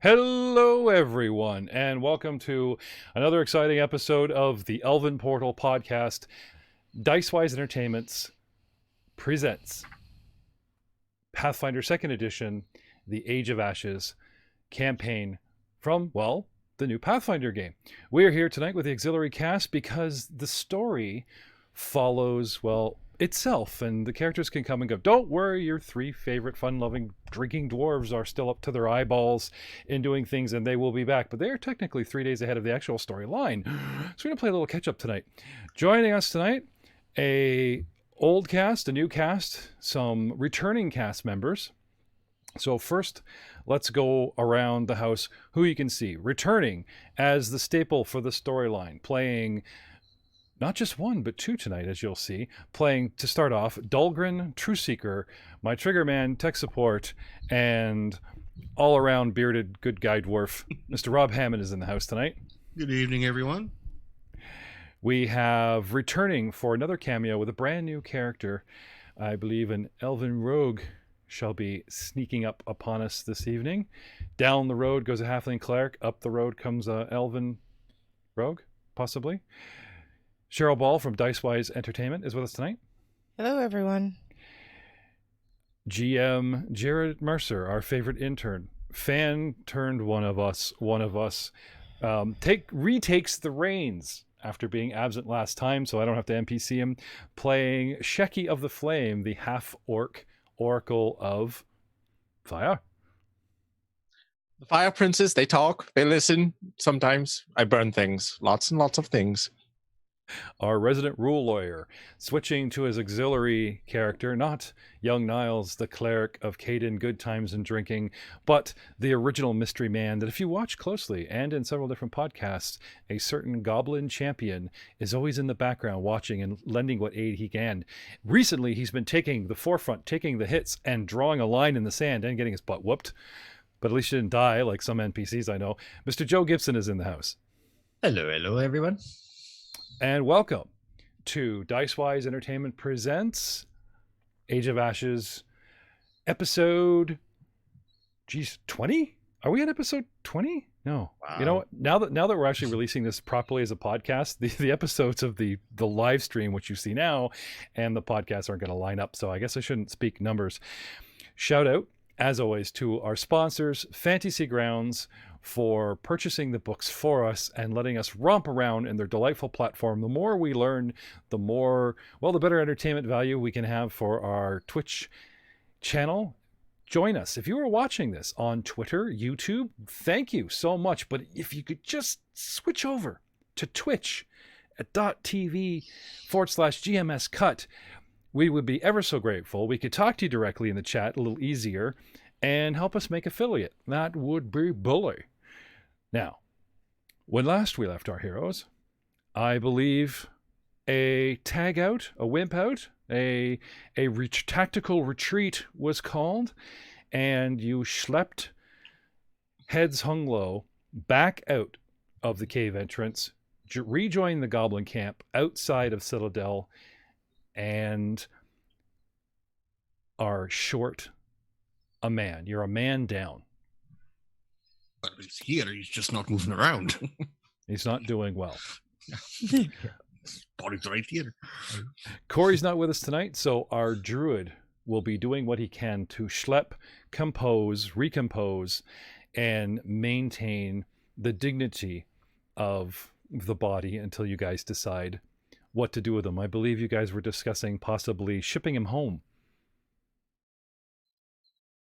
Hello, everyone, and welcome to another exciting episode of the Elven Portal podcast. Dice Wise Entertainments presents Pathfinder 2nd Edition, the Age of Ashes campaign from, well, the new Pathfinder game. We are here tonight with the auxiliary cast because the story follows, well, itself, and the characters can come and go. Don't worry, your three favorite fun-loving drinking dwarves are still up to their eyeballs in doing things, and they will be back, but they are technically 3 days ahead of the actual storyline. So we're gonna play a little catch-up tonight. Joining us tonight, a old cast, a new cast, some returning cast members. So first, let's go around the house who you can see returning as the staple for the storyline, playing not just one, but two tonight, as you'll see. Playing, to start off, Dahlgren, True Seeker, my trigger man, tech support, and all-around bearded good guy dwarf, Mr. Rob Hammond is in the house tonight. Good evening, everyone. We have returning for another cameo with a brand new character. I believe an elven rogue shall be sneaking up upon us this evening. Down the road goes a halfling cleric. Up the road comes a elven rogue, possibly. Cheryl Ball from Dice Wise Entertainment is with us tonight. Hello, everyone. GM Jared Mercer, our favorite intern, fan turned one of us, retakes the reins after being absent last time, so I don't have to NPC him, playing Sheki of the Flame, the half-orc oracle of fire. The Fire Princes, they talk, they listen. Sometimes I burn things, lots and lots of things. Our resident rule lawyer, switching to his auxiliary character, not young Niles, the cleric of Caden Good Times and Drinking, but the original mystery man that if you watch closely and in several different podcasts, a certain goblin champion is always in the background watching and lending what aid he can. Recently, he's been taking the forefront, taking the hits and drawing a line in the sand and getting his butt whooped. But at least he didn't die like some NPCs I know. Mr. Joe Gibson is in the house. Hello, everyone. And welcome to Dice Wise Entertainment presents Age of Ashes episode 20? Are we on episode 20? No. Wow. You know what? Now that we're actually releasing this properly as a podcast, the episodes of the live stream, which you see now, and the podcast aren't going to line up. So I guess I shouldn't speak numbers. Shout out, as always, to our sponsors, Fantasy Grounds, for purchasing the books for us and letting us romp around in their delightful platform. The more we learn, the better entertainment value we can have for our Twitch channel. Join us. If you are watching this on Twitter, YouTube, thank you so much. But if you could just switch over to Twitch at .tv/GMS Cut, we would be ever so grateful. We could talk to you directly in the chat, a little easier, and help us make affiliate. That would be bully. Now, when last we left our heroes, I believe a tag out, a wimp out, a tactical retreat was called, and you schlepped, heads hung low, back out of the cave entrance, rejoined the goblin camp outside of Citidel, and are short a man. You're a man down. But he's here, he's just not moving around. He's not doing well. His body's right here. Corey's not with us tonight, so our druid will be doing what he can to schlep, compose, recompose, and maintain the dignity of the body until you guys decide what to do with him. I believe you guys were discussing possibly shipping him home.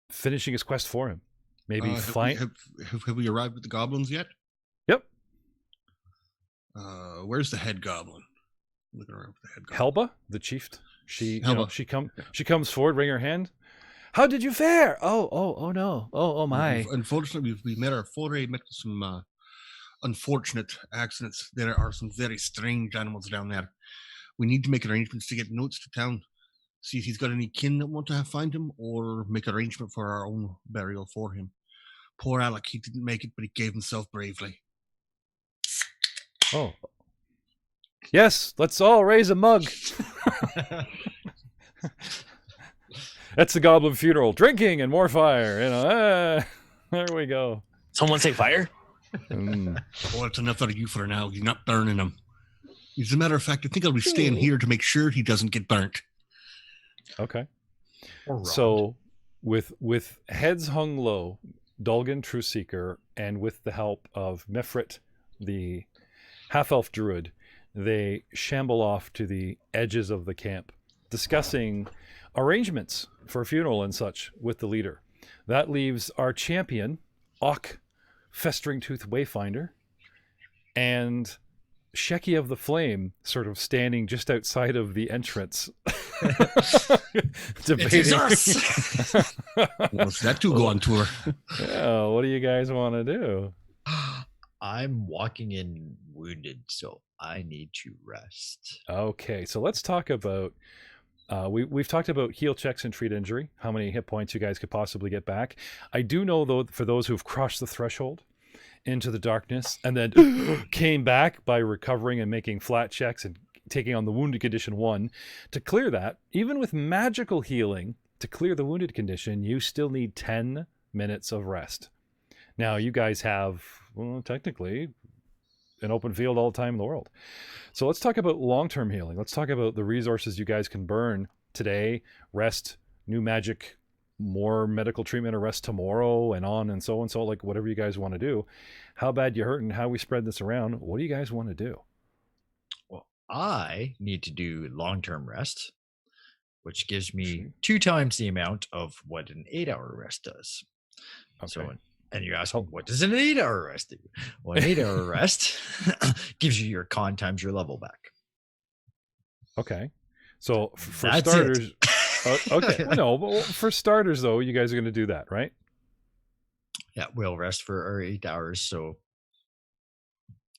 Finishing his quest for him. Maybe find. Have we arrived with the goblins yet? Yep. Where's the head goblin? Looking around for the head goblin. Helba, the chief. She comes forward, wring her hand. How did you fare? Oh no. Oh my. Unfortunately, we met with some unfortunate accidents. There are some very strange animals down there. We need to make arrangements to get notes to town. See if he's got any kin that want to find him, or make arrangement for our own burial for him. Poor Alec, he didn't make it, but he gave himself bravely. Oh. Yes, let's all raise a mug. That's the goblin funeral. Drinking and more fire. There we go. Someone say fire. Oh, that's enough out of you for now. You're not burning him. As a matter of fact, I think I'll be staying here to make sure he doesn't get burnt. Okay. Or So, with heads hung low, Dulgan Trueseeker, and with the help of Mefrit, the half-elf druid, they shamble off to the edges of the camp, discussing arrangements for a funeral and such with the leader. That leaves our champion, Auch, Festering Tooth Wayfinder, and Shecky of the Flame sort of standing just outside of the entrance. Debating. It is us. What's that two go on tour? Yeah, what do you guys want to do? I'm walking in wounded, so I need to rest. Okay, so let's talk about we've talked about heal checks and treat injury, how many hit points you guys could possibly get back. I do know, though, for those who've crossed the threshold into the darkness and then came back by recovering and making flat checks and taking on the wounded condition 1, to clear that, even with magical healing, to clear the wounded condition, you still need 10 minutes of rest. Now, you guys have, well, technically, an open field all the time in the world. So let's talk about long-term healing. Let's talk about the resources you guys can burn today, rest, new magic, more medical treatment, or rest tomorrow, and on and so, like whatever you guys want to do. How bad you hurt and how we spread this around. What do you guys want to do? Well, I need to do long-term rest, which gives me 2 times the amount of what an 8-hour rest does. Okay. So, and you ask, what does an 8-hour rest do? Well, an 8-hour rest gives you your con times your level back. Okay. So for That's starters, okay. Well, no, but for starters, though, you guys are going to do that, right? Yeah, we'll rest for our 8 hours, so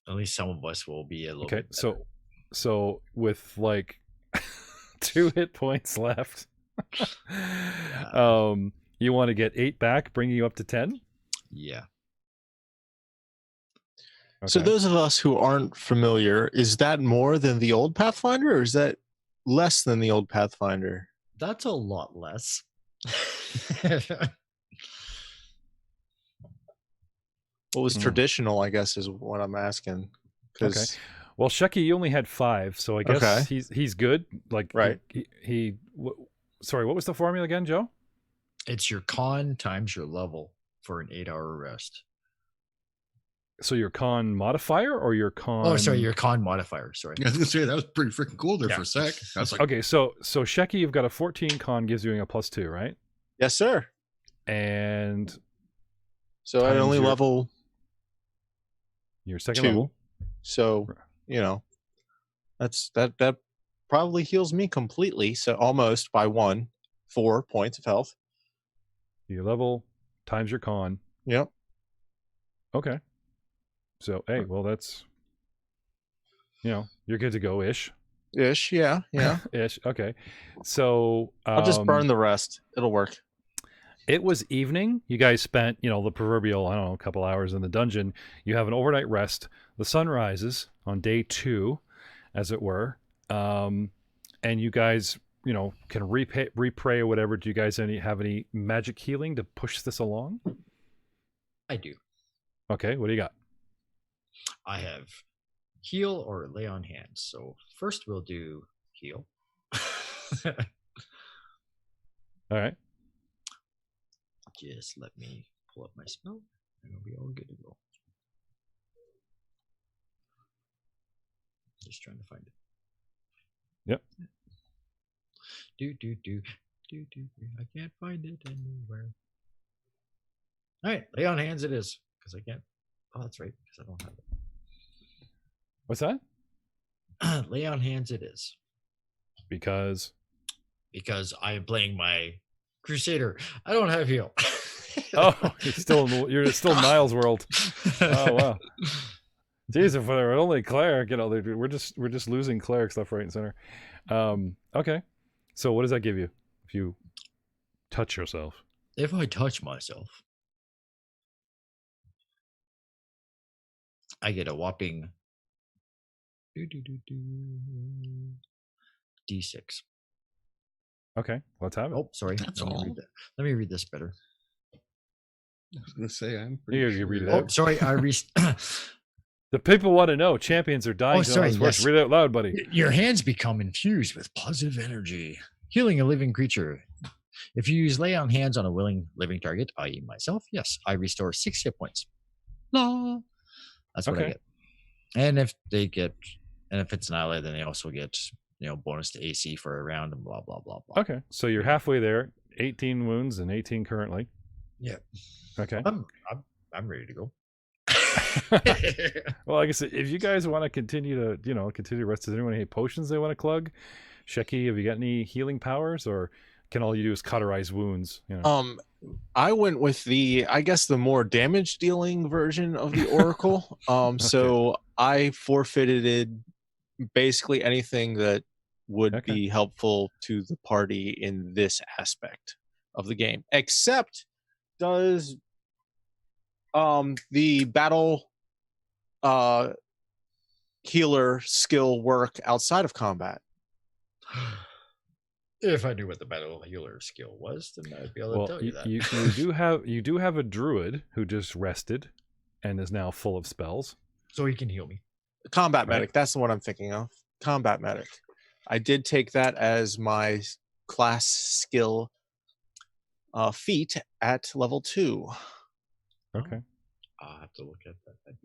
at least some of us will be a little bit better. So with like 2 hit points left, you want to get 8 back, bringing you up to 10? Yeah. Okay. So those of us who aren't familiar, is that more than the old Pathfinder, or is that less than the old Pathfinder? That's a lot less. What was traditional, I guess, is what I'm asking. Okay. Well, Shecky, you only had 5, so I guess he's good. Like, right. Sorry, what was the formula again, Joe? It's your con times your level for an 8-hour rest. So your con modifier or your con? Oh, sorry, your con modifier. Sorry. I was gonna say that was pretty freaking cool there for a sec. I was like, Okay, so Shecky, you've got a 14 con, gives you a +2, right? Yes, sir. And so I only level your second 2. level. So that probably heals me completely. So almost by 4 points of health. Your level times your con. Yep. Okay. So hey, well that's, you're good to go ish. Ish, yeah. Ish. Okay. So I'll just burn the rest. It'll work. It was evening. You guys spent, the proverbial, I don't know, a couple hours in the dungeon. You have an overnight rest. The sun rises on day 2, as it were. And you guys, can repray or whatever. Do you guys have any magic healing to push this along? I do. Okay, what do you got? I have heal or lay on hands. So first we'll do heal. All right. Just let me pull up my spell and it'll be all good to go. Just trying to find it. Yep. Do. I can't find it anywhere. All right, lay on hands it is, because I can't. Oh, that's right, because I don't have it. What's that? Lay on hands it is. Because I am playing my Crusader. I don't have heal. Oh, you're still in Niall's world. Oh wow. Jeez, if we're only cleric, we're just losing cleric stuff right and center. Okay. So what does that give you if you touch yourself? If I touch myself, I get a whopping D6. Okay, let's have it. Oh, sorry. That's Let me all. read that. Let me read this better. I was gonna say I'm You pretty gotta read it sure. Oh, out. sorry. The people want to know. Champions are dying. Oh, to know sorry, this works. yes. Read it out loud, buddy. Your hands become infused with positive energy, healing a living creature. If you use lay on hands on a willing living target, i.e., myself, yes, I restore 6 hit points. No, that's what I Okay. get. And if it's an ally, then they also get bonus to AC for a round and blah blah blah blah. Okay, so you're halfway there. 18 wounds and 18 currently. Yeah. Okay. I'm ready to go. Well, I guess if you guys want to continue to rest, does anyone have any potions they want to clug? Shecky, have you got any healing powers, or can all you do is cauterize wounds? I went with the more damage dealing version of the Oracle. So I forfeited basically anything that would be helpful to the party in this aspect of the game, except does the battle healer skill work outside of combat? If I knew what the battle healer skill was, then I'd be able to tell you that. You do have a druid who just rested and is now full of spells, so he can heal me. Combat medic. That's the one I'm thinking of. Combat medic. I did take that as my class skill feat at level 2. Okay. I'll have to look at that.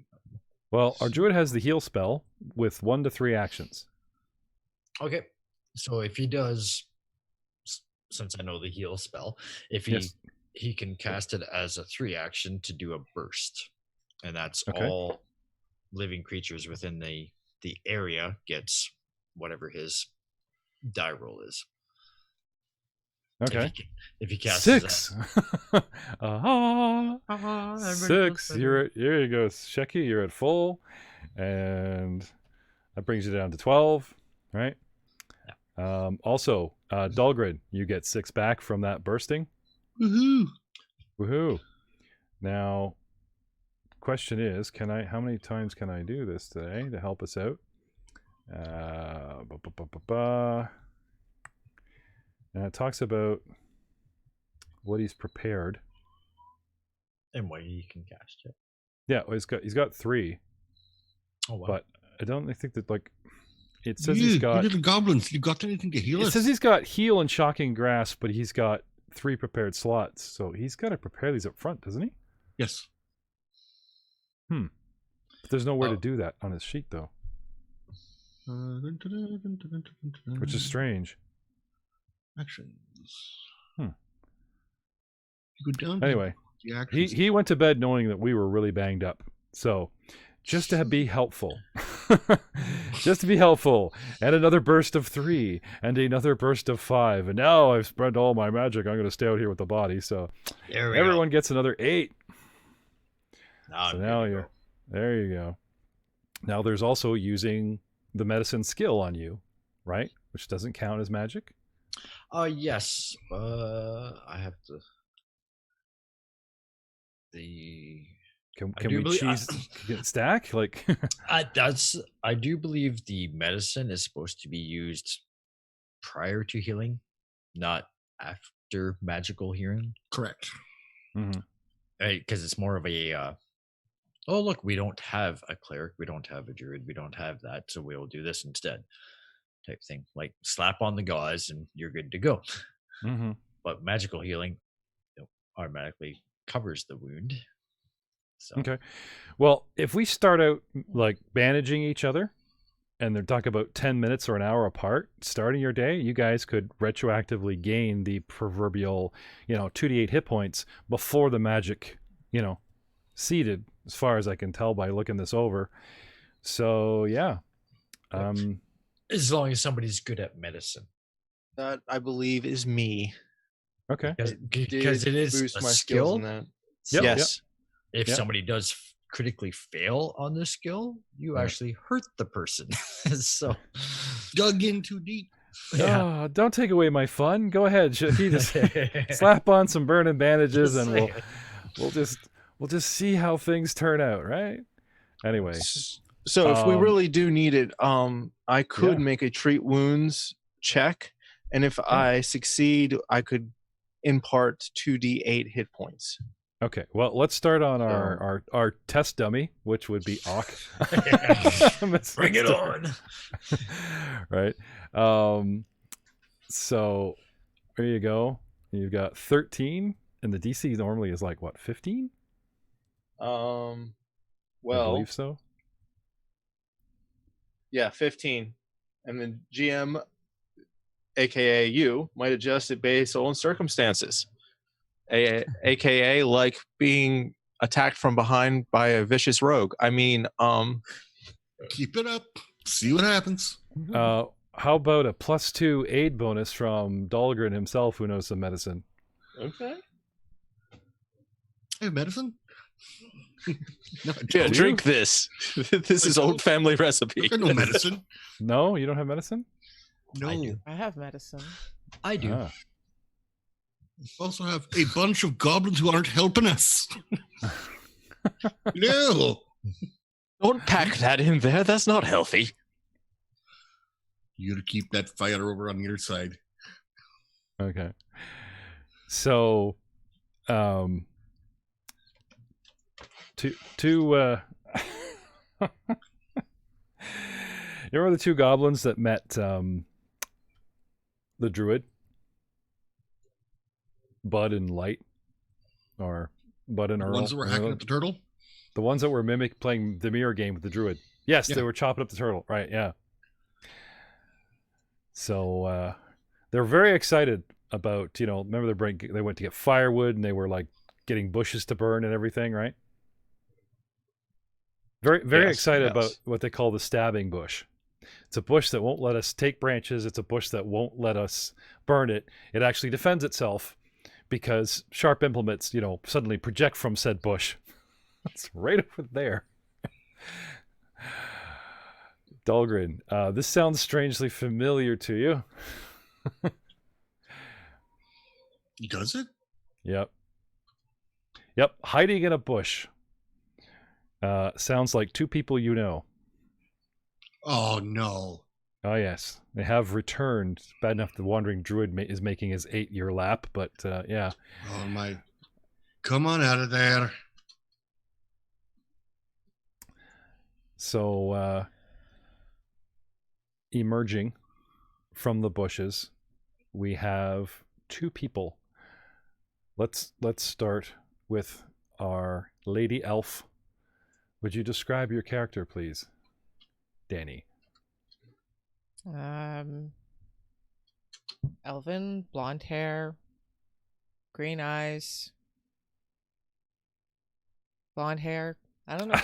Well, our druid has the heal spell with 1 to 3 actions. Okay. So if he does, since I know the heal spell, if he can cast it as a 3 action to do a burst, and that's all living creatures within the area gets whatever his die roll is. Okay. If he casts 6. 6. Here you go, Shecky. You're at full, and that brings you down to 12, right? Yeah. Also, Dahlgren, you get 6 back from that bursting. Woohoo! Now, question is, how many times can I do this today to help us out? And it talks about what he's prepared and what he can cast it. Yeah, well, he's got 3. Oh wow! But I don't think that it says he's got. You little goblins, you got anything to heal us? It says he's got heal and shocking grasp, but he's got 3 prepared slots, so he's got to prepare these up front, doesn't he? Yes. But there's nowhere to do that on his sheet, though, which is strange. Actions. You go down. Anyway, he went to bed knowing that we were really banged up, so just to be helpful, and another burst of 3, and another burst of 5, and now I've spread all my magic. I'm going to stay out here with the body, so everyone gets another 8. So now there you go. Now there's also using the medicine skill on you, right? Which doesn't count as magic. Yes. I have to. Can we cheese stack? Like I do believe the medicine is supposed to be used prior to healing, not after magical healing. Correct. Mm-hmm. Because it's more of a oh look, we don't have a cleric, we don't have a druid, we don't have that, so we'll do this instead type thing. Like slap on the gauze and you're good to go. Mm-hmm. But magical healing automatically covers the wound. So. Okay. Well, if we start out like bandaging each other, and they're talking about 10 minutes or an hour apart starting your day, you guys could retroactively gain the proverbial 2d8 hit points before the magic seeded, as far as I can tell by looking this over. So yeah, as long as somebody's good at medicine. That I believe is me. Okay. Because it is boost a my skill. In that. Yep, yes. If somebody does critically fail on this skill, you actually hurt the person. So dug in too deep. Yeah. Oh, don't take away my fun. Go ahead, Shaki. Just slap on some burning bandages, and we'll just see how things turn out, right? Anyway. So if we really do need it, I could make a treat wounds check, and if I succeed, I could impart 2d8 hit points. Okay, well, let's start on our test dummy, which would be Auch. Bring it on. Right. So there you go. You've got 13, and the DC normally is like what, 15? I believe so. Yeah, 15. And the GM, aka you, might adjust it based on circumstances. AKA like being attacked from behind by a vicious rogue. I mean, Keep it up. See what happens. How about a +2 aid bonus from Dahlgren himself, who knows some medicine? okay. I have medicine. No, I Yeah, don't. drink this. This is old family recipe. I've got no medicine. No, you don't have medicine? No. I do. I have medicine. I do. Ah. Also have a bunch of goblins who aren't helping us. No. Don't pack that in there. That's not healthy. You gotta keep that fire over on your side. Okay. So, you remember the two goblins that met the druid? Bud and Light? Or Bud and The Earl? ones that were hacking up the turtle. The ones that were playing the mirror game with the druid. Yes, Yeah. they were chopping up the turtle. Right, yeah. So they're very excited about, remember they went to get firewood and they were like getting bushes to burn and everything, right? Very excited about what they call the stabbing bush. It's a bush that won't let us take branches. It's a bush that won't let us burn it. It actually defends itself because sharp implements, suddenly project from said bush. It's right over there. Dahlgren, this sounds strangely familiar to you. Does it? Yep. Hiding in a bush. Sounds like two people you know. Oh no. Oh yes, they have returned. Bad enough the wandering druid is making his 8-year lap, but yeah. Oh my. Come on out of there. So emerging from the bushes, we have two people. Let's start with our lady elf. Would you describe your character, please, Danny? Elven, blonde hair, green eyes, blonde hair. I don't know.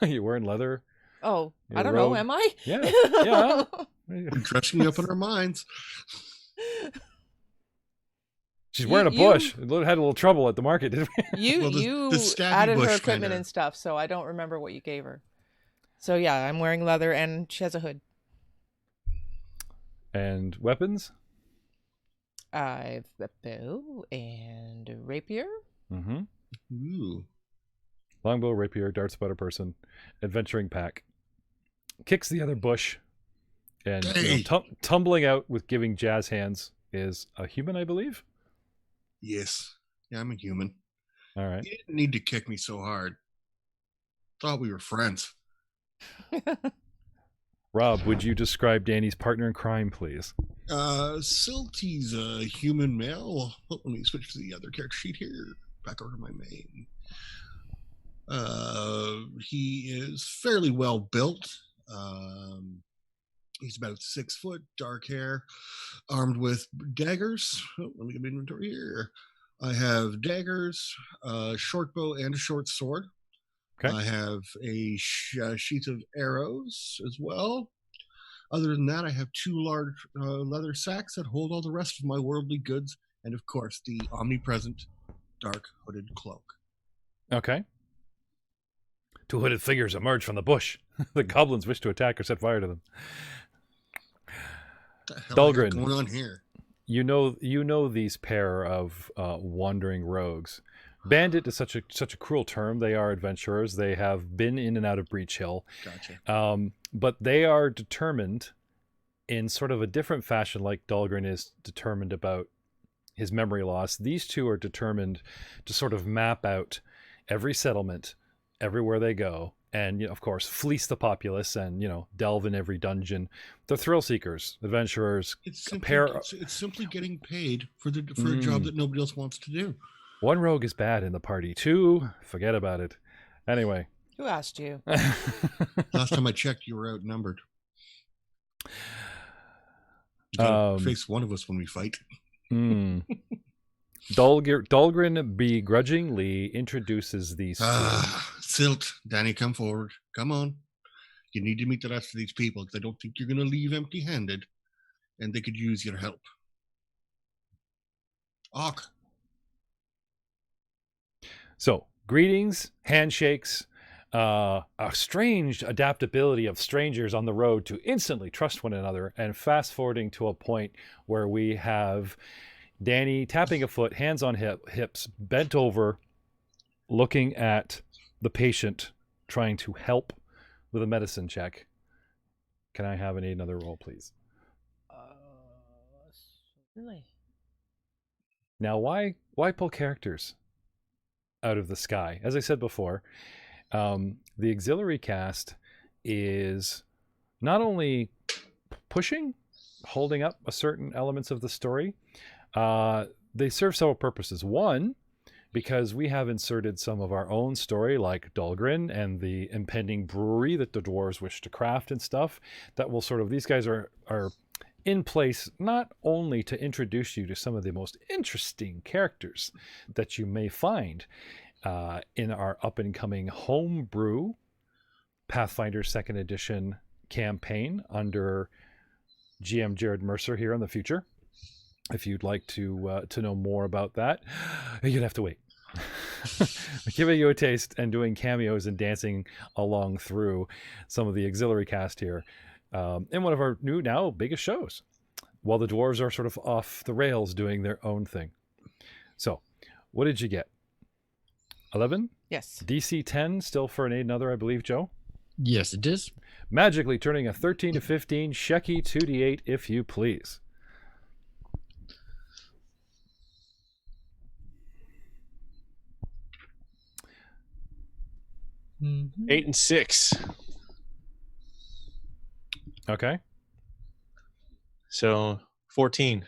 You wearing leather? Oh, You're I don't rogue. know. Am I? Yeah. Yeah. We're dressing you up in our minds. She's wearing a bush. Had a little trouble at the market, didn't we? Well, the You stabby added her bush equipment kinda- and stuff, so I don't remember what you gave her. So yeah, I'm wearing leather and she has a hood. And weapons? I've a bow and a rapier. Mm-hmm. Ooh. Longbow, rapier, darts about a person, adventuring pack. Kicks the other bush, and Hey. tumbling out with giving jazz hands is a human, I believe. Yes. Yeah, I'm a human. All right. You didn't need to kick me so hard. Thought we were friends. Rob, would you describe Danny's partner in crime, please? Silty's a human male. Oh, let me switch to the other character sheet here. Back over to my main. He is fairly well built. He's about 6 foot, dark hair, armed with daggers. Oh, let me get my inventory here. I have daggers, a short bow, and a short sword. Okay. I have a sheath of arrows as well. Other than that, I have 2 large leather sacks that hold all the rest of my worldly goods, and of course, the omnipresent dark hooded cloak. Okay. 2 hooded figures emerge from the bush. The goblins wish to attack or set fire to them. What the hell Dahlgren. is going on here? You know these pair of wandering rogues. Bandit is such a cruel term. They are adventurers. They have been in and out of Breach Hill. Gotcha. But they are determined in sort of a different fashion, like Dahlgren is determined about his memory loss. These two are determined to sort of map out every settlement, everywhere they go, and of course fleece the populace and delve in every dungeon. They're thrill seekers, adventurers. It's simply getting paid for a job that nobody else wants to do. One rogue is bad in the party. Two, forget about it. Anyway. Who asked you? Last time I checked, you were outnumbered. You gotta face one of us when we fight. Dahlgren begrudgingly introduces these. Silt, Danny, come forward. Come on. You need to meet the rest of these people because I don't think you're going to leave empty-handed, and they could use your help. Ock. So, greetings, handshakes, a strange adaptability of strangers on the road to instantly trust one another, and fast forwarding to a point where we have Danny tapping a foot, hands on hips, bent over, looking at the patient, trying to help with a medicine check. Can I have another roll, please? Really? Now, why pull characters out of the sky? As I said before, the auxiliary cast is not only pushing, holding up a certain elements of the story, they serve several purposes. One, because we have inserted some of our own story, like Dahlgren and the impending brewery that the dwarves wish to craft and stuff, that will sort of, these guys are in place not only to introduce you to some of the most interesting characters that you may find in our up-and-coming Homebrew Pathfinder 2nd Edition campaign under GM Jared Mercer here in the future. If you'd like to know more about that, you'd have to wait. Giving you a taste and doing cameos and dancing along through some of the auxiliary cast here in one of our new now biggest shows, while the dwarves are sort of off the rails doing their own thing. So, what did you get? 11? Yes. DC 10 still for another, I believe, Joe? Yes, it is. Magically turning a 13 to 15, Shecky 2d8 if you please. 8 and 6. Okay. So 14.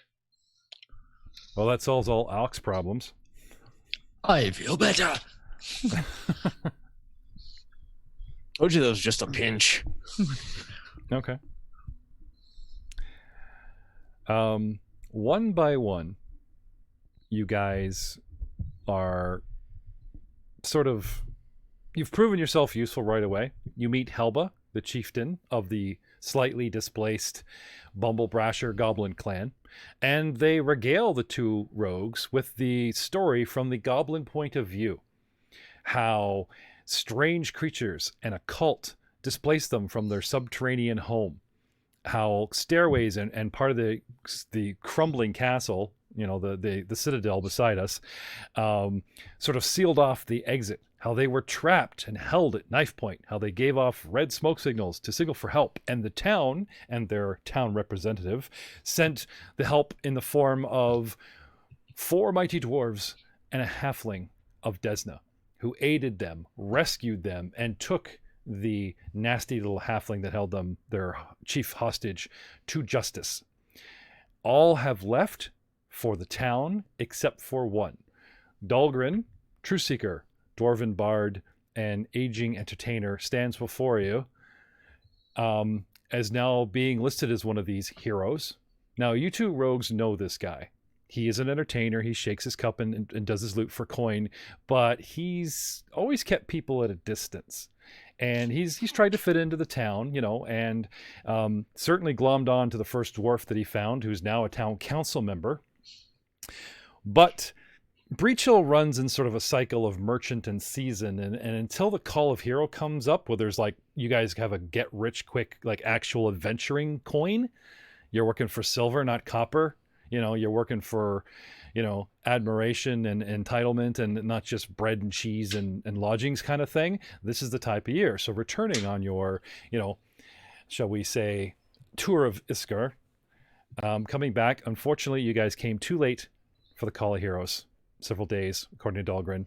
Well, that solves all Alk's problems. I feel better. Told you that was just a pinch. Okay. One by one, you guys are sort of, you've proven yourself useful right away. You meet Helba, the chieftain of the slightly displaced Bumblebrasher Goblin clan, and they regale the two rogues with the story from the Goblin point of view. How strange creatures and a cult displaced them from their subterranean home. How stairways and part of the crumbling castle, the citadel beside us, sort of sealed off the exit. How they were trapped and held at knife point. How they gave off red smoke signals to signal for help. And the town and their town representative sent the help in the form of 4 mighty dwarves and a halfling of Desna, who aided them, rescued them, and took the nasty little halfling that held them, their chief hostage, to justice. All have left for the town except for one. Dahlgren, Truth Seeker, Dwarven Bard, and aging entertainer, stands before you as now being listed as one of these heroes. Now, you two rogues know this guy. He is an entertainer. He shakes his cup and does his loot for coin, but he's always kept people at a distance. And he's tried to fit into the town, and certainly glommed on to the first dwarf that he found, who's now a town council member. But Breach Hill runs in sort of a cycle of merchant and season, and until the Call of Hero comes up, where there's you guys have a get rich quick, actual adventuring coin. You're working for silver, not copper. You're working for, admiration and entitlement, and not just bread and cheese and lodgings kind of thing. This is the type of year. So returning on your, shall we say, tour of Iskar, coming back, unfortunately, you guys came too late for the Call of Heroes. Several days, according to Dahlgren.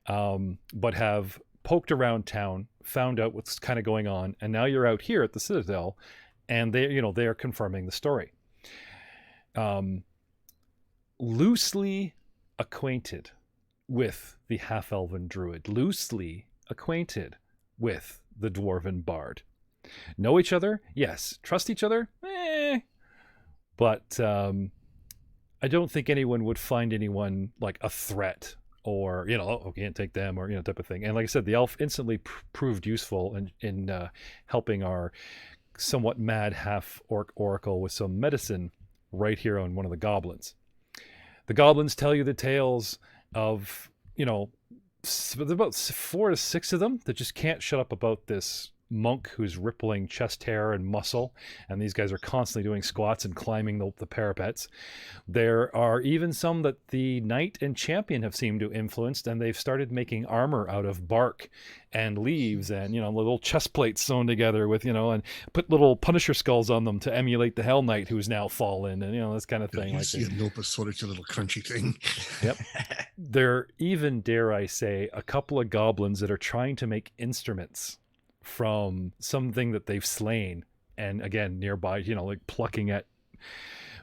but have poked around town, found out what's kind of going on, and now you're out here at the Citadel, and they are confirming the story. Loosely acquainted with the half-elven druid, loosely acquainted with the dwarven bard. Know each other? Yes. Trust each other? But I don't think anyone would find anyone like a threat, or can't take them, or type of thing. And like I said, the elf instantly proved useful in helping our somewhat mad half orc oracle with some medicine right here on one of the goblins. The goblins tell you the tales of there's about 4 to 6 of them that just can't shut up about this monk who's rippling chest hair and muscle, and these guys are constantly doing squats and climbing the parapets. There are even some that the knight and champion have seemed to influence, and they've started making armor out of bark and leaves, and little chest plates sewn together with and put little Punisher skulls on them to emulate the Hell Knight who's now fallen, and this kind of thing. You see a Nopa sort of little crunchy thing. Yep. There even, dare I say, a couple of goblins that are trying to make instruments from something that they've slain, and again nearby, like plucking at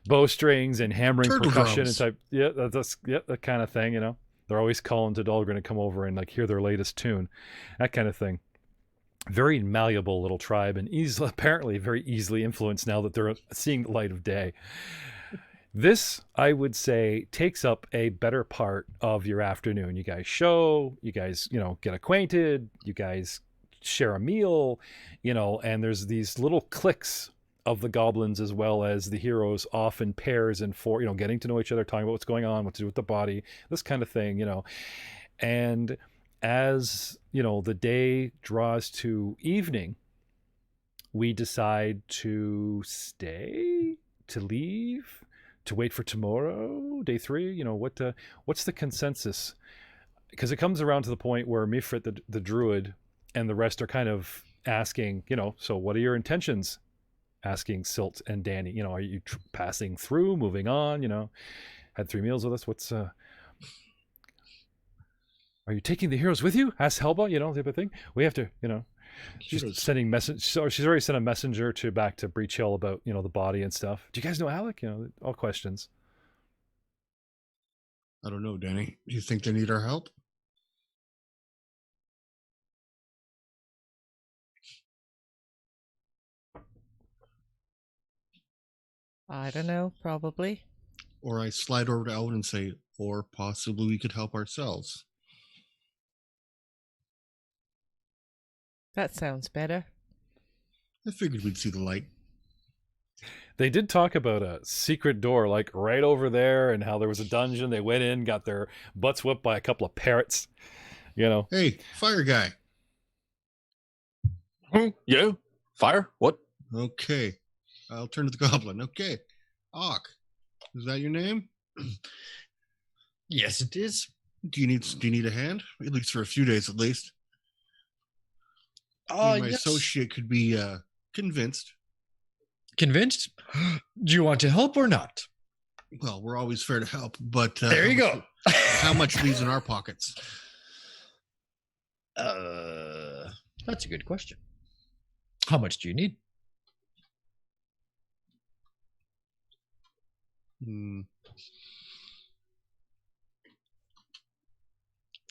bowstrings and hammering Turtle percussion drums. and that kind of thing. They're always calling to Dahlgren to come over and like hear their latest tune, that kind of thing. Very malleable little tribe, and apparently very easily influenced now that they're seeing the light of day. This, I would say, takes up a better part of your afternoon. You guys get acquainted, you guys share a meal, and there's these little cliques of the goblins as well as the heroes, off in pairs and four, getting to know each other, talking about what's going on, what to do with the body, this kind of thing, And as, the day draws to evening, we decide to stay, to leave, to wait for tomorrow, day 3, what's the consensus? Because it comes around to the point where Mifrit, the druid, and the rest are kind of asking, so what are your intentions? Asking Silt and Danny, are you passing through, moving on, had 3 meals with us? Are you taking the heroes with you? Asked Helba, type of thing. We have to, she's sending message. So she's already sent a messenger back to Breach Hill about, the body and stuff. Do you guys know Alec? All questions. I don't know, Danny. Do you think they need our help? I don't know, probably. Or I slide over to Elvin and say, or possibly we could help ourselves. That sounds better. I figured we'd see the light. They did talk about a secret door, like right over there, and how there was a dungeon. They went in, got their butts whipped by a couple of parrots. Hey, fire guy. Yeah, fire. What? Okay. I'll turn to the goblin. Okay. Ock, is that your name? Yes, it is. Do you need a hand? At least for a few days, at least. My Yes. associate could be convinced. Convinced? Do you want to help or not? Well, we're always fair to help, but There you go. How much leaves in our pockets? That's a good question. How much do you need?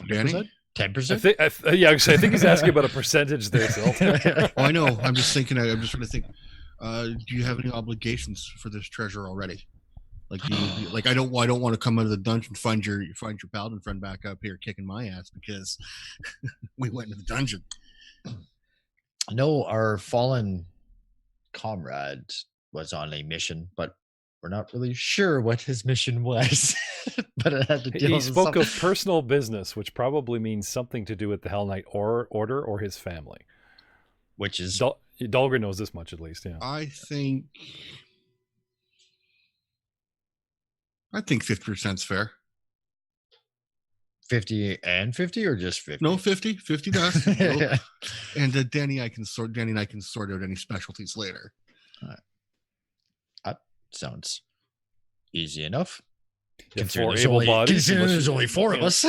Danny? 10%? I think he's asking about a percentage there, Silt. I know. I'm just thinking. I'm just trying to think. Do you have any obligations for this treasure already? Like, I don't want to come out of the dungeon, find your paladin friend back up here kicking my ass because we went into the dungeon. No, our fallen comrade was on a mission, but we're not really sure what his mission was. But it had to deal He with spoke of personal business, which probably means something to do with the Hell Knight order or his family. which is Dahlgren knows this much at least. Yeah, I think 50% is fair. 50 and 50 or just 50? No, 50 does. No. And Danny and I can sort out any specialties later. That sounds easy enough. Considering there's only four of us.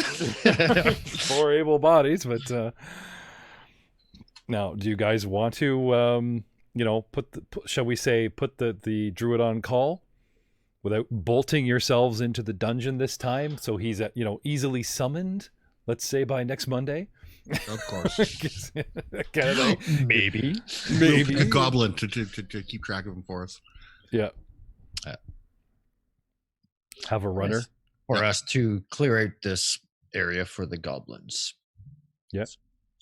4 able bodies, but now, do you guys want to, shall we say, put the druid on call without bolting yourselves into the dungeon this time, so he's easily summoned? Let's say by next Monday. Of course. Maybe a goblin to keep track of him for us. Yeah. Have a runner. Or us to clear out this area for the goblins. Yes.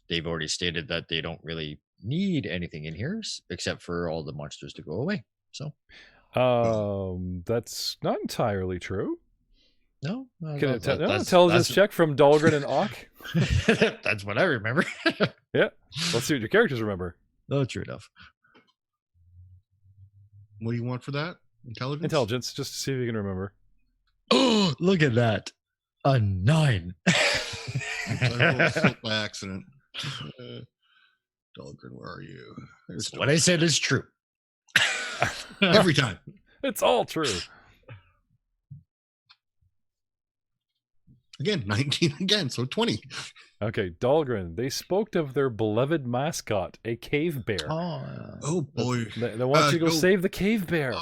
They've already stated that they don't really need anything in here except for all the monsters to go away. So that's not entirely true. No, Can intelligence check from Dahlgren and Ock? That's what I remember. Yeah. Let's see what your characters remember. Oh, true enough. What do you want for that? Intelligence, just to see if you can remember. Oh, look at that. A 9. By accident. Dahlgren, where are you? So what I said is true. Every time. It's all true. Again, 19 again, so 20. Okay, Dahlgren, they spoke of their beloved mascot, a cave bear. Oh boy. They want you to go save the cave bear.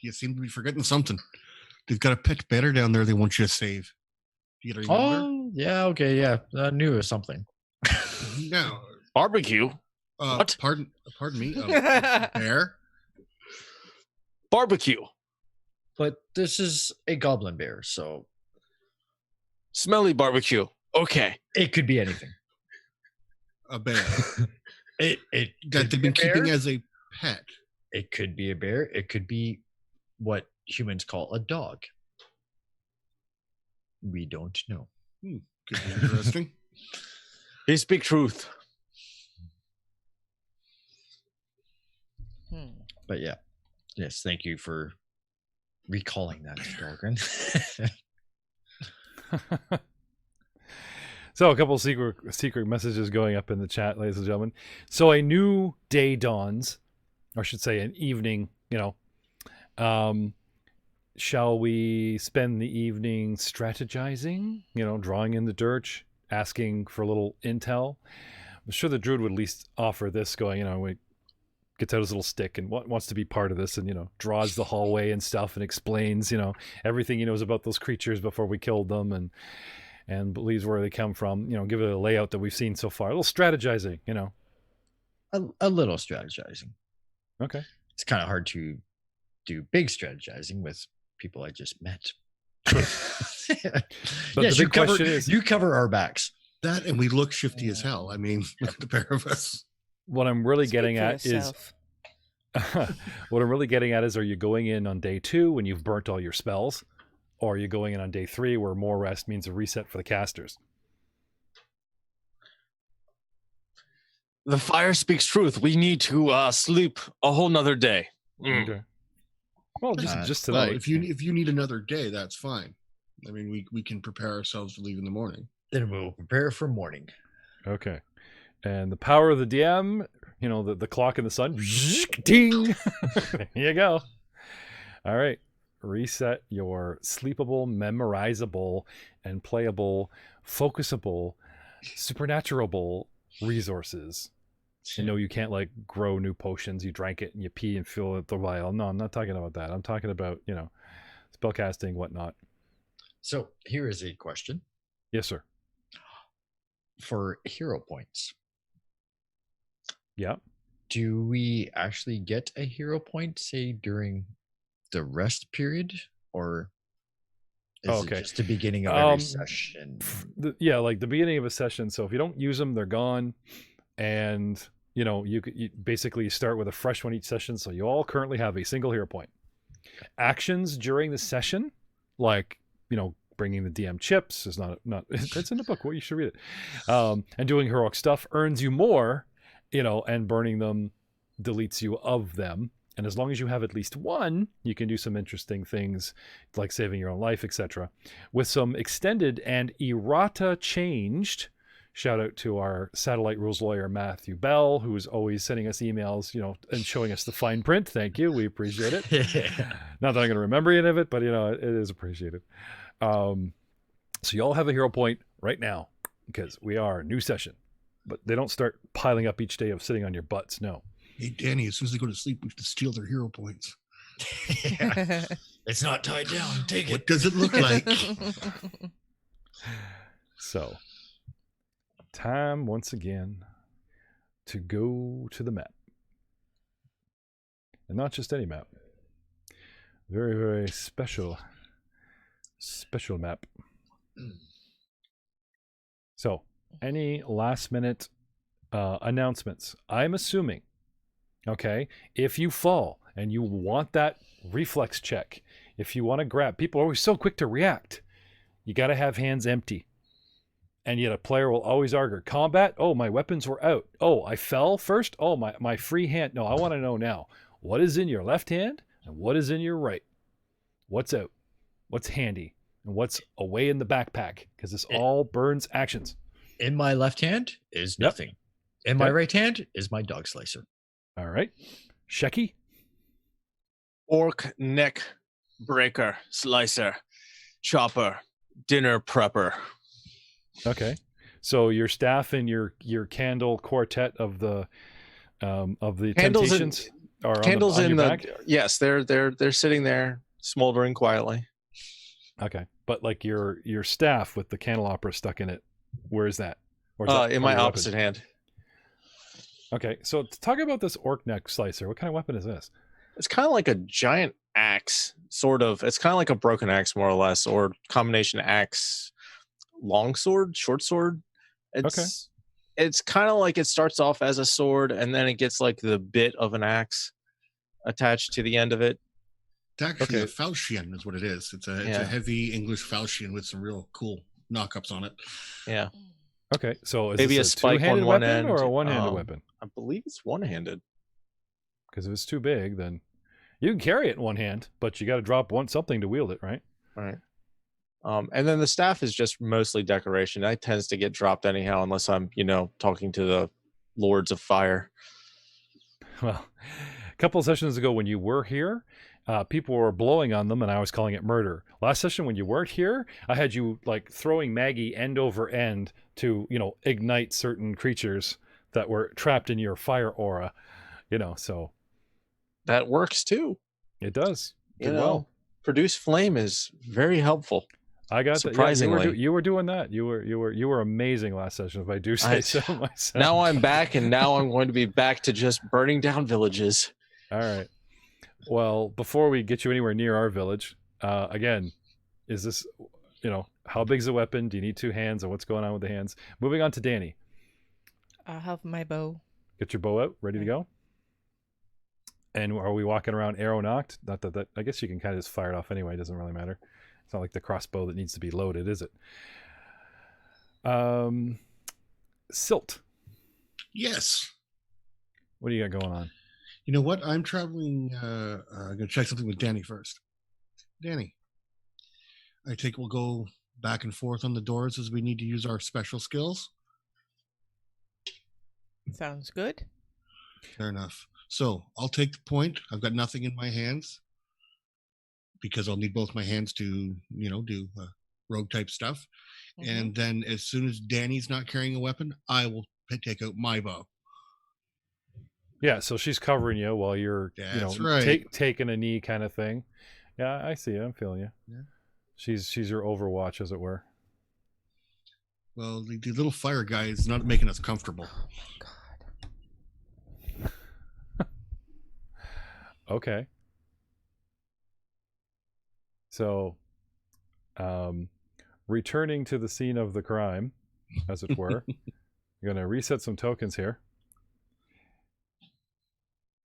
You seem to be forgetting something. They've got a pet bear down there they want you to save. Do you remember? Oh, yeah, okay, yeah. I knew it was something. No. Barbecue? What? Pardon me. Bear? Barbecue. But this is a goblin bear, so... Smelly barbecue. Okay. It could be anything. A bear. It that they've been keeping as a pet. It could be a bear. It could be what humans call a dog. We don't know. Could be interesting. They speak truth. But yeah. Yes, thank you for recalling that, Dahlgren. So a couple of secret messages going up in the chat, ladies and gentlemen. So a new day dawns, or I should say an evening, shall we spend the evening strategizing, drawing in the dirt, asking for a little intel? I'm sure the druid would at least offer this going, gets out his little stick and wants to be part of this and, draws the hallway and stuff and explains, everything he knows about those creatures before we killed them and believes where they come from, give it a layout that we've seen so far. A little strategizing, A little strategizing. Okay. It's kind of hard to do big strategizing with people I just met. But yes, the big question is... You cover our backs. That, and we look shifty as hell. I mean, the pair of us. What I'm really getting at is... what I'm really getting at is, are you going in on day 2 when you've burnt all your spells? Or are you going in on day 3 where more rest means a reset for the casters? The fire speaks truth. We need to sleep a whole nother day. Okay. Well, just tonight. Well, if you need another day, that's fine. I mean, we can prepare ourselves to leave in the morning. Then we'll prepare for morning. Okay. And the power of the DM, the clock in the sun, ding. There you go. All right. Reset your sleepable, memorizable, and playable, focusable, supernaturable resources. You can't grow new potions. You drank it and you pee and fill it the vial. No, I'm not talking about that. I'm talking about, spellcasting, whatnot. So here is a question. Yes, sir. For hero points. Yeah. Do we actually get a hero point, say, during the rest period? Or is it just the beginning of every session? Like the beginning of a session. So if you don't use them, they're gone. And, you basically start with a fresh one each session. So you all currently have a single hero point. Actions during the session, bringing the DM chips is not it's in the book. Well, you should read it. And doing heroic stuff earns you more, and burning them deletes you of them. And as long as you have at least one, you can do some interesting things like saving your own life, etc. With some extended and errata changed Shout out to our satellite rules lawyer, Matthew Bell, who's always sending us emails, and showing us the fine print. Thank you. We appreciate it. Not that I'm going to remember any of it, but, it is appreciated. So you all have a hero point right now because we are a new session, but they don't start piling up each day of sitting on your butts. No. Hey, Danny, as soon as they go to sleep, we have to steal their hero points. Yeah. It's not tied down. Take What it. does it look like? So, time once again to go to the map. And not just any map. Very, very special map. So, any last minute announcements? I'm assuming, okay, if you fall and you want that reflex check, if you want to grab, people are always so quick to react. You got to have hands empty. And yet a player will always argue, combat? Oh, my weapons were out. Oh, I fell first? Oh, my free hand. No, I want to know now. What is in your left hand and what is in your right? What's out? What's handy? And what's away in the backpack? Because this all burns actions. In my left hand is nothing. In my right hand is my dog slicer. All right. Shecky? Orc neck breaker, slicer, chopper, dinner prepper. Okay. So your staff and your candle quartet of the Candles temptations are Candles on in your the back? yes, they're sitting there smoldering quietly. Okay. But like your staff with the candelabra stuck in it, where is that? Or is that In part my of your opposite weapon? hand. Okay. So talk about this orc neck slicer. What kind of weapon is this? It's kind of like a giant axe, sort of. It's kind of like a broken axe, more or less, or combination axe, long sword, short sword. It's kind of like it starts off as a sword, and then it gets like the bit of an axe attached to the end of it. It's actually a falchion is what it is. It's a heavy English falchion with some real cool knockups on it. Yeah. Okay. So is Maybe this a spike two-handed on one weapon end or a one-handed weapon? I believe it's one-handed. Because if it's too big, then you can carry it in one hand, but you got to drop something to wield it, right? Right. And then the staff is just mostly decoration. That tends to get dropped anyhow, unless I'm, talking to the Lords of Fire. Well, a couple of sessions ago when you were here, people were blowing on them, and I was calling it murder. Last session when you weren't here, I had you like throwing Maggie end over end to, ignite certain creatures that were trapped in your fire aura, so. That works too. It does. Produce flame is very helpful. I got surprisingly. That. You were doing that. You were amazing last session, if I do say so myself. Now I'm back, and now I'm going to be back to just burning down villages. All right. Well, before we get you anywhere near our village, again, is this, how big is the weapon? Do you need two hands, or what's going on with the hands? Moving on to Danny. I have my bow. Get your bow out, ready to go. And are we walking around arrow knocked? Not that I guess you can kind of just fire it off anyway. It doesn't really matter. It's not like the crossbow that needs to be loaded, is it? Silt. Yes. What do you got going on? You know what? I'm traveling. I'm going to check something with Danny first. Danny, I take we'll go back and forth on the doors as we need to use our special skills. Sounds good. Fair enough. So I'll take the point. I've got nothing in my hands because I'll need both my hands to, do rogue type stuff. Mm-hmm. And then as soon as Danny's not carrying a weapon, I will take out my bow. Yeah, so she's covering you while you're, taking a knee kind of thing. Yeah, I see you. I'm feeling you. Yeah. She's your Overwatch, as it were. Well, the little fire guy is not making us comfortable. Oh, God. Okay. So, returning to the scene of the crime, as it were, I'm going to reset some tokens here.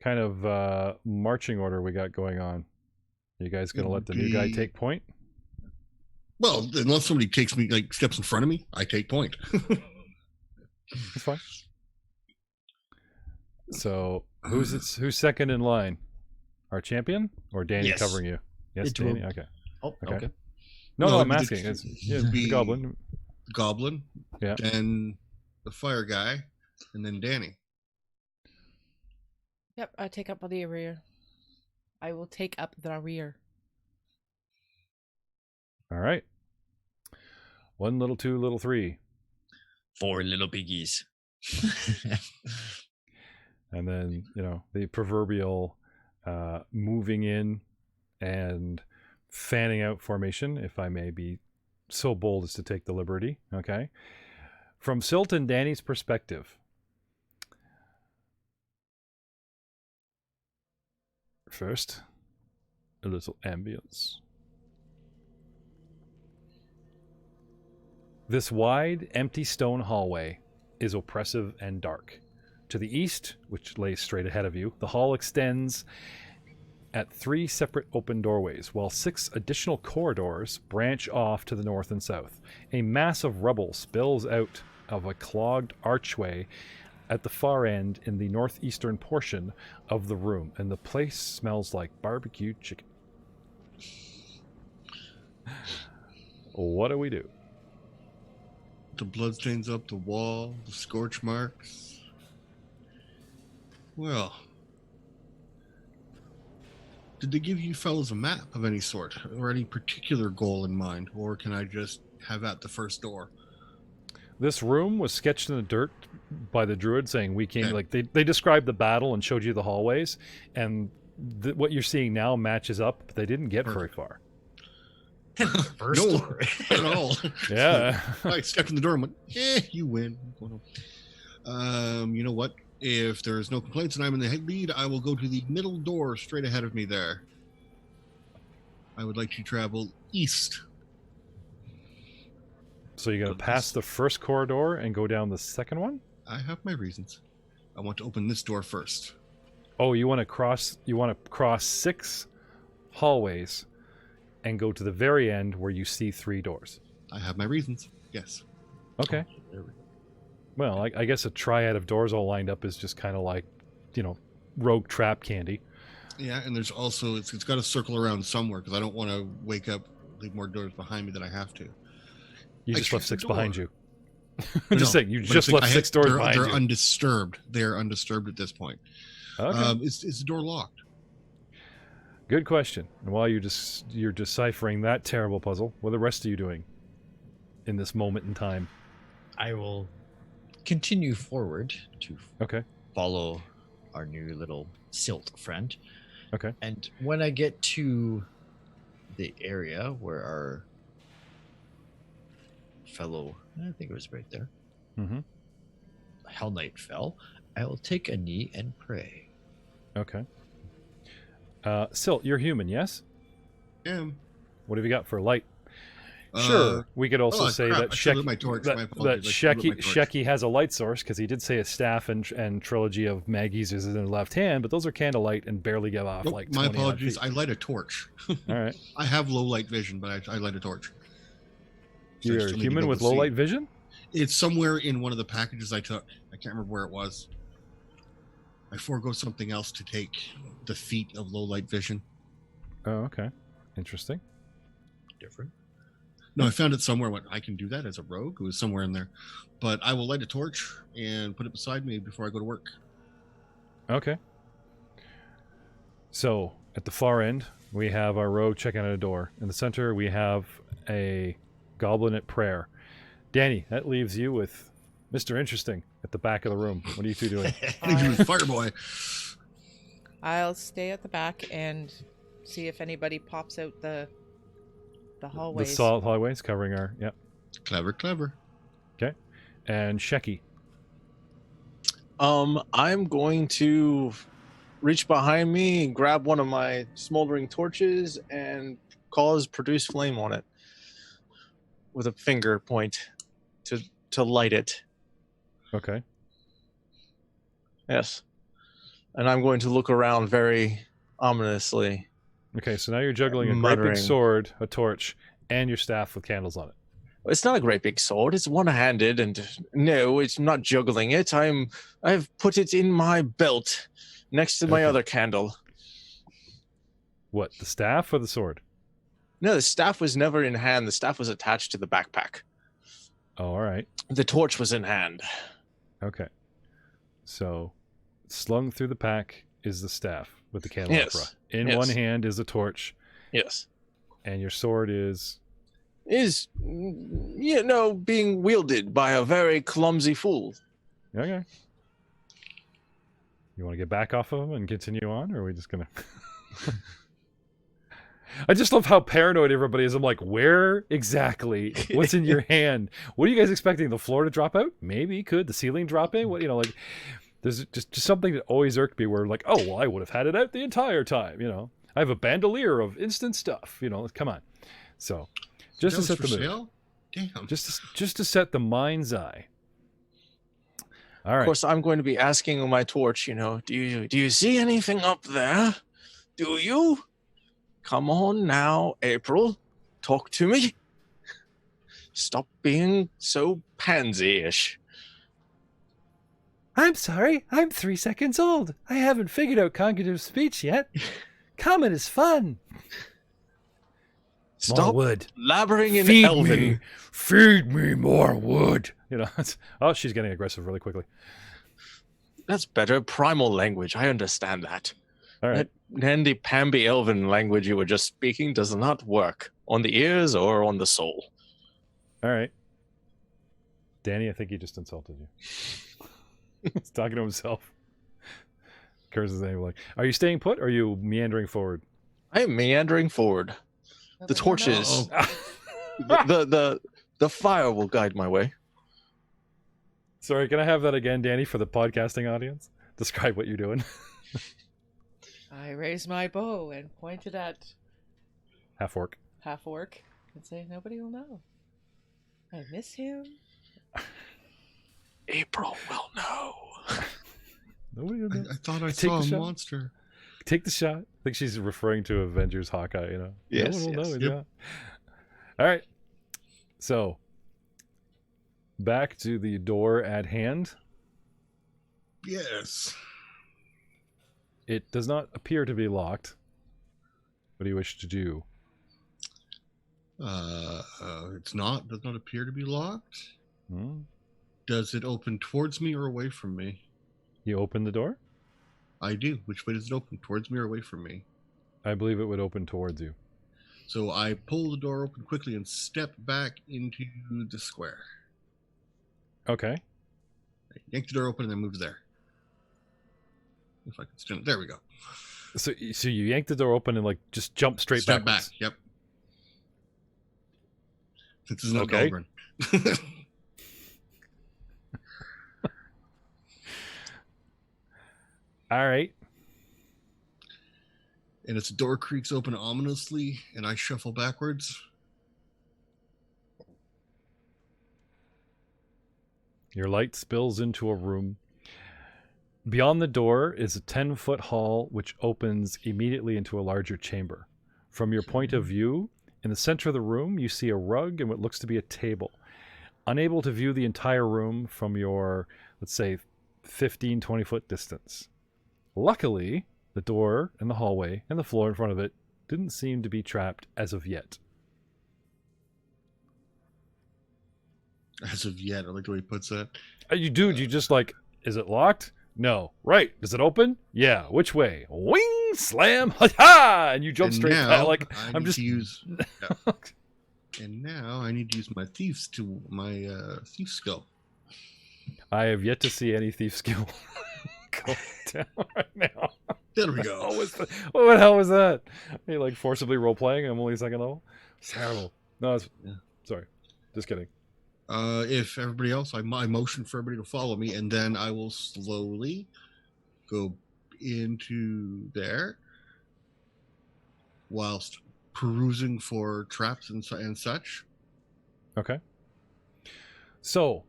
Kind of marching order we got going on. You guys going to let the new guy take point? Well, unless somebody steps in front of me, I take point. That's fine. So, who's second in line? Our champion or Danny covering you? Yes, Danny. Okay. Oh, okay. No, I'm asking. It's the goblin. The goblin. Yeah. Then the fire guy, and then Danny. Yep, I take up the rear. I will take up the rear. All right. 1, little 2, little 3. 4 little piggies. And then, the proverbial moving in and fanning out formation, if I may be so bold as to take the liberty. Okay. From Silt and Danny's perspective, first, a little ambience. This wide, empty stone hallway is oppressive and dark. To the east, which lays straight ahead of you, the hall extends at 3 separate open doorways, while 6 additional corridors branch off to the north and south. A mass of rubble spills out of a clogged archway at the far end in the northeastern portion of the room, and the place smells like barbecued chicken. What do we do? The bloodstains up the wall, the scorch marks. Well, did they give you fellas a map of any sort, or any particular goal in mind, or can I just have at the first door? This room was sketched in the dirt by the druid, saying we came, like they described the battle and showed you the hallways, and what you're seeing now matches up, but they didn't get very far. First No, door. not at all. Yeah. I stepped in the door and went, you win. You know what? If there's no complaints and I'm in the head lead, I will go to the middle door straight ahead of me there. I would like to travel east. So you're going to pass the first corridor and go down the second one? I have my reasons. I want to open this door first. Oh, you want to cross 6 hallways and go to the very end where you see 3 doors. I have my reasons. Yes. Okay. Well, I guess a triad of doors all lined up is just kind of like, rogue trap candy. Yeah, and there's also, it's got to circle around somewhere because I don't want to wake up, leave more doors behind me than I have to. You just left 6 behind you. I'm just saying, you just left 6 doors behind you. They're undisturbed. They're undisturbed at this point. Okay. Is the door locked? Good question. And while you're deciphering that terrible puzzle, what are the rest of you doing in this moment in time? I will continue forward to follow our new little silt friend. Okay. And when I get to the area where our fellow, I think it was right there, Hell Knight fell, I will take a knee and pray. Okay. Silt, you're human, yes? Yeah. What have you got for light? Sure, we could also say that Shecky has a light source, because he did say a staff and trilogy of Maggie's is in the left hand, but those are candlelight and barely give off like 20 my apologies. feet. I light a torch. All right. I have low light vision, but I light a torch. So You're a human with low light vision? It's somewhere in one of the packages I took. I can't remember where it was. I forego something else to take the feat of low light vision. Oh, okay. Interesting. Different. No, I found it somewhere. I can do that as a rogue. It was somewhere in there. But I will light a torch and put it beside me before I go to work. Okay. So, at the far end, we have our rogue checking out a door. In the center, we have a goblin at prayer. Danny, that leaves you with Mr. Interesting at the back of the room. What are you two doing? Fireboy. I'll stay at the back and see if anybody pops out the hallways. The solid hallways covering our... Yep. Clever. Okay. And Shecky. I'm going to reach behind me and grab one of my smoldering torches and produce flame on it with a finger point to light it. Okay. Yes. And I'm going to look around very ominously. Okay, so now you're juggling a great big sword, a torch, and your staff with candles on it. It's not a great big sword. It's one-handed, and no, it's not juggling it. I've put it in my belt next to my other candle. What, the staff or the sword? No, the staff was never in hand. The staff was attached to the backpack. Oh, all right. The torch was in hand. Okay. So, slung through the pack is the staff with the candelabra. Yes. In one hand is a torch, Yes. and your sword is... Is, being wielded by a very clumsy fool. Okay. You want to get back off of him and continue on, or are we just going to... I just love how paranoid everybody is. I'm like, where exactly? What's in your hand? What are you guys expecting? The floor to drop out? Maybe. Could. The ceiling drop in? What, like... There's just something that always irked me where like, oh, well, I would have had it out the entire time, I have a bandolier of instant stuff, come on. So, just to set the mood. Damn. Just to set the mind's eye. All right. Of course, I'm going to be asking my torch, do you see anything up there? Do you? Come on now, April. Talk to me. Stop being so pansy-ish. I'm sorry, I'm 3 seconds old. I haven't figured out cognitive speech yet. Common is fun. Stop more wood. Labbering in Feed Elven. me. Feed me more wood. Oh, she's getting aggressive really quickly. That's better. Primal language. I understand that. All right. That handy-pamby Elven language you were just speaking does not work on the ears or on the soul. All right. Danny, I think he just insulted you. He's talking to himself. Curses name like, are you staying put or are you meandering forward? I am meandering forward. The torches. the fire will guide my way. Sorry, can I have that again, Danny, for the podcasting audience? Describe what you're doing. I raised my bow and pointed at Half-orc. half-orc and say, nobody will know. I miss him. April will know. Nobody will know. I thought I Take saw the a shot. monster. Take the shot. I think she's referring to Avengers Hawkeye, Yes, No one will yes. know, Yep. yeah. All right. So, back to the door at hand. Yes. It does not appear to be locked. What do you wish to do? Does not appear to be locked. Hmm? Does it open towards me or away from me? You open the door? I do. Which way does it open? Towards me or away from me? I believe it would open towards you. So I pull the door open quickly and step back into the square. Okay. I yank the door open and then move there. If I can stand. There we go. So you yank the door open and like just jump straight Step backwards. back. Yep. This is not Okay. Goldburn. All right. And its door creaks open ominously, and I shuffle backwards. Your light spills into a room. Beyond the door is a 10-foot hall which opens immediately into a larger chamber. From your point of view, in the center of the room, you see a rug and what looks to be a table. Unable to view the entire room from your, let's say, 15, 20-foot distance. Luckily, the door and the hallway and the floor in front of it didn't seem to be trapped as of yet. As of yet, I like the way he puts that. You just like, is it locked? No. Right. Does it open? Yeah. Which way? Wing, slam, ha ha! And you jump And straight now back. Like, I I'm need just. to use. And now I need to use my thief skill. I have yet to see any thief skill go down right now. There we go. What the hell was that? Are you like forcibly role playing? I'm only second level. It's terrible. No, it's sorry. Just kidding. If everybody else, I motion for everybody to follow me, and then I will slowly go into there whilst perusing for traps and such. Okay. So,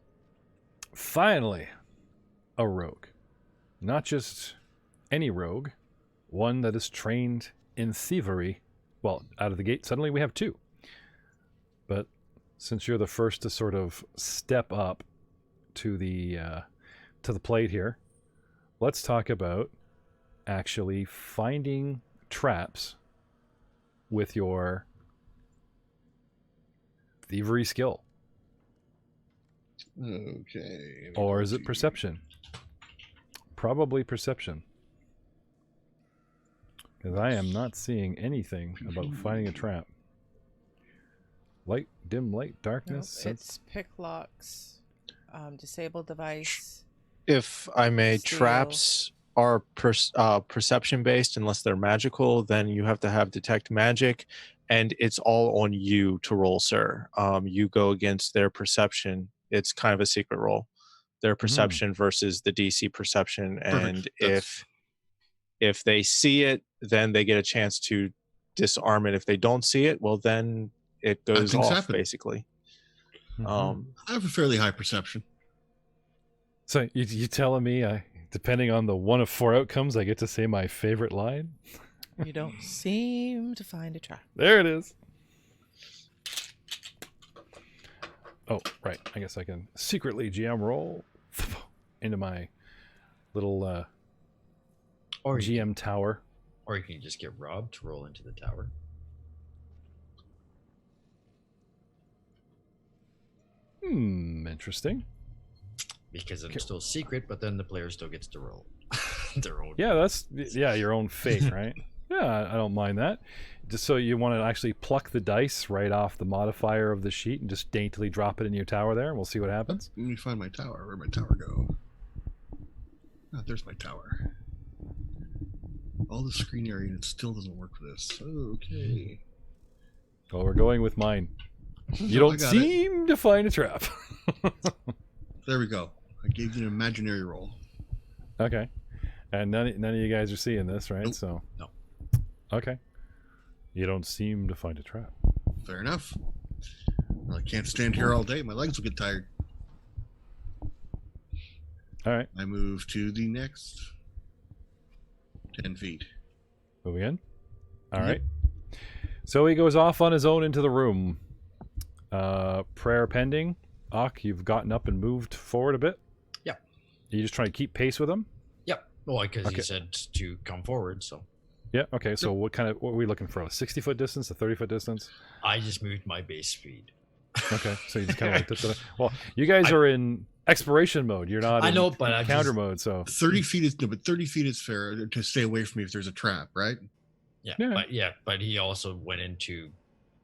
finally, a rogue. Not just any rogue, one that is trained in thievery. Well, out of the gate, suddenly we have two. But since you're the first to sort of step up to the plate here, let's talk about actually finding traps with your thievery skill. Okay. Or is it perception? Probably perception. Because I am not seeing anything about finding a trap. Light, dim light, Nope, darkness. it's pick locks, disable device. If I may, Steal. traps are perception based unless they're magical. Then you have to have detect magic, and it's all on you to roll, sir. You go against their perception. It's kind of a secret roll. Their perception versus the DC perception, and if they see it, then they get a chance to disarm it. If they don't see it, well, then it goes off, happen. Basically. I have a fairly high perception. So you telling me, depending on the one of 4 outcomes, I get to say my favorite line? You don't seem to find a trap. There it is. Oh, right. I guess I can secretly GM roll into my little or GM tower. Or you can just get robbed to roll into the tower. Interesting. Because I'm still secret, but then the player still gets to roll their own. Yeah, your own fate, right? Yeah, I don't mind that. Just so you want to actually pluck the dice right off the modifier of the sheet and just daintily drop it in your tower there, and we'll see what happens. Let me find my tower. Where'd my tower go? Oh, there's my tower. All the screen area, and it still doesn't work for this. Okay. Well, we're going with mine. You don't seem to find a trap. There we go. I gave you an imaginary roll. Okay. And none of you guys are seeing this, right? Nope. So no. Okay. You don't seem to find a trap. Fair enough. Well, I can't stand here all day. My legs will get tired. All right. I move to the next 10 feet. Moving in. All right. So he goes off on his own into the room. Prayer pending. Ock, you've gotten up and moved forward a bit? Yeah. You just trying to keep pace with him? Yep. Well, because he said to come forward, so. Yeah, okay. So what are we looking for? A 60-foot distance, a 30-foot distance? I just moved my base speed. Okay, so you just kind of like well, you guys are in exploration mode. You're not in counter mode, so 30 feet is but 30 feet is fair to stay away from me if there's a trap, right? Yeah. But he also went into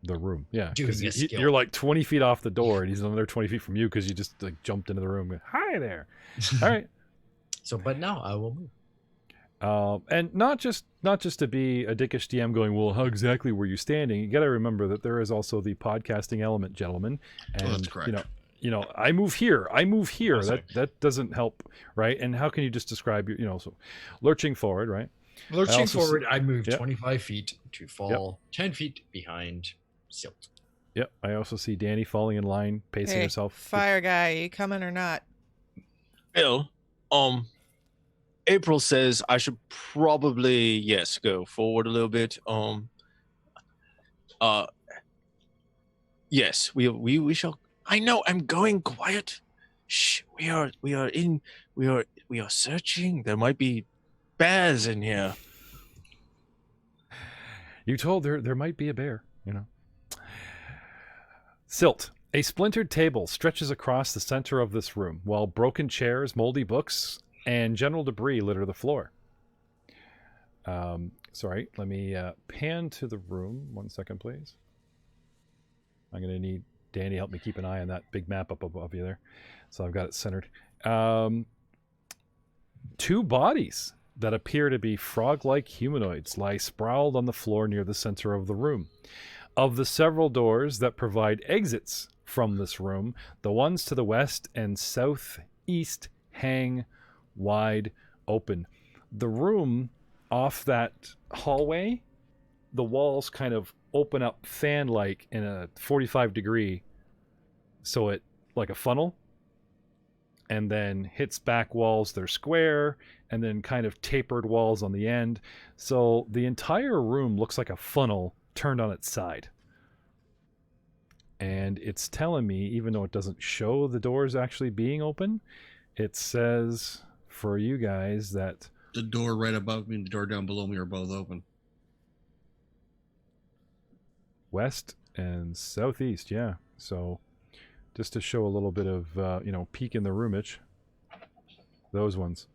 the room. Yeah, because skill. You're like 20 feet off the door, and he's another 20 feet from you because you just like jumped into the room. Hi there. All right. So, but now I will move. And not just to be a dickish DM going, well, how exactly were you standing? You got to remember that there is also the podcasting element, gentlemen. And that's correct. You know, I move here. Oh, that doesn't help, right? And how can you just describe so lurching forward, right? Lurching forward, I moved 25 feet to fall 10 feet behind Silt. Yep. I also see Danny falling in line, pacing herself. Fire guy, you coming or not? Bill, April says I should probably go forward a little bit. Yes, we shall. I know. I'm going quiet. Shh. We are searching. There might be bears in here. You told there might be a bear. Silt. A splintered table stretches across the center of this room, while broken chairs, moldy books, and general debris litter the floor. Sorry, let me pan to the room. 1 second, please. I'm going to need Danny to help me keep an eye on that big map up above you there. So I've got it centered. 2 bodies that appear to be frog-like humanoids lie sprawled on the floor near the center of the room. Of the several doors that provide exits from this room, the ones to the west and southeast hang wide open. The room off that hallway, the walls kind of open up fan-like in a 45-degree, so it like a funnel, and then hits back walls. They're square, and then kind of tapered walls on the end. So the entire room looks like a funnel turned on its side. And it's telling me, even though it doesn't show the doors actually being open, it says for you guys that the door right above me and the door down below me are both open. West and southeast, yeah. So just to show a little bit of, peek in the roomage. Those ones.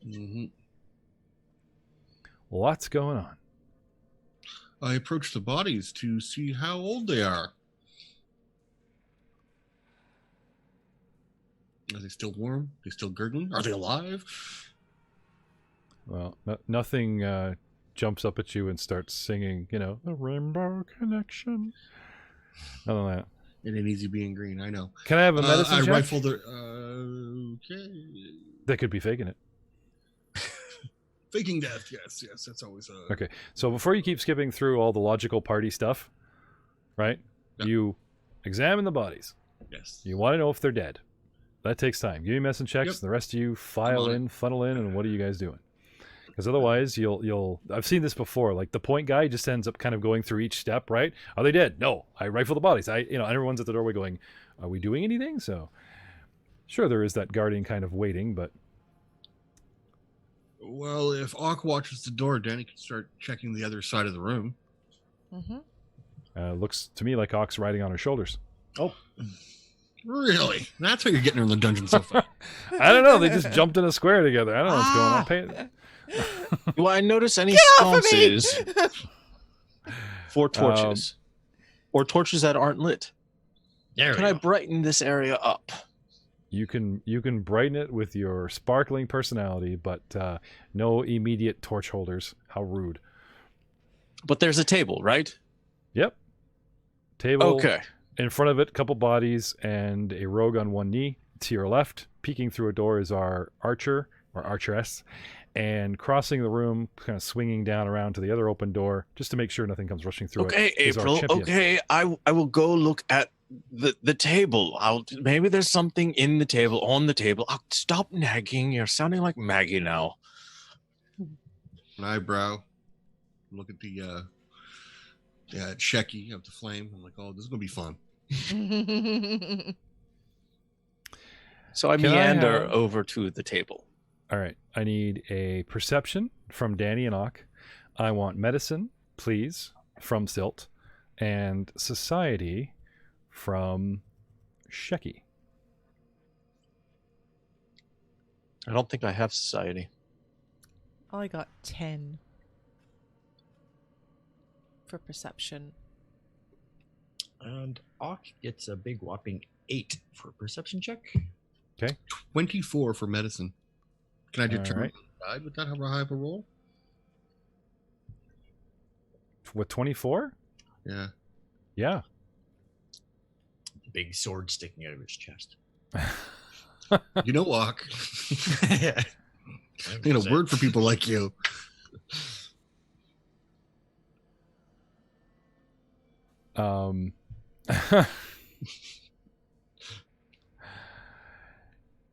Mm-hmm. Lots going on. I approach the bodies to see how old they are. Are they still warm? Are they still gurgling? Are they alive? Well, nothing jumps up at you and starts singing, the Rainbow Connection. None of that. It ain't easy being green, I know. Can I have a medicine I check? rifle their... okay. They could be faking it. Faking death, yes, that's always a... Okay, so before you keep skipping through all the logical party stuff, right? Yep. You examine the bodies. Yes. You want to know if they're dead. That takes time. Give me medicine checks. Yep. The rest of you funnel in, and what are you guys doing? Because otherwise, you'll. I've seen this before. Like the point guy just ends up kind of going through each step. Right? Are they dead? No. I rifle the bodies. And everyone's at the doorway going, "Are we doing anything?" So, sure, there is that guarding kind of waiting, but. Well, if Ock watches the door, Danny can start checking the other side of the room. Mm-hmm. Looks to me like Ock's riding on her shoulders. Oh. Really? That's how you're getting her in the dungeon so far. I don't know. They just jumped in a square together. I don't know what's going on. Do I notice any Get off of me! sconces for torches? Or torches that aren't lit? Can I brighten this area up? You can brighten it with your sparkling personality, but no immediate torch holders. How rude. But there's a table, right? Yep. Table. Okay. In front of it, couple bodies and a rogue on one knee. To your left, peeking through a door, is our archer or archeress. And crossing the room, kind of swinging down around to the other open door, just to make sure nothing comes rushing through it. Okay, April. Okay, I will go look at the table. Maybe there's something in the table, on the table. Stop nagging. You're sounding like Maggie now. An eyebrow. Look at the Shecky of the flame. I'm like, oh, this is gonna be fun. So I meander over to the table. All right. I need a perception from Danny and Ock. I want medicine, please, from Silt, and society from Shecky. I don't think I have society. I got 10 for perception. And Ock gets a big whopping 8 for perception check. Okay. 24 for medicine. Can I determine right. die with that? How high of a roll? With 24? Yeah. Yeah. Big sword sticking out of his chest. You know, Ock. I need a word for people like you.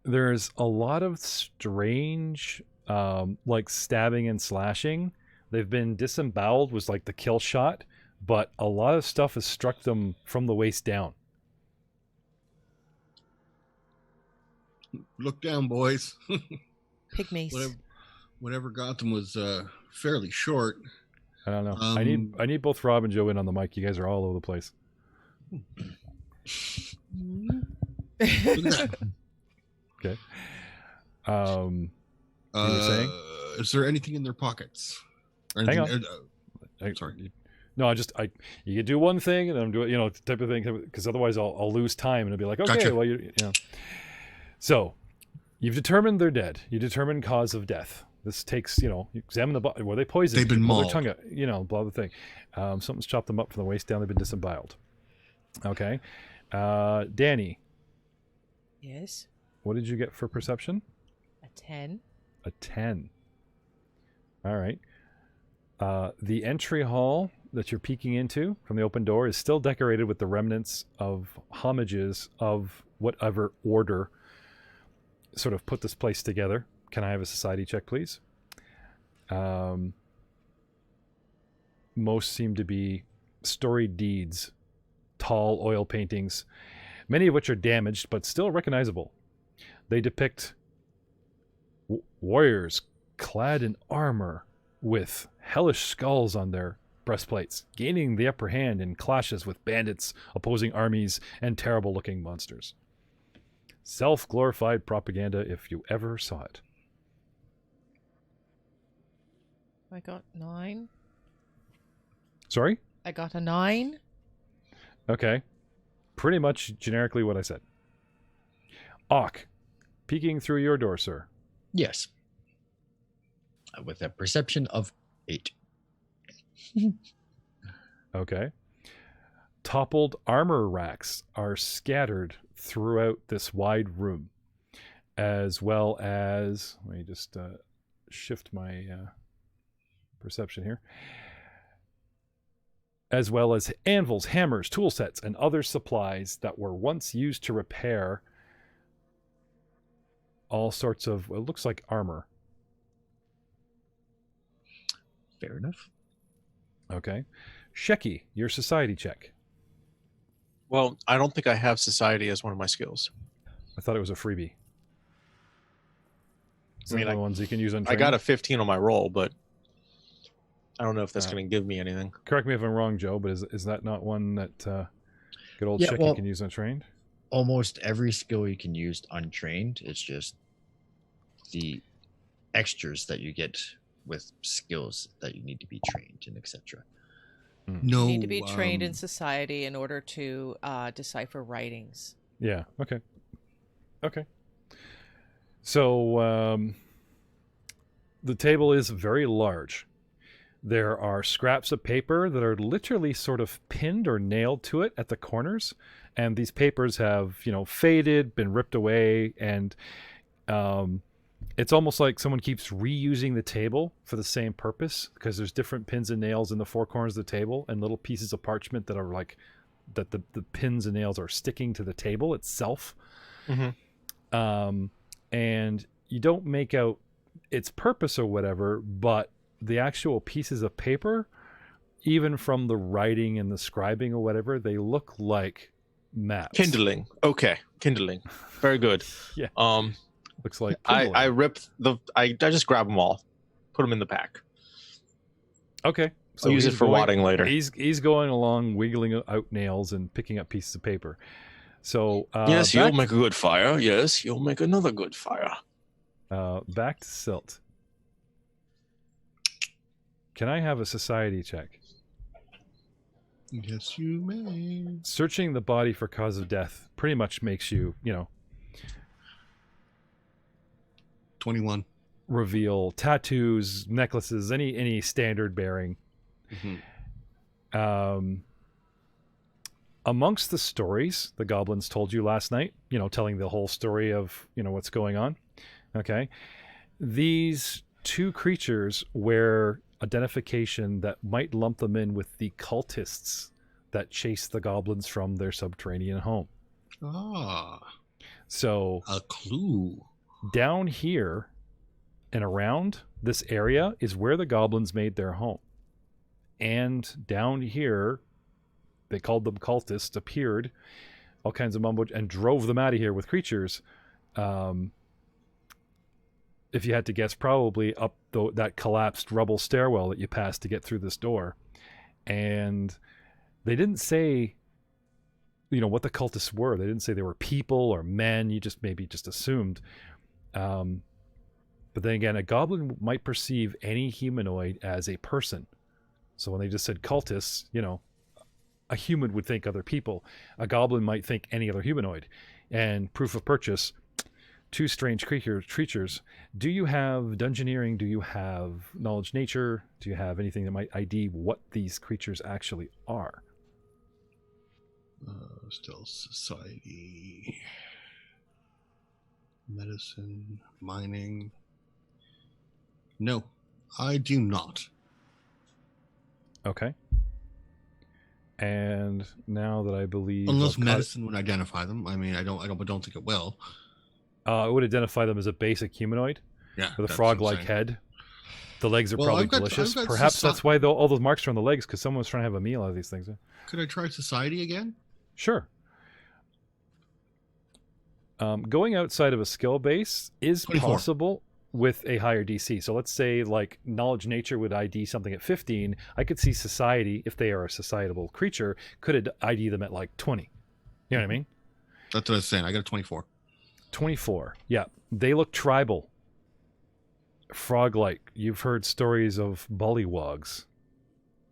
There's a lot of strange, like stabbing and slashing. They've been disemboweled was like the kill shot, but a lot of stuff has struck them from the waist down. Look down, boys. Pygmies. Whatever got them was fairly short. I don't know. I need both Rob and Joe in on the mic. You guys are all over the place. Okay. You were saying? Is there anything in their pockets? Or Hang anything, on. Sorry. No, you can do one thing and then I'm doing, type of thing, because otherwise I'll lose time and it'll be like, okay, Gotcha. well, So, you've determined they're dead. You determine cause of death. This takes, you examine the body. Were they poisoned? They've been Pull their mauled. tongue out, blah, the thing. Something's chopped them up from the waist down. They've been disemboweled. Okay. Danny, Yes. what did you get for perception? A 10. A 10. All right. The entry hall that you're peeking into from the open door is still decorated with the remnants of homages of whatever order sort of put this place together. Can I have a society check, please? Most seem to be storied deeds, tall oil paintings, many of which are damaged but still recognizable. They depict warriors clad in armor with hellish skulls on their breastplates, gaining the upper hand in clashes with bandits, opposing armies, and terrible-looking monsters. Self-glorified propaganda if you ever saw it. I got 9. Sorry? I got a 9. Okay. Pretty much generically what I said. Auk, peeking through your door, sir. Yes. With a perception of 8. Okay. Toppled armor racks are scattered throughout this wide room, as well as, let me just shift my perception here, as well as anvils, hammers, tool sets, and other supplies that were once used to repair all sorts of, it looks like armor. Fair enough. Okay. Sheki, your society check. Well, I don't think I have society as one of my skills. I thought it was a freebie. Is that one of the ones you can use on I training? got a 15 on my roll, but I don't know if that's going to give me anything. Correct me if I'm wrong, Joe, but is that not one that good old Sheki can use untrained? Almost every skill you can use untrained. It's just the extras that you get with skills that you need to be trained and etc. No, You need to be trained in society in order to decipher writings. Yeah. Okay. Okay. So the table is very large. There are scraps of paper that are literally sort of pinned or nailed to it at the corners, and these papers have, faded, been ripped away, and it's almost like someone keeps reusing the table for the same purpose, because there's different pins and nails in the four corners of the table and little pieces of parchment that are like that the pins and nails are sticking to the table itself. Mm-hmm. And you don't make out its purpose or whatever, but the actual pieces of paper, even from the writing and the scribing or whatever, they look like maps. Kindling. Okay. Kindling. Very good. Yeah. Looks like I ripped I just grab them all, put them in the pack. Okay. So I'll use it for wadding later. He's going along, wiggling out nails and picking up pieces of paper. So yes, you'll make a good fire. Yes, you'll make another good fire. Back to Silt. Can I have a society check? Yes, you may. Searching the body for cause of death pretty much makes you, 21. reveal tattoos, necklaces, any standard bearing. Mm-hmm. Amongst the stories the goblins told you last night, telling the whole story of, what's going on. Okay. These two creatures wear identification that might lump them in with the cultists that chased the goblins from their subterranean home. Ah. So A clue. down here and around this area is where the goblins made their home. And down here, they called them cultists, appeared, all kinds of mumbo, and drove them out of here with creatures. If you had to guess, probably up that collapsed rubble stairwell that you passed to get through this door. And they didn't say, what the cultists were. They didn't say they were people or men. You just maybe just assumed. But then again, a goblin might perceive any humanoid as a person. So when they just said cultists, a human would think other people. A goblin might think any other humanoid. And proof of purchase, two strange creatures. Do you have dungeoneering? Do you have knowledge nature? Do you have anything that might ID what these creatures actually are? Still society. Medicine. Mining. No, I do not. Okay. And now that I believe, Unless medicine would identify them. I mean, I don't think it will. It would identify them as a basic humanoid. Yeah, With a that's frog-like what I'm saying. head. The legs are Well, probably I've got delicious. Perhaps Perhaps that's why all those marks are on the legs, because someone's trying to have a meal out of these things. Could I try society again? Sure. Going outside of a skill base is 24. possible. with a higher DC. So let's say like knowledge nature would ID something at 15. I could see society, if they are a societable creature, could ID them at like 20. You know what I mean? That's what I was saying. I got a 24. 24. Yeah. They look tribal. Frog-like. You've heard stories of bullywogs.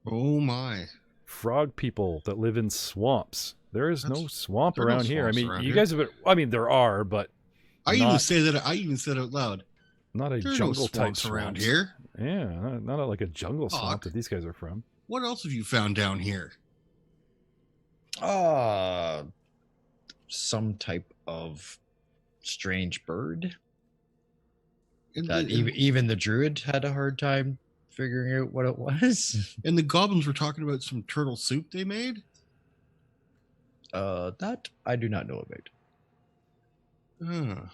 Oh my. Frog people that live in swamps. There is no swamp there are no around here. I swamps mean, around you here. guys have been, I mean, there are, but I even not- say that. I even said out loud. not a There are no jungle type swamps around swamps. here. Yeah, not like a jungle swamp Fuck. that these guys are from. What else have you found down here? Some type of strange bird And that the, even the druid had a hard time figuring out what it was. and the goblins were talking about some turtle soup they made. That I do not know about. Ah.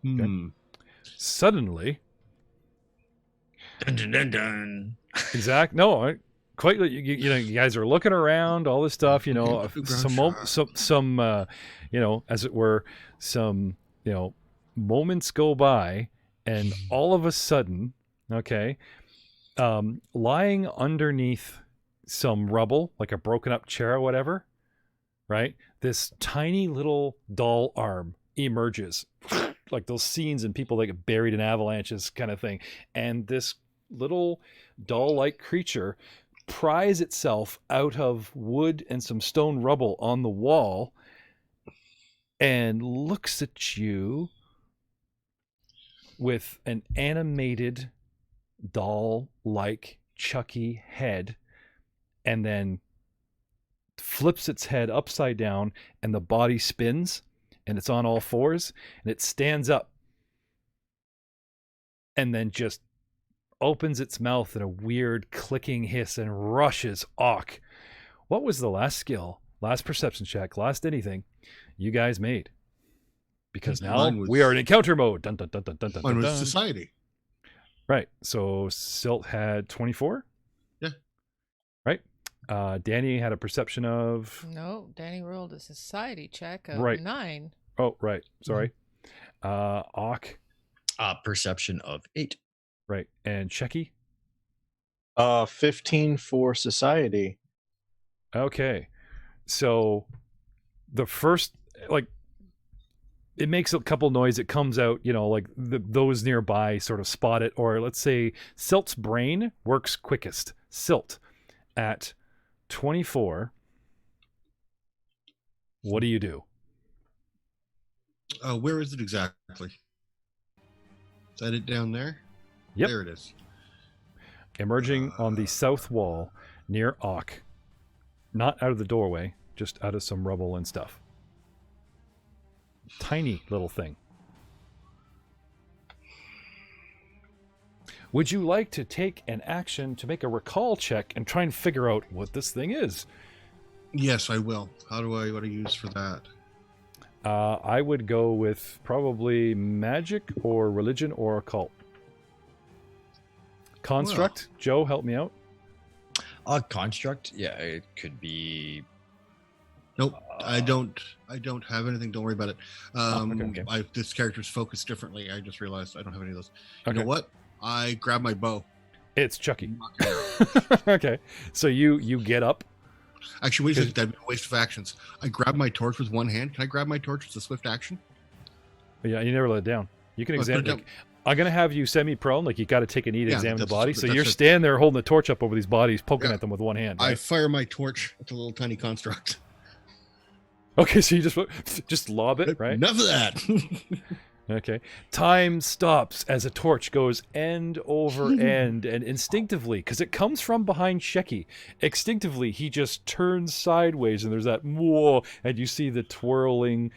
Hmm. Suddenly, Dun, dun, dun, dun. exact. No, quite. You know, you guys are looking around, all this stuff. You know, Okay, some you know, as it were, some moments go by, and all of a sudden, okay, lying underneath some rubble, like a broken up chair or whatever, right? This tiny little doll arm emerges, like those scenes in people that get buried in avalanches kind of thing. And this little doll-like creature pries itself out of wood and some stone rubble on the wall and looks at you with an animated doll-like Chucky head, and then flips its head upside down, and the body spins, and it's on all fours, and it stands up, and then just opens its mouth in a weird clicking hiss and rushes Ock. What was the last skill, last perception check, last anything you guys made? Because now Mine was- we are in encounter mode. Dun, dun, dun, dun, dun, dun, Mine was dun. society. Right. So Silt had 24. Yeah. Right. Danny had a perception of. No, Danny rolled a society check of Right. 9. Oh, right. Sorry. Ock. Perception of 8. Right. And Checky. 15 for society. Okay. So the first, like, it makes a couple noise. It comes out, like those nearby sort of spot it. Or let's say Silt's brain works quickest. Silt at 24. What do you do? Where is it exactly? Is that it down there? Yep. There it is. Emerging on the south wall near Ock. Not out of the doorway, just out of some rubble and stuff. Tiny little thing. Would you like to take an action to make a recall check and try and figure out what this thing is? Yes, I will. What do I use for that? I would go with probably magic or religion or occult. Construct. Joe, help me out. Construct. Yeah, it could be. Nope, I don't have anything. Don't worry about it. okay. This character's focused differently. I just realized I don't have any of those. You Okay. know what? I grab my bow. It's Chucky. Okay. So you get up. Actually, wait a second. That'd be a waste of actions. I grab my torch with one hand. Can I grab my torch as a swift action? Yeah, you never let it down. You can Oh, put it examine. down. Like, I'm gonna have you semi-prone. Like you got to take a knee to Yeah, examine the that's- body. So that's you're it. standing there holding the torch up over these bodies, poking Yeah. at them with one hand. I Right? fire my torch at the little tiny construct. Okay, so you just lob it, right? Enough of that. Okay. Time stops as a torch goes end over end, and instinctively, because it comes from behind Shecky, instinctively he just turns sideways, and there's that whoa, and you see the twirling,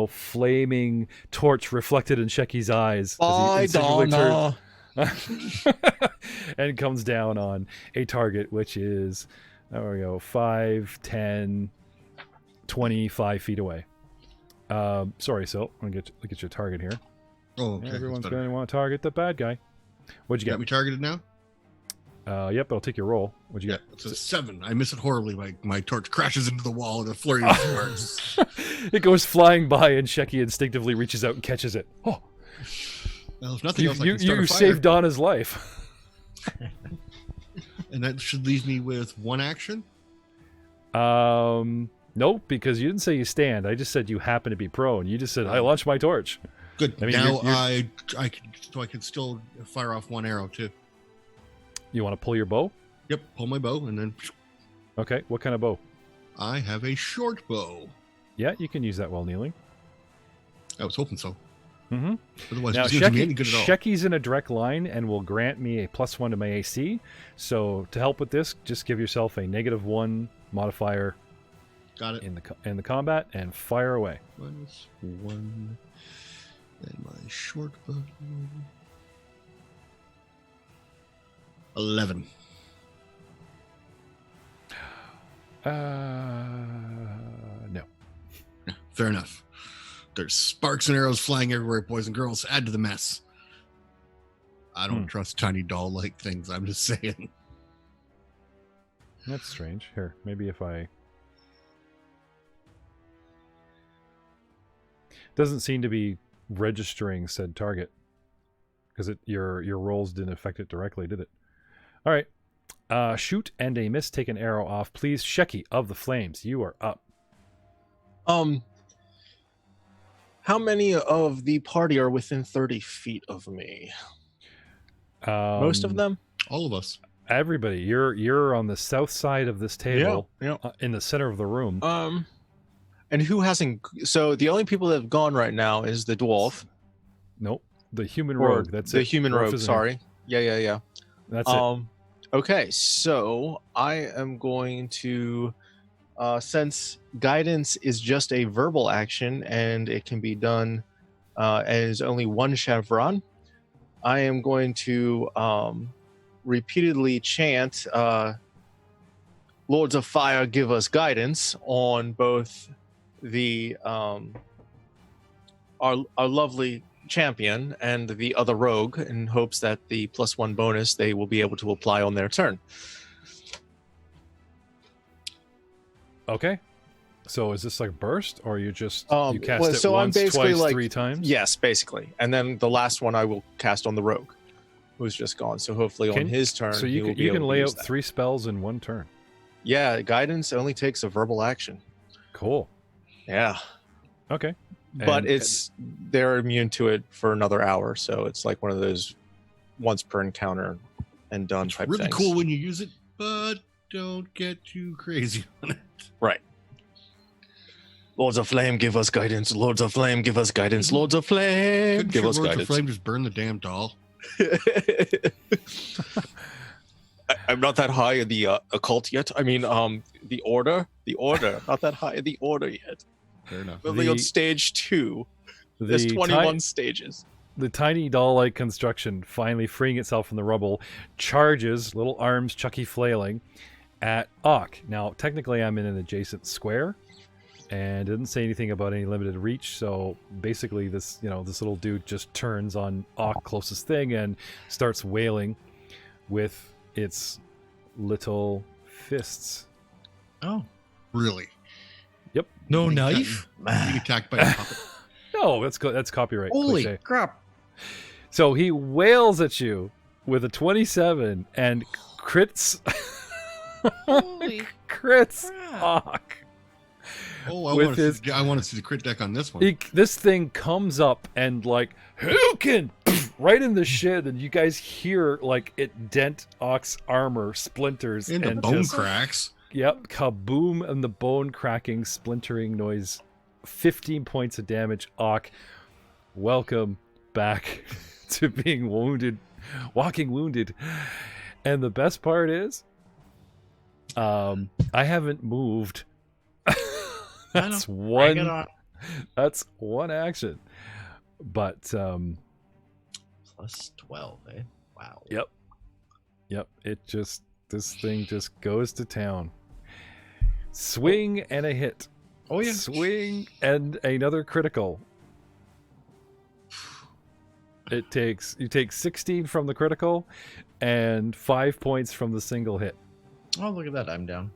flaming torch reflected in Shecky's eyes. I as he don't instinctively know. and comes down on a target, which is, there we go, 5, 10, 25 feet away. Sorry, Sil. I'm going to look at your target here. Oh, okay. Everyone's that's going better. to want to target the bad guy. What'd you Got get? me targeted now? Yep, I'll take your roll. What'd you Yeah, get? it's a 7. I miss it horribly. My torch crashes into the wall in a flurry of sparks. It goes flying by, and Shecky instinctively reaches out and catches it. Oh, Well, if nothing else, I You can start a fire. saved Donna's life. And that should leave me with one action. Nope, because you didn't say you stand. I just said you happen to be prone. You just said I launch my torch. Good. I mean, now you're- I can still fire off one arrow too. You want to pull your bow? Yep. Pull my bow, and then Okay, what kind of bow? I have a short bow. Yeah, you can use that while kneeling. I was hoping so. Mm-hmm. Otherwise, Now, it's not gonna be any good at all. Sheki's in a direct line and will grant me a +1 to my AC. So to help with this, just give yourself a -1 modifier Got it. in the combat and fire away. -1. And my short bow. 11. No. Fair enough. There's sparks and arrows flying everywhere, boys and girls. Add to the mess. I don't trust tiny doll-like things. I'm just saying. That's strange. Here, maybe if I... Doesn't seem to be registering said target. Because your rolls didn't affect it directly, did it? All right. Shoot and a miss. Take an arrow off. Please, Sheki of the Flames, you are up. How many of the party are within 30 feet of me? Most of them? All of us. Everybody. You're on the south side of this table. Yeah. In the center of the room. And who hasn't? So the only people that have gone right now is the dwarf. Nope. The human Or rogue. That's the it. human Dwarf rogue. isn't Sorry. here. Yeah. That's it. Okay, so I am going to, since guidance is just a verbal action and it can be done as only one chevron, I am going to repeatedly chant, Lords of Fire, give us guidance on both the our lovely champion and the other rogue, in hopes that the +1 bonus they will be able to apply on their turn. Okay. So is this like burst, or you just you cast well, it so I'm once, basically twice, like- 3 times? Yes, basically. And then the last one I will cast on the rogue, who's just gone. So hopefully on his turn, So he you will can be able to lay use out that. 3 spells in one turn. Yeah, guidance only takes a verbal action. Cool. Yeah, Okay. but And- they're immune to it for another hour, so it's like one of those once per encounter and done It's type really things. cool when you use it, but don't get too crazy on it. Right. Lords of Flame, give us guidance. Lords of Flame, give us guidance. Lords of Flame, Couldn't give your us Lords of guidance. Flame just burn the damn doll? I'm not that high in the occult yet. I mean, the order, not that high in the order yet. Fair enough. Only on The- stage 2. There's the 21 stages. The tiny doll-like construction, finally freeing itself from the rubble, charges, little arms chucky flailing, at Ock. Now, technically, I'm in an adjacent square, and it didn't say anything about any limited reach. So basically, this little dude just turns on Ock, closest thing, and starts wailing with its little fists. Oh, Really? Yep. no Being knife? Being attacked by a puppet. No, that's copyright. Holy cliche. crap. So he wails at you with a 27 and crits. Holy crits crap. Ock. Oh, With his- I want to see the crit deck on this one. This thing comes up and like, who can? Right in the shin, and you guys hear like it dent Ock's armor, splinters, Into and bone just, cracks. Yep, kaboom, and the bone cracking, splintering noise. 15 points of damage. Ock, welcome back to being wounded, walking wounded. And the best part is, I haven't moved. That's Bring it one. on. That's one action. But Plus 12, eh? Wow. yep, this thing just goes to town. Swing and a hit. Oh, yeah. Swing and another critical. You take 16 from the critical and 5 points from the single hit. Oh, look at that. I'm down.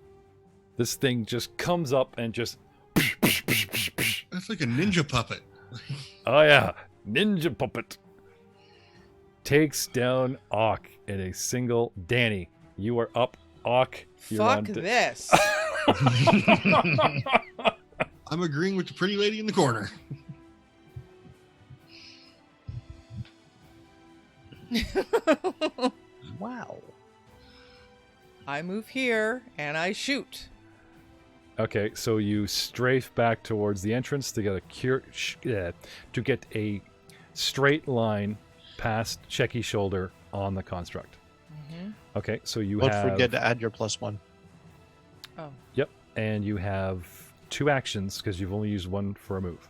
This thing just comes up and just That's like a ninja puppet. oh yeah. ninja puppet, takes down Ock in a single. Danny, you are up. Ock, you're Fuck on this. I'm agreeing with the pretty lady in the corner. Wow. I move here and I shoot. Okay, so you strafe back towards the entrance to get a straight line past Checky's shoulder on the construct. Mm-hmm. Okay, so you Don't have. forget to add your +1. Oh. Yep, and you have 2 actions because you've only used 1 for a move.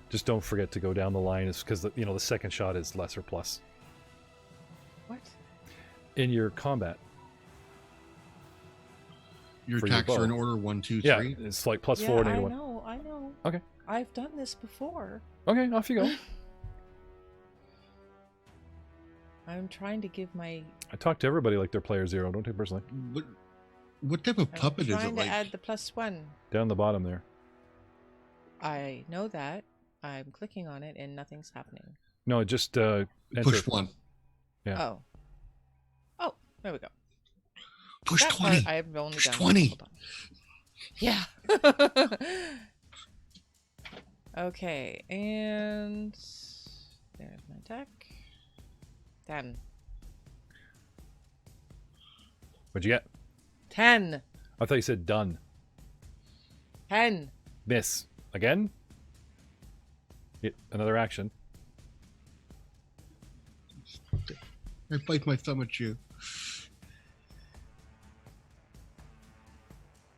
Just don't forget to go down the line, is because the second shot is lesser plus What? in your combat. Your For your attacks are in bow. order 1, 2, 3. Yeah, it's like +4 and I -1. know, I know. Okay. I've done this before. Okay, off you go. I'm trying to give my. I talk to everybody like they're player 0. Don't take it personally. What type of I'm puppet is trying it to like? add the +1. Down the bottom there. I know that. I'm clicking on it and nothing's happening. No, just enter. Push 1. Yeah. Oh. Oh, there we go. Push That 20. part I've only Push done. 20. Hold on. Yeah. Okay, and there's my attack. 10. What'd you get? 10. I thought you said done. 10. Miss. Again? Hit another action. I bite my thumb at you.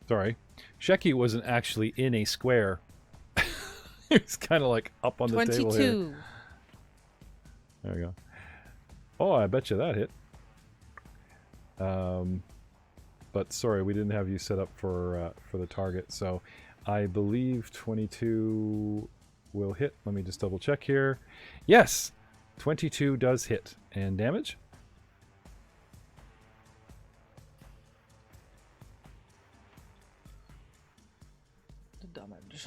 Sorry. Shecky wasn't actually in a square. It's kind of like up on the table here. 22. There we go. Oh, I bet you that hit. But sorry, we didn't have you set up for the target. So I believe 22 will hit. Let me just double check here. Yes, 22 does hit. And damage? The damage.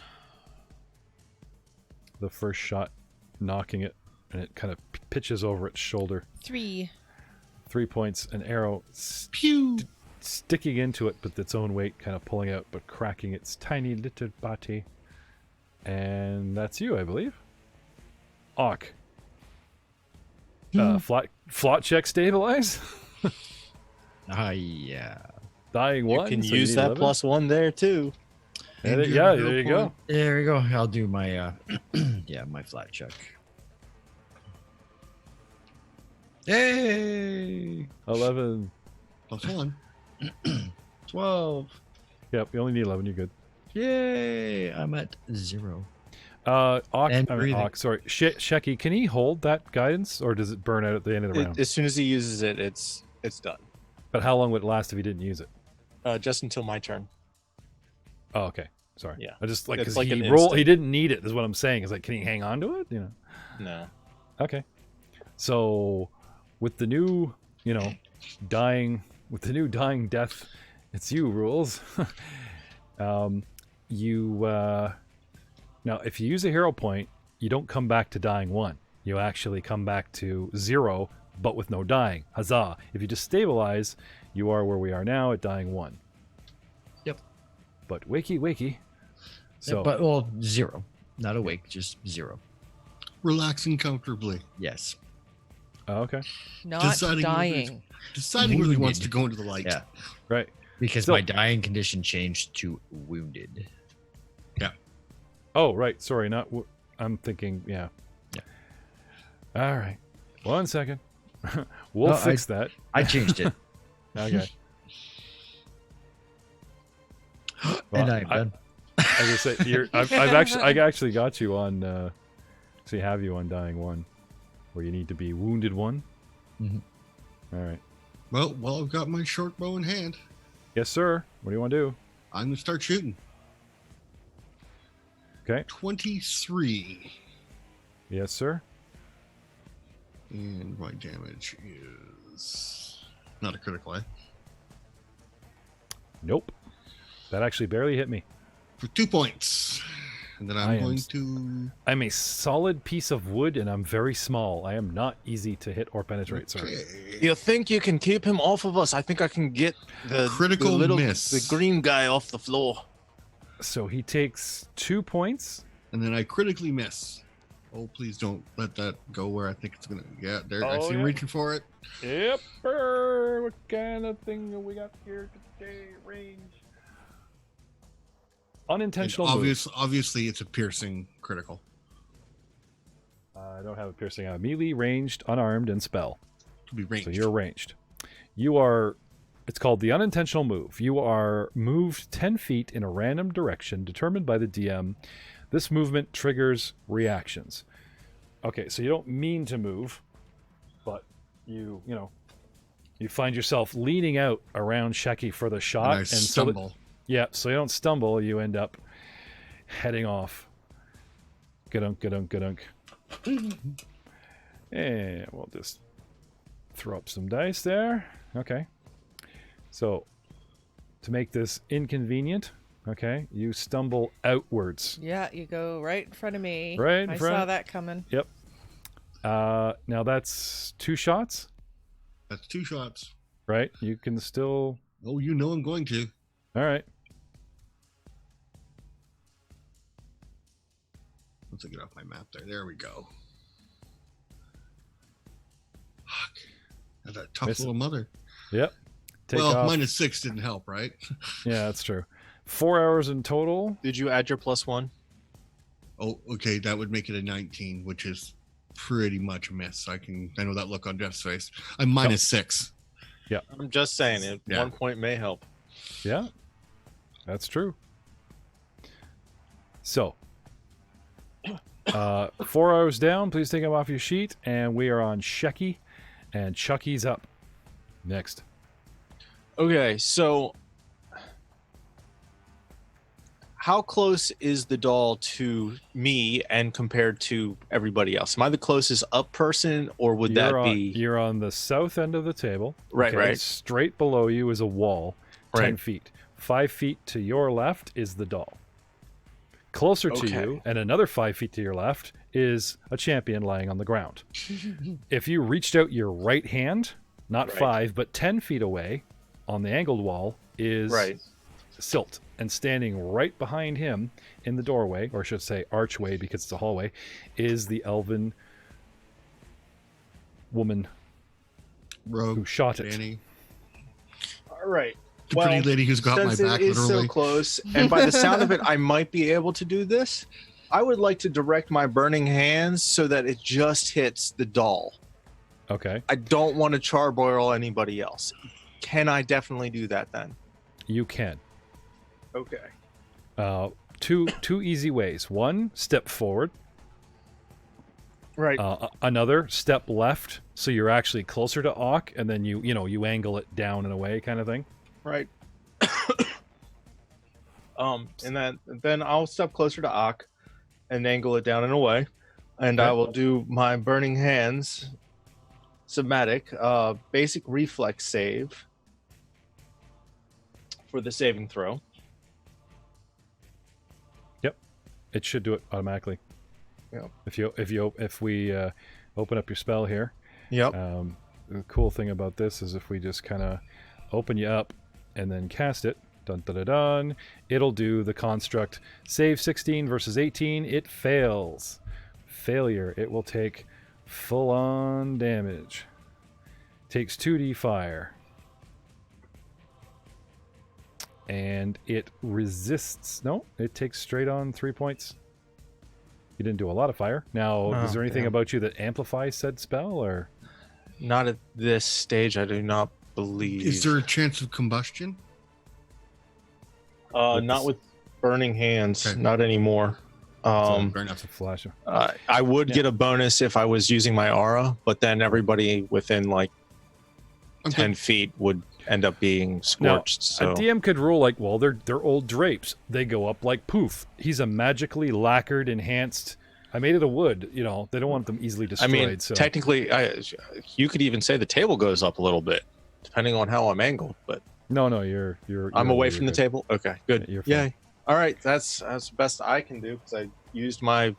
The first shot knocking it, and it kind of pitches over its shoulder. 3. 3 points, an arrow Pew! sticking into it with its own weight, kind of pulling out, but cracking its tiny little body. And that's you, I believe. Ock. Flot check stabilize. Yeah. Dying You 1. can so use need that 11. +1 there too. Yeah, And yeah, your there you hero go. point. There we go. I'll do my my flat check. Yay! 11. +1. 12. Yep, you only need 11. You're good. Yay! I'm at 0. Ock, And I mean, breathing. Ock, sorry. Shecky, can he hold that guidance, or does it burn out at the end of the round? As soon as he uses it, it's done. But how long would it last if he didn't use it? Just until my turn. Oh, okay. Sorry. Yeah. I just like It's because like he an rolled. instant. He didn't need it. Is what I'm saying. Is like, can he hang on to it? No. Okay. So, with the new, dying death, it's you rules. Now, if you use a hero point, you don't come back to dying 1. You actually come back to 0, but with no dying. Huzzah! If you just stabilize, you are where we are now at dying 1. Yep. But wakey. So, But 0. Not awake, just 0. Relaxing comfortably. Yes. oh, okay, Not Deciding whether it's- dying. Deciding whether he wants to Wounded. go into the light. Yeah. right. Because Still- my dying condition changed to wounded. Oh, right. Sorry, not. I'm thinking. Yeah. Yeah. All right. 1 second. We'll No, fix that. I changed it. Okay. And Well, I'm done. I was gonna say I actually got you on. So you have you on dying 1, where you need to be wounded 1. Mhm. All right. Well, I've got my short bow in hand. Yes, sir. What do you want to do? I'm going to start shooting. Okay. 23. Yes, sir. And my damage is not a critical, eh? Nope. That actually barely hit me. For 2 points. And then I'm going to... I'm a solid piece of wood, and I'm very small. I am not easy to hit or penetrate, sir. You think you can keep him off of us? I think I can get the critical miss. The green guy off the floor. So he takes 2 points. And then I critically miss. Oh, please don't let that go where I think it's going to... Yeah, there. I see him reaching for it. Yep. What kind of thing have we got here today? Range. Unintentional move. Obviously, it's a piercing critical. I don't have a piercing. I have melee, ranged, unarmed, and spell. To be ranged. So you're ranged. You are... It's called the unintentional move. You are moved 10 feet in a random direction determined by the DM. This movement triggers reactions. Okay, so you don't mean to move, but you find yourself leaning out around Shecky for the shot. And I stumble. So you don't stumble, you end up heading off. Gadunk. And we'll just throw up some dice there. Okay. So, to make this inconvenient, okay, you stumble outwards. Yeah, you go right in front of me. Right in I front. saw that coming. Yep. Now that's 2 shots. That's 2 shots. Right? You can still... Oh, you know I'm going to. All right. Once I get off my map there we go. Fuck. That's a tough little mother. Yep. Take well, off. -6 didn't help, right? Yeah, that's true. 4 hours in total. Did you add your +1? Oh, okay. That would make it a 19, which is pretty much a miss. I know that look on Jeff's face. I'm -6. Yeah. I'm just saying it. Yeah. 1 point may help. Yeah. That's true. So, 4 hours down. Please take them off your sheet. And we are on Shecky. And Chucky's up. Next. Okay, so how close is the doll to me and compared to everybody else? Am I the closest up person, or would You're on the south end of the table. Right, right. Straight below you is a wall, 10 Right. feet. 5 feet to your left is the doll. Closer to you, and another 5 feet to your left, is a champion lying on the ground. If you reached out your right hand, not 5, but 10 feet away, on the angled wall, is Silt. And standing right behind him in the doorway, or I should say archway because it's a hallway, is the elven woman Rogue, who shot it. Danny. All right. The pretty lady who's got my since back, it is literally. so close, and by the sound of it, I might be able to do this. I would like to direct my burning hands so that it just hits the doll. Okay. I don't want to charboil anybody else. Can I definitely do that then? You can. Okay. Two easy ways. One, step forward. Right. Another, step left, so you're actually closer to Auk, and then you angle it down and away, kind of thing. Right. And then I'll step closer to Auk and angle it down and away, and I will do my burning hands somatic basic reflex save for the saving throw. Yep, it should do it automatically. Yep. If we open up your spell here. Yep. The cool thing about this is if we just kind of open you up and then cast it, dun dun dun dun, it'll do the construct. Save 16 versus 18. It fails. Failure. It will take full-on damage. Takes 2d fire. And it resists. No, it takes straight on 3 points. You didn't do a lot of fire. Now, is there anything about you that amplifies said spell, or? Not at this stage, I do not believe. Is there a chance of combustion? Not with burning hands. Okay. Not anymore. That's a flash. I would get a bonus if I was using my aura, but then everybody within like 10 feet would end up being scorched. Now, so a DM could rule like, well, they're old drapes. They go up like poof. He's a magically lacquered, enhanced. I made it a wood. You know, they don't want them easily destroyed. I mean, so. technically, you could even say the table goes up a little bit, depending on how I'm angled. But no, you're I'm away from the good. table. Okay, good. You're fine. Yay. All right, that's the best I can do because I used my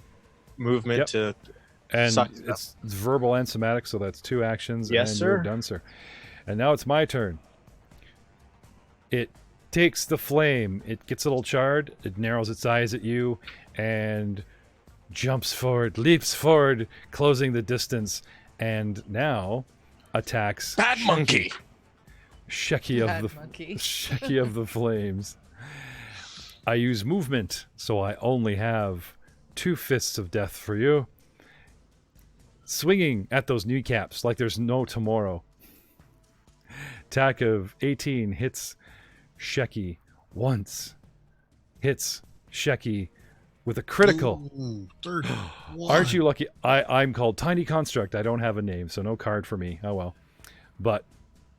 movement to. And Suck. it's verbal and somatic, so that's 2 actions. Yes, and sir. You're done, sir. And now it's my turn. It takes the flame. It gets a little charred. It narrows its eyes at you and jumps forward, leaps forward, closing the distance, and now attacks Bad monkey. Shecky Bad of the monkey. Shecky of the flames. I use movement, so I only have 2 fists of death for you. Swinging at those kneecaps like there's no tomorrow. Attack of 18 hits Shecky once. Hits Shecky with a critical. Ooh, 31. Aren't you lucky? I'm called Tiny Construct. I don't have a name, so no card for me. Oh well. But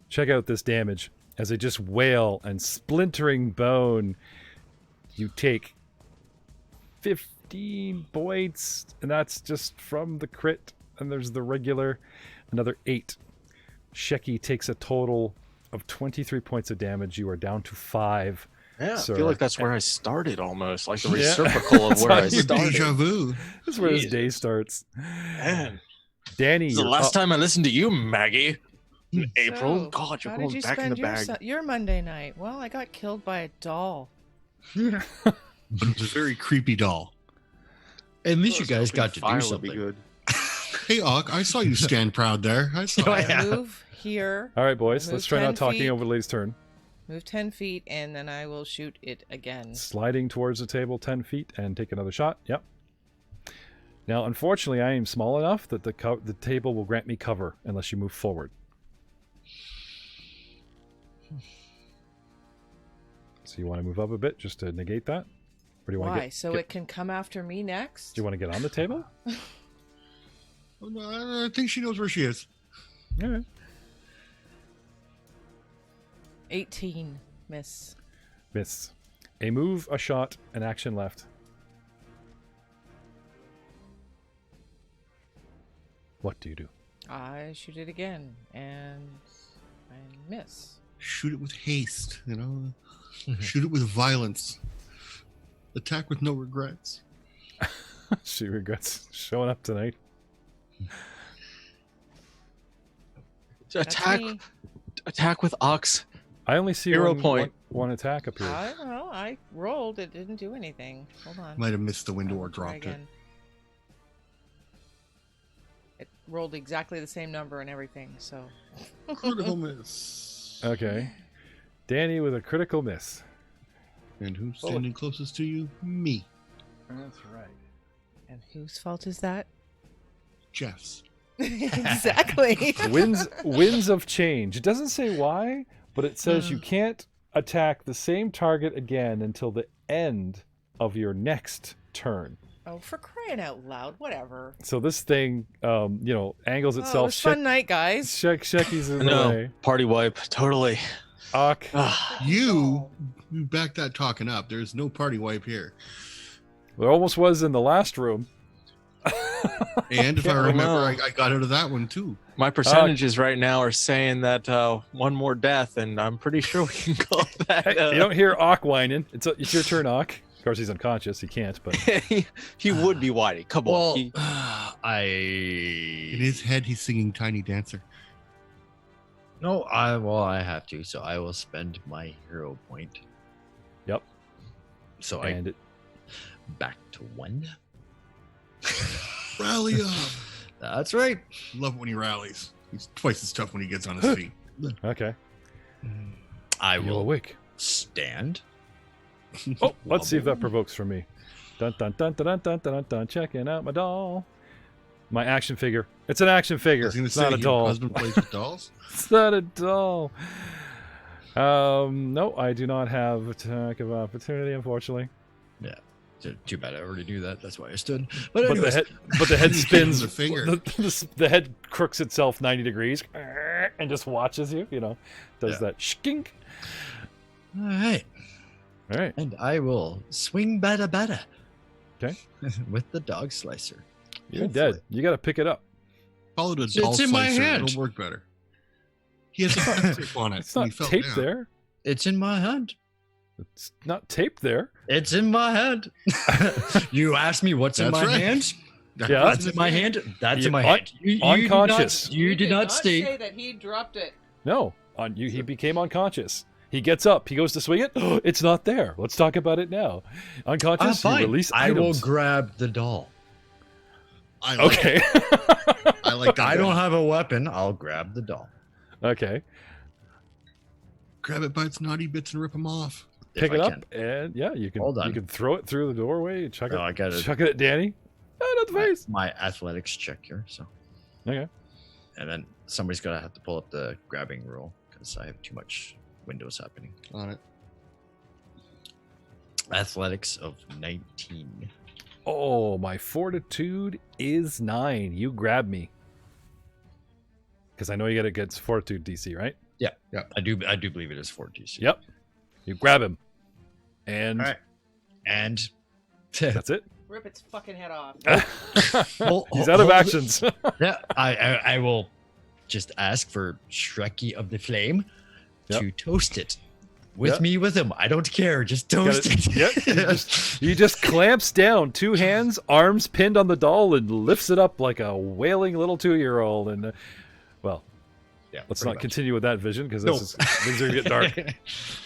check out this damage. As I just wail and splintering bone, you take 15 points, and that's just from the crit. And there's the regular, another 8. Shecky takes a total of 23 points of damage. You are down to 5. Yeah, sir. I feel like that's where I started almost, like the Yeah. reciprocal of where I That's started. Deja vu. This is where this Jesus. day starts. Man, Danny, this is the you're last up. time I listened to you, Maggie. In April, So, God, you're how going did you back in the spend bag. your Monday night? Well, I got killed by a doll. But it's a very creepy doll. At least you Those guys open got to fire do would be something. good. Hey, Ock, I saw you stand proud there. I saw Oh, it. yeah. Move here. All right, boys, Move let's try 10 not talking feet. over the lady's turn. Move 10 feet, and then I will shoot it again. Sliding towards the table 10 feet and take another shot. Yep. Now, unfortunately, I am small enough that the table will grant me cover unless you move forward. So you want to move up a bit just to negate that? Or do you want to Why? So it can come after me next? Do you want to get on the table? Oh, no, I think she knows where she is. All right. 18. Miss. Miss. A move, a shot, an action left. What do you do? I shoot it again, and I miss. Shoot it with haste, you know? Shoot it with violence. Attack with no regrets. She regrets showing up tonight. That's Attack, me. attack with ox. I only see Hero one, point. one attack appear. I don't know. I rolled. It didn't do anything. Hold on. Might have missed the window I will or try dropped it. again. It rolled exactly the same number and everything, so. Critical miss. Okay. Danny with a critical miss. And who's standing closest to you? Me. That's right. And whose fault is that? Jeff's. Exactly. Winds of change. It doesn't say why, but it says you can't attack the same target again until the end of your next turn. Oh, for crying out loud! Whatever. So this thing, angles Oh, it itself. was fun night, guys. Shecky's in the No, way. party wipe, totally. Ock. Ah, You back that talking up. There's no party wipe here. There almost was in the last room. And if I Can't remember, remember. I got out of that one too. my percentages right now are saying that one more death, and I'm pretty sure we can call that. Hey, you don't hear Ock whining. It's your turn, Ock. Of course, he's unconscious. He can't, but he would be whining. Come Well, on. In his head, he's singing Tiny Dancer. No, I have to, so I will spend my hero point. Yep. So and it, back to 1. Rally up. That's right. Love it when he rallies. He's twice as tough when he gets on his feet. okay. I You're will awake. stand. Oh, let's see if that provokes for me. Dun dun dun dun dun dun dun dun. Checking out my doll. My action figure. It's an action I figure. was going to It's say, not a your doll. husband plays with dolls? It's not a doll. No, I do not have attack of opportunity, unfortunately. Too bad I already knew that. That's why I stood. But But anyways, the head You spins. gave him the finger. The head crooks itself 90 degrees and just watches you. Does Yeah. that skink. all right. All right. And I will swing bada. Okay. With the dog slicer. You're Hopefully. dead. You got to pick it up. Call it a It's doll in my slicer. hand. It'll work better. He has a tape on it. It's and not he fell taped down. there. It's in my hand. It's not taped there. It's in my hand. You asked me what's in That's my right. hand? Yeah. That's in my hand. That's Yeah, in my hand. You unconscious. You did not say state. that he dropped it. No, he became unconscious. He gets up. He goes to swing it. It's not there. Let's talk about it now. Unconscious. You Fine. release I will items. grab the doll. I like Okay. it. I like that. I don't have a weapon. I'll grab the doll. Okay. Grab it by its naughty bits and rip them off. If Pick it I up, can. and yeah, you can. Hold on. You can throw it through the doorway. Chuck it. No, I got it. Chuck it at Danny. Oh, not the face. My athletics check here. So, Okay. and then somebody's gonna have to pull up the grabbing rule because I have too much windows happening. On it. Athletics of 19. Oh, my fortitude is 9. You grab me. Because I know you got to get fortitude DC, right? Yeah. I do believe it is 4 DC. Yep. You grab him. And All right. And that's it. Rip its fucking head off. He's out of actions. Yeah, I will just ask for Shrekky of the Flame to toast it. With me with him. I don't care. Just toast it. Yep. He just clamps down, 2 hands, arms pinned on the doll, and lifts it up like a wailing little 2-year-old. And well, Yeah, let's pretty not much. continue with that vision because No. things are gonna get dark.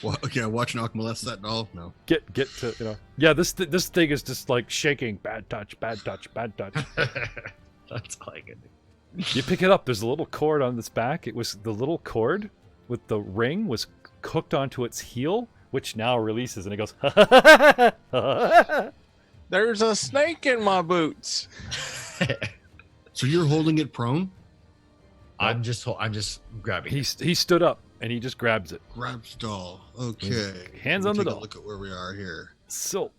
Well, okay, watch Knock molest that doll. No. Get to Yeah, this thing is just like shaking. Bad touch. Bad touch. Bad touch. That's all I can do. You pick it up. There's a little cord on its back. It was the little cord with the ring was hooked onto its heel, which now releases, and it goes. There's a snake in my boots. So you're holding it prone? I'm just grabbing. He stood up and he just grabs it. Grabs doll. Okay. Hands Let on me the take a doll. Look at where we are here. So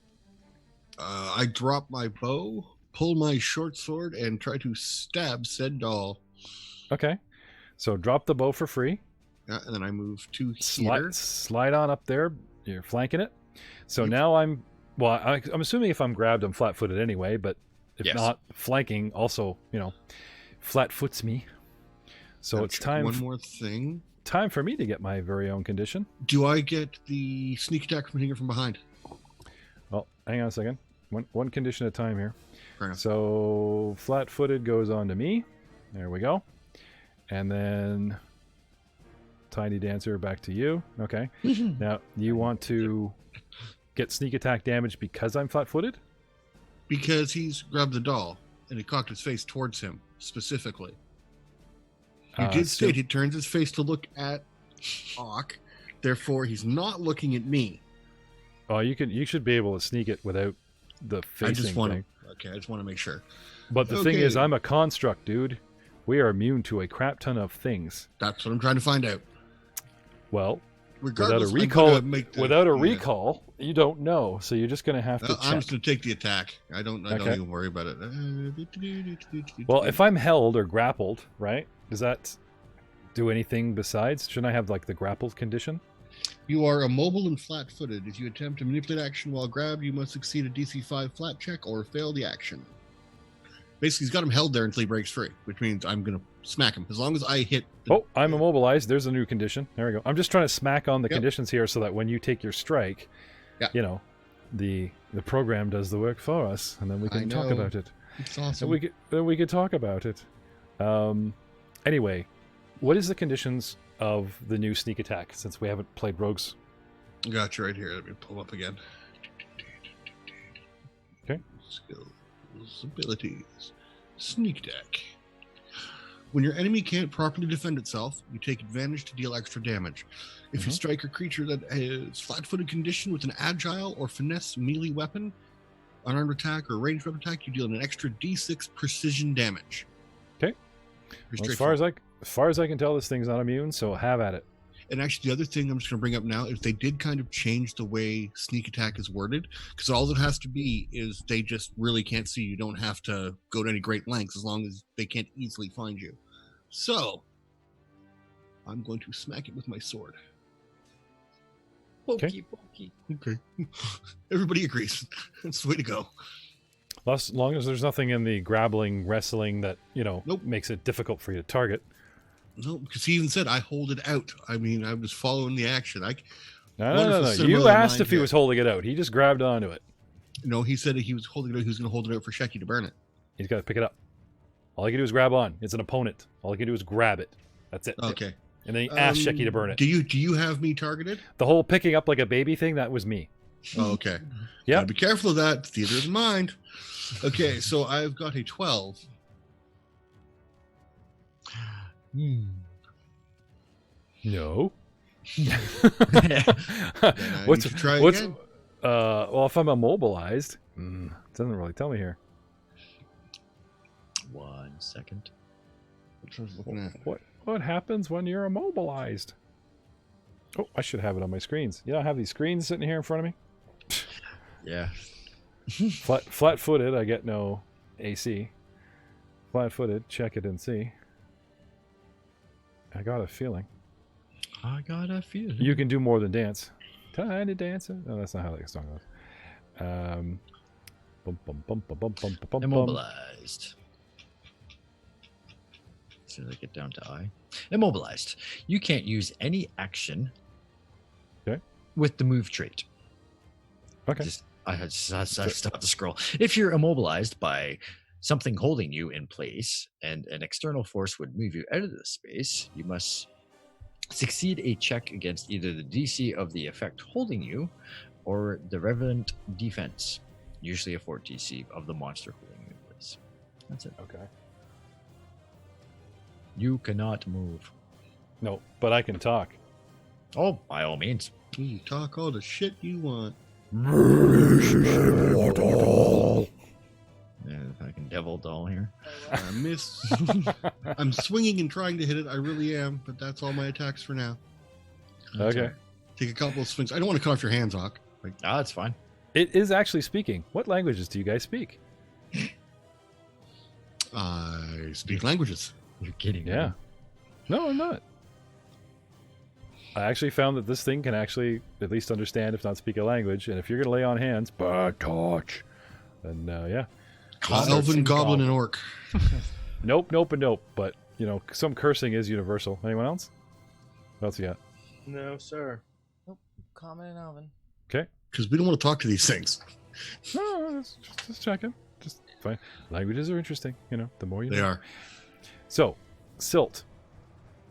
I drop my bow, pull my short sword, and try to stab said doll. okay, so drop the bow for free. Yeah, and then I move to here. Slide on up there. You're flanking it. So now I'm assuming if I'm grabbed, I'm flat-footed anyway. But if Yes. not, flanking also, flat-foots me. So I'll it's check time One more thing. time for me to get my very own condition. Do I get the sneak attack from hitting her from behind? Well, hang on a second. One condition at a time here. Fair enough. So flat-footed goes on to me. There we go. And then Tiny Dancer back to you. Okay. Now you want to get sneak attack damage because I'm flat-footed? Because he's grabbed the doll and he cocked his face towards him specifically. You did state he turns his face to look at Hawk, therefore he's not looking at me. Oh, you should be able to sneak it without the facing I just want thing. to. Okay, I just want to make sure. But the thing is, Okay. I'm a construct, dude. We are immune to a crap ton of things. That's what I'm trying to find out. Well, Regardless, without a recall, you don't know. So you're just going to have to I'm check. just gonna take the attack. I don't Okay. even worry about it. Well, if I'm held or grappled, right? Does that do anything besides? Shouldn't I have like the grappled condition? you are immobile and flat-footed. If you attempt to manipulate action while grabbed, you must succeed a DC 5 flat check or fail the action. Basically, he's got him held there until he breaks free, which means I'm gonna smack him as long as I hit. Oh, I'm immobilized. There's a new condition. There we go. I'm just trying to smack on the Yep. conditions here so that when you take your strike, Yeah. the program does the work for us, and then we can talk know. about it. It's awesome. Then we could talk about it. Anyway, what is the conditions of the new sneak attack since we haven't played rogues? Got you right here. Let me pull up again. Okay. Skills, abilities, sneak attack. When your enemy can't properly defend itself, you take advantage to deal extra damage. If you strike a creature that is flat-footed condition with an agile or finesse melee weapon, unarmed attack or ranged weapon attack, you deal an extra D6 precision damage. Okay. Pretty Well, straightforward. as far as I can tell, this thing's not immune, so have at it. And actually, the other thing I'm just going to bring up now is they did kind of change the way sneak attack is worded, because all it has to be is they just really can't see you. You don't have to go to any great lengths as long as they can't easily find you. So, I'm going to smack it with my sword. Okay. Okay. Everybody agrees. That's the way to go. As long as there's nothing in the grappling, wrestling that, Nope. makes it difficult for you to target. No, because he even said I hold it out. I mean, I was following the action. No. You asked if he was holding it out. He just grabbed onto it. No, he said he was holding it out. He was going to hold it out for Shecky to burn it. He's got to pick it up. All he can do is grab on. It's an opponent. All he can do is grab it. That's it. Okay. And then he asked Shecky to burn it. Do you have me targeted? The whole picking up like a baby thing, that was me. Oh, okay. Yeah. Be careful of that. Theater of the mind. Okay, so I've got a 12. No. What's try again? Well, if I'm immobilized, it doesn't really tell me here. 1 second. What happens when you're immobilized? Oh, I should have it on my screens. Yeah, I have these screens sitting here in front of me. Yeah. Flat-footed, I get no AC. Flat-footed, check it and see. I got a feeling. You can do more than dance. Tiny dancer. No, that's not how that song goes. Immobilized. So I get down to I. Immobilized. You can't use any action with the move trait. Okay. I stopped the scroll. If you're immobilized by something holding you in place and an external force would move you out of the space, you must succeed a check against either the DC of the effect holding you or the relevant defense, usually a 4 DC of the monster holding you in place. That's it. Okay. You cannot move. No, but I can talk. Oh, by all means. You talk all the shit you want. Yeah, fucking devil doll here. I miss. I'm swinging and trying to hit it. I really am, but that's all my attacks for now. Okay. Take a couple of swings. I don't want to cut off your hands, Hawk. That's fine. It is actually speaking. What languages do you guys speak? I speak languages. You're kidding me. Yeah. No, I'm not. I actually found that this thing can actually at least understand, if not speak a language. And if you're going to lay on hands, touch. Then, yeah. Elven, goblin, and orc. Nope. But, some cursing is universal. Anyone else? What else you got? No, sir. Nope. Common and Elven. Okay. Because we don't want to talk to these things. No, just checking. Just fine. Languages are interesting. The more you know. They are. So, Silt.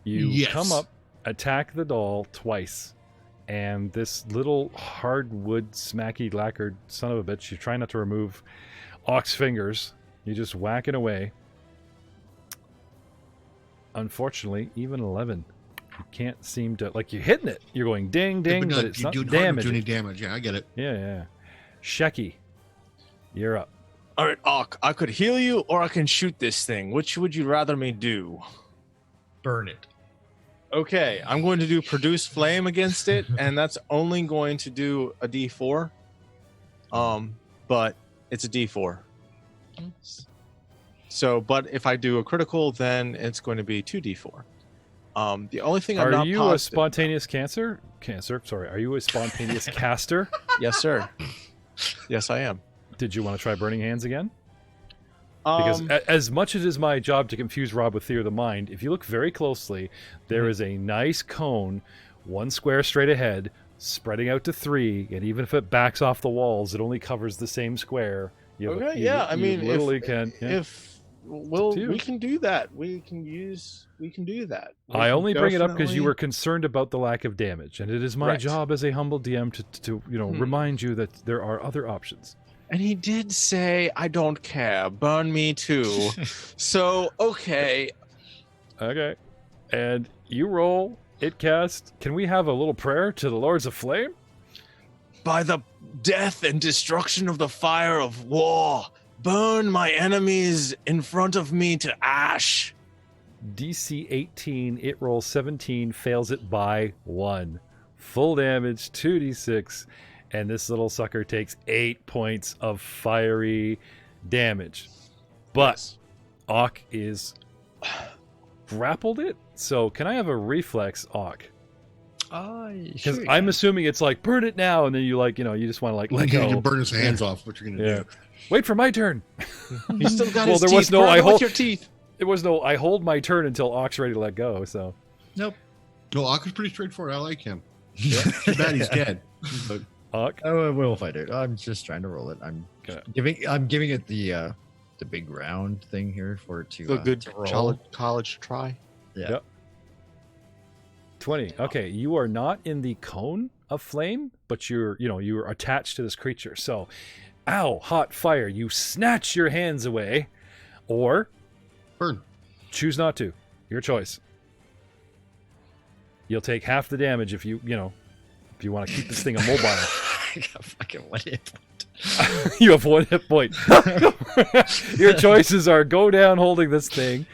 You Yes. come up, attack the doll twice, and this little hardwood, smacky, lacquered son of a bitch, you try not to remove Ox fingers. You just whack it away. Unfortunately, even 11. You can't seem to... You're hitting it. You're going ding, ding, but it's not damaging. Any damage. Yeah, I get it. Yeah. Shecky, you're up. All right, Ock, I could heal you or I can shoot this thing. Which would you rather me do? Burn it. Okay, I'm going to do produce flame against it, and that's only going to do a D4. But it's a D4. So, but if I do a critical, then it's going to be 2D4. The only thing I'm not positive... Are you a spontaneous cancer? Sorry. Are you a spontaneous caster? Yes, sir. Yes, I am. Did you want to try Burning Hands again? Because as much as it is my job to confuse Rob with Theory of the Mind, if you look very closely, there is a nice cone, 1 square straight ahead, spreading out to 3, and even if it backs off the walls, it only covers the same square. We can do that. We can do that. I only bring it up because you were concerned about the lack of damage, and it is my job as a humble DM to remind you that there are other options. And he did say, I don't care, burn me too. So, okay. Okay. And you roll, it cast. Can we have a little prayer to the Lords of Flame? By the death and destruction of the fire of war, burn my enemies in front of me to ash. DC 18, it rolls 17, fails it by 1. Full damage, 2d6. And this little sucker takes 8 points of fiery damage. But Ock is grappled it. So can I have a reflex, Ock? Because I'm assuming it's like, burn it now. And then you just want to let go. You burn his hands off. What you're going to do. Wait for my turn. He's still got his there teeth. Was no, I hold your teeth. There was no, I hold my turn until Ock's ready to let go. So. Nope. No, Ock is pretty straightforward. I like him. Too bad he's dead. But Oh, we'll fight it. I'm just trying to roll it. I'm Okay. giving it the big round thing here for it to The good to roll. college try. Yeah. Yep. 20. Okay, you are not in the cone of flame, but you're attached to this creature. So, ow, hot fire. You snatch your hands away, or burn. choose not to. Your choice. You'll take half the damage if you want to keep this thing immobile. I got fucking 1 hit point. You have 1 hit point. Your choices are go down holding this thing.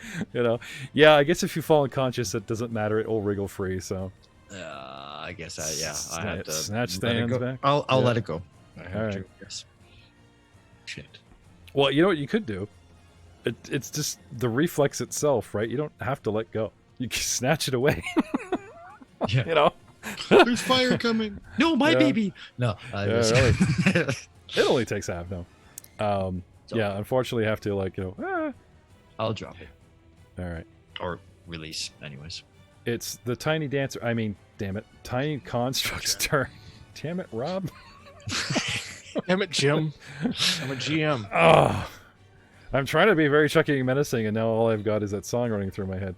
Yeah, I guess if you fall unconscious, it doesn't matter. It will wriggle free. So I guess I have to snatch the let it hands go. back. I'll let it go. I have All to, right. yes. Shit. Well, you know what you could do? It's just the reflex itself, right? You don't have to let go. You can snatch it away. Yeah. There's fire coming. No, my Yeah. baby. No, Yeah, It only takes half, no. So- Yeah, unfortunately, I have to I'll drop it All right. or release, anyways. It's the tiny dancer. I mean, damn it, tiny construct's turn. Damn it, Rob. Damn it, Jim. I'm a GM. Oh, I'm trying to be very chucky and menacing, and now all I've got is that song running through my head.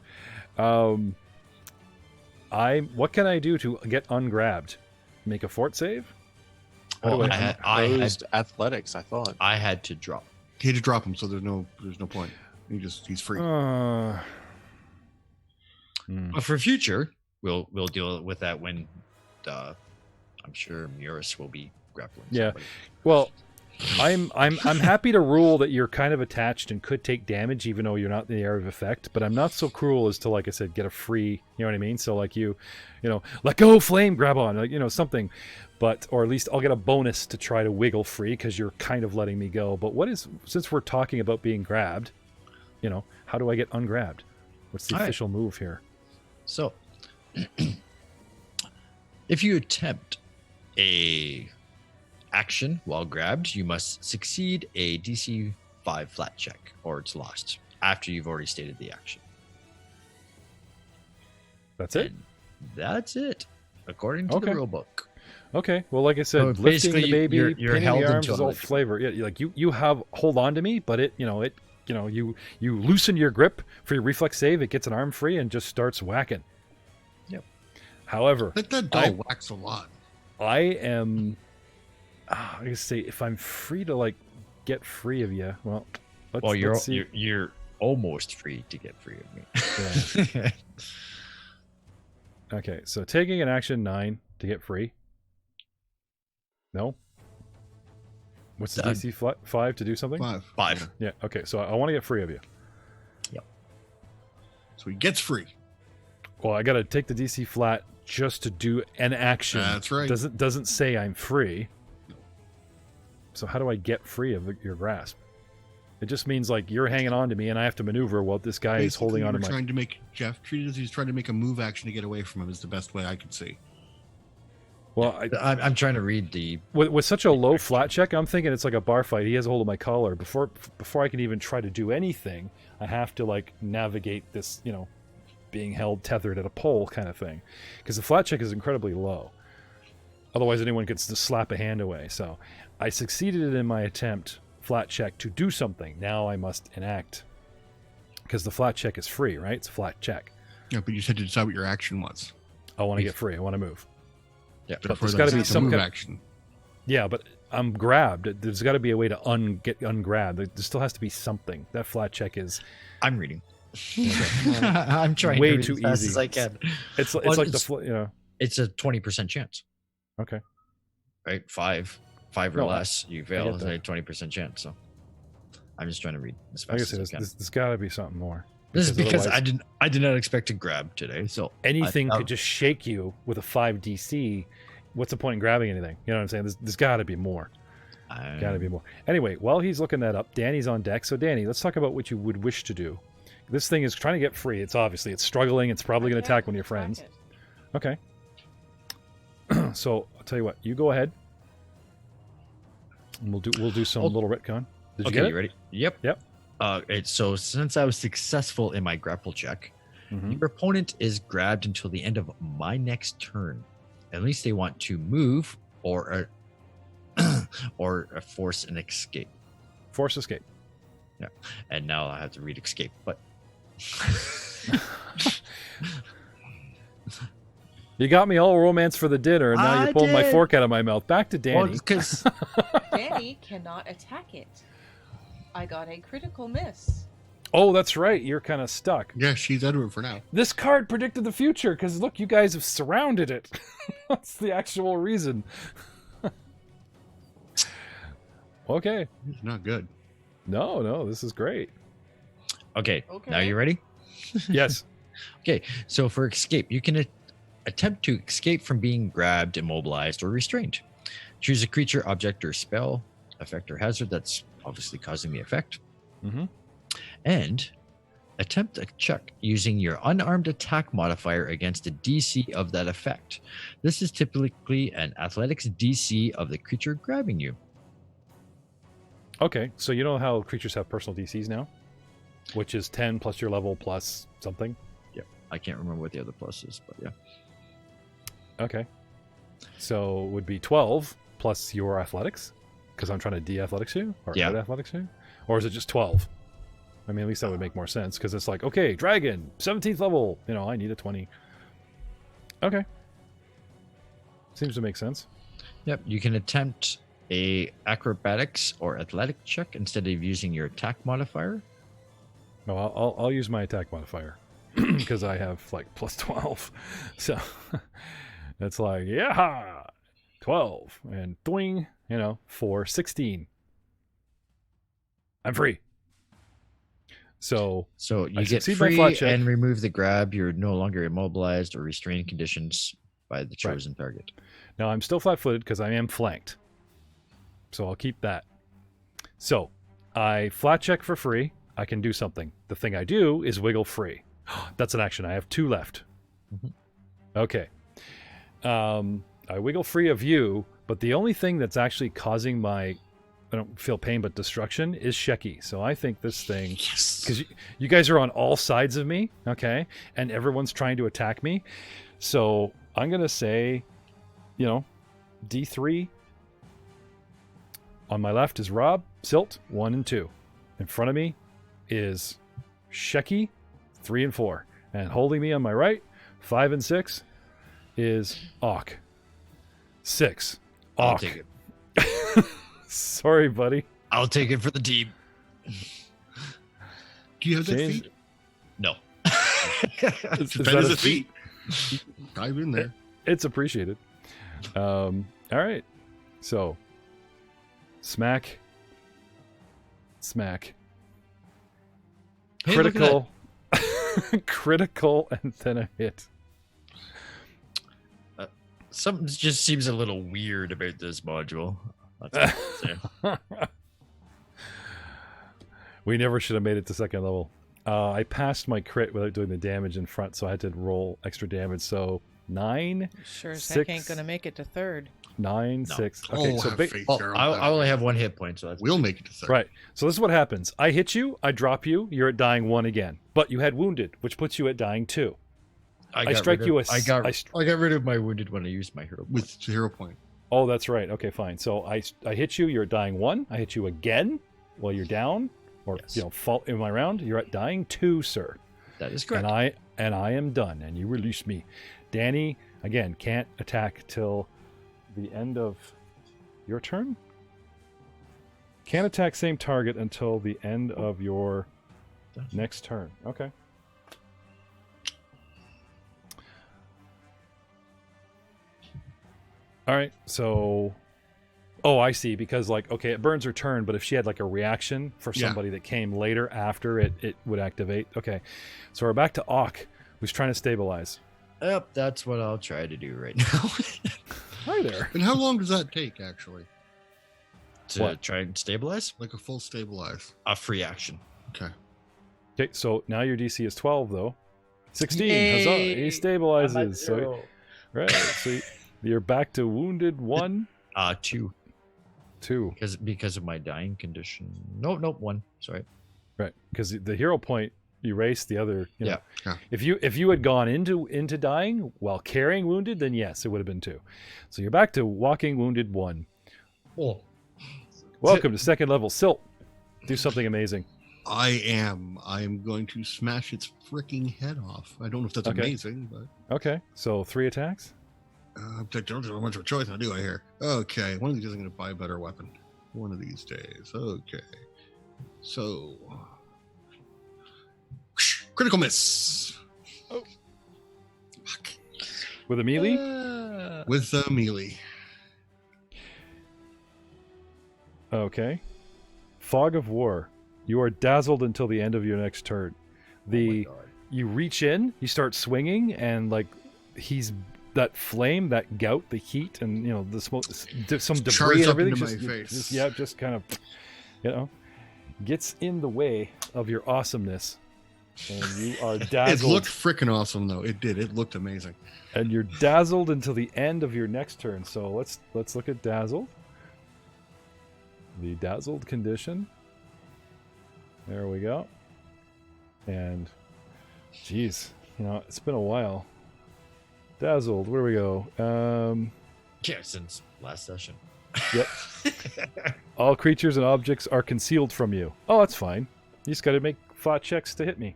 What can I do to get ungrabbed? Make a fort save? How do Well, I- I had Opposed athletics, I thought. I had to drop. He had to drop him, so there's no point. He's free. But for future, we'll deal with that when I'm sure Muris will be grappling. Yeah. somebody. Well, I'm happy to rule that you're kind of attached and could take damage even though you're not in the area of effect, but I'm not so cruel as to, like I said, get a free, you know what I mean? So like you let go, flame, grab on, like, something, or at least I'll get a bonus to try to wiggle free because you're kind of letting me go. But since we're talking about being grabbed, how do I get ungrabbed? What's the All right. official move here? So, if you attempt a action while grabbed, you must succeed a DC 5 flat check, or it's lost after you've already stated the action. That's it? And that's it, according to Okay. the rule book. Okay, well, like I said, So lifting basically, the baby, you're pinning held the arms until is all like- flavor. Yeah, like you have hold on to me, but you loosen your grip for your reflex save. It gets an arm free and just starts whacking. Yep. However, Let that doll wax a lot. I am. I guess say if I'm free to get free of you. Well, let's see. you're almost free to get free of me. Okay, so taking an action 9 to get free. No. What's the Done. DC 5 to do something? 5. 5. Yeah. Okay, so I want to get free of you. So he gets free. Well, I got to take the DC flat just to do an action. That's right. Doesn't say I'm free. So how do I get free of your grasp? It just means you're hanging on to me and I have to maneuver while this guy is holding on to my. Trying to make Jeff treat it as he's trying to make a move action to get away from him is the best way I could see. Well, I'm trying to read the. with such a low flat check, I'm thinking it's like a bar fight. He has a hold of my collar. Before I can even try to do anything, I have to navigate this, being held tethered at a pole kind of thing, because the flat check is incredibly low. Otherwise, anyone could just slap a hand away. So, I succeeded in my attempt flat check to do something. Now I must enact, because the flat check is free, right? It's a flat check. Yeah, but you said to decide what your action was. I want to get free. I want to move. Yeah. But For there's that, got to be it's a some move kind. action. Yeah, but I'm grabbed. There's got to be a way to get ungrabbed. There still has to be something. That flat check is. I'm reading. I'm trying Way to read too as fast easy. as I can. It's Well, like it's- the It's a 20% chance, Okay. right? Five or No, less, you fail. get It's that. a 20% chance. So I'm just trying to read as Like I fast said, as I can. there's got to be something more. This is because otherwise I did not expect to grab today. So anything I- could just shake you with a 5 DC. What's the point in grabbing anything? You know what I'm saying? There's got to be more. Got to be more. Anyway, while he's looking that up, Danny's on deck. So Danny, let's talk about what you would wish to do. This thing is trying to get free. It's struggling. It's probably going to attack one of your friends. Okay. So I'll tell you what. You go ahead. And we'll do some little retcon. Did you Okay, get it? you ready? Yep. Yep. So since I was successful in my grapple check, Mhm. your opponent is grabbed until the end of my next turn. at least they want to move or force an escape. Force escape. Yeah. And now I have to read escape, but You got me all romance for the dinner, and now you're pulling my fork out of my mouth. Back to Danny. because Danny cannot attack it. I got a critical miss. Oh, that's right. You're kind of stuck. Yeah, she's out of it for now. This card predicted the future because look, you guys have surrounded it. That's the actual reason. Okay. It's not good. No, this is great. okay, Okay. now you ready? Yes. Okay, so for escape, you can attempt to escape from being grabbed, immobilized, or restrained. Choose a creature, object, or spell, effect, or hazard that's obviously causing the effect. Mm-hmm. And attempt a check using your unarmed attack modifier against a DC of that effect. This is typically an athletics DC of the creature grabbing you. Okay, so you know how creatures have personal DCs now? Which is 10 plus your level plus something? I can't remember what the other plus is, but yeah. Okay. So it would be 12 plus your athletics? Because I'm trying to de-athletics you? Or Yeah. out-athletics you? Or is it just 12? I mean, at least that would make more sense, because it's like, okay, dragon, 17th level. You know, I need a 20. Okay. Seems to make sense. Yep, you can attempt a acrobatics or athletic check instead of using your attack modifier. No, I'll use my attack modifier, because I have, like, plus 12. So, it's like, yeah, 12. And doing, you know, for 16. I'm free. So you I get succeed my free flat check. and remove the grab. You're no longer immobilized or restrained conditions by the chosen target. now I'm still flat-footed because I am flanked. So I'll keep that. So I flat check for free. I can do something. The thing I do is wiggle free. That's an action. I have 2 left. Mhm. Okay. I wiggle free of you, but the only thing that's actually causing my, I don't feel pain, but destruction is Shecky. So I think this thing, because you guys are on all sides of me, okay? And everyone's trying to attack me. So I'm going to say, you know, D3. On my left is Rob, Silt, 1 and 2. In front of me is Shecky, 3 and 4. And holding me on my right, 5 and 6, is Auk. 6. I'll Auk. take it. Sorry, buddy. I'll take it for the team. Do you have that Change- feat? No. Is That that is a a feat. Dive in there. It's appreciated. All right. So, smack. Hey, look at Critical. Critical, and then a hit. Something just seems a little weird about this module. That's all I'll say. We never should have made it to second level. I passed my crit without doing the damage in front, so I had to roll extra damage. So 9, Sure as heck ain't 6. gonna make it to third. 9, No. 6. Okay, Oh, so have big. faith, Well, Cheryl. I only have 1 hit point, so that's We'll make it to third. Right. So this is what happens. I hit you, I drop you, you're at dying 1 again. But you had wounded, which puts you at dying 2. I strike you I got I rid of my wounded when I used my hero. With 0 point. Oh, that's right. Okay, fine. So I hit you, you're at dying 1. I hit you again while you're down, or Yes. you know, fall in my round. You're at dying 2, sir. That is correct. And I am done, and you release me. Danny, again, can't attack till the end of your turn. Can't attack same target until the end of your next turn. Okay. All right. So, oh, I see. Because like, okay, it burns her turn, but if she had like a reaction for Yeah. somebody that came later after it would activate. Okay. So we're back to Auk, who's trying to stabilize. Yep, that's what I'll try to do right now. Hi there. And how long does that take, actually? To What? try and stabilize Like a full stabilize? a free action. Okay. Okay. So now your DC is 12, though. 16. Yay! Huzzah. He stabilizes. So, right. So you're back to wounded 1, 2 2. because of my dying condition. Nope, 1. Sorry. Right. Because the hero point erase the other. You know. Yeah. If you had gone into dying while carrying wounded, then yes, it would have been 2. So you're back to walking wounded 1. Oh. Welcome to second level. Silt, do something amazing. I am going to smash its freaking head off. I don't know if that's Okay. amazing, but Okay, so 3 attacks. I don't have much of a choice now, do I here? Okay, one of these days I'm going to buy a better weapon. One of these days. Okay. So, critical miss. Oh. With a melee. With a melee. Okay. Fog of War. You are dazzled until the end of your next turn. You reach in, you start swinging, and like that flame, that gout, the heat, and you know the smoke, some debris Charged and up everything. into my face. Just kind of, you know, gets in the way of your awesomeness, and you are dazzled. It looked freaking awesome, though. It did. It looked amazing. And you're dazzled until the end of your next turn. So let's look at dazzled. The dazzled condition. There we go. And, geez, you know, it's been a while. Dazzled, where do we go? Yeah, since last session. Yep. All creatures and objects are concealed from you. Oh, that's fine. You just got to make flat checks to hit me.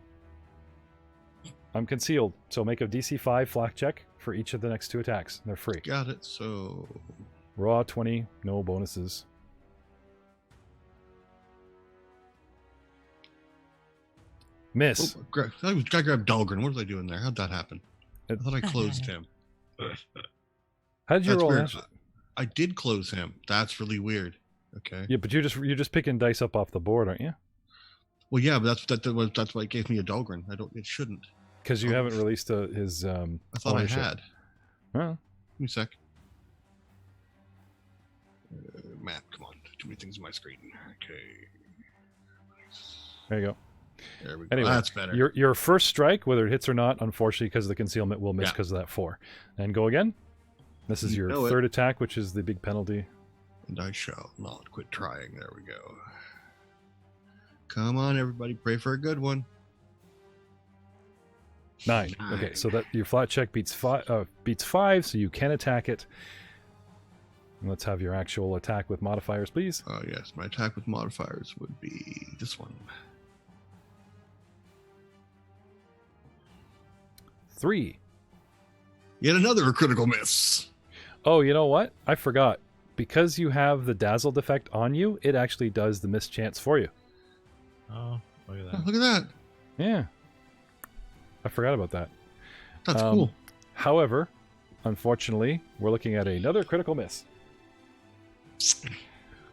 I'm concealed, so make a DC 5 flat check for each of the next 2 attacks. They're free. Got it. So, Raw 20, no bonuses. Miss. I grabbed Dahlgren. What was I doing there? How'd that happen? I thought I closed him. How did you That's roll weird. that? I did close him. That's really weird. Okay. Yeah, but you're just picking dice up off the board, aren't you? Well, yeah, but that's why it gave me a Dahlgren. It shouldn't. Because you haven't released his. I thought ownership. I had. Huh? Give me a sec. Map, come on. Too many things on my screen. Okay. There you go. There we go. Anyway, That's better. Your first strike, whether it hits or not, unfortunately, because of the concealment, will miss Yeah. because of that 4. And go again. This is You your know it. third attack, which is the big penalty. And I shall not quit trying. There we go. Come on, everybody. Pray for a good one. 9. Okay, so that your flat check beats 5, so you can attack it. And let's have your actual attack with modifiers, please. Oh, yes. My attack with modifiers would be this one. 3. Yet another critical miss. Oh, you know what? I forgot. Because you have the dazzled effect on you, it actually does the miss chance for you. Oh, look at Oh, that. look at that. Yeah. I forgot about that. That's cool. However, unfortunately, we're looking at another critical miss.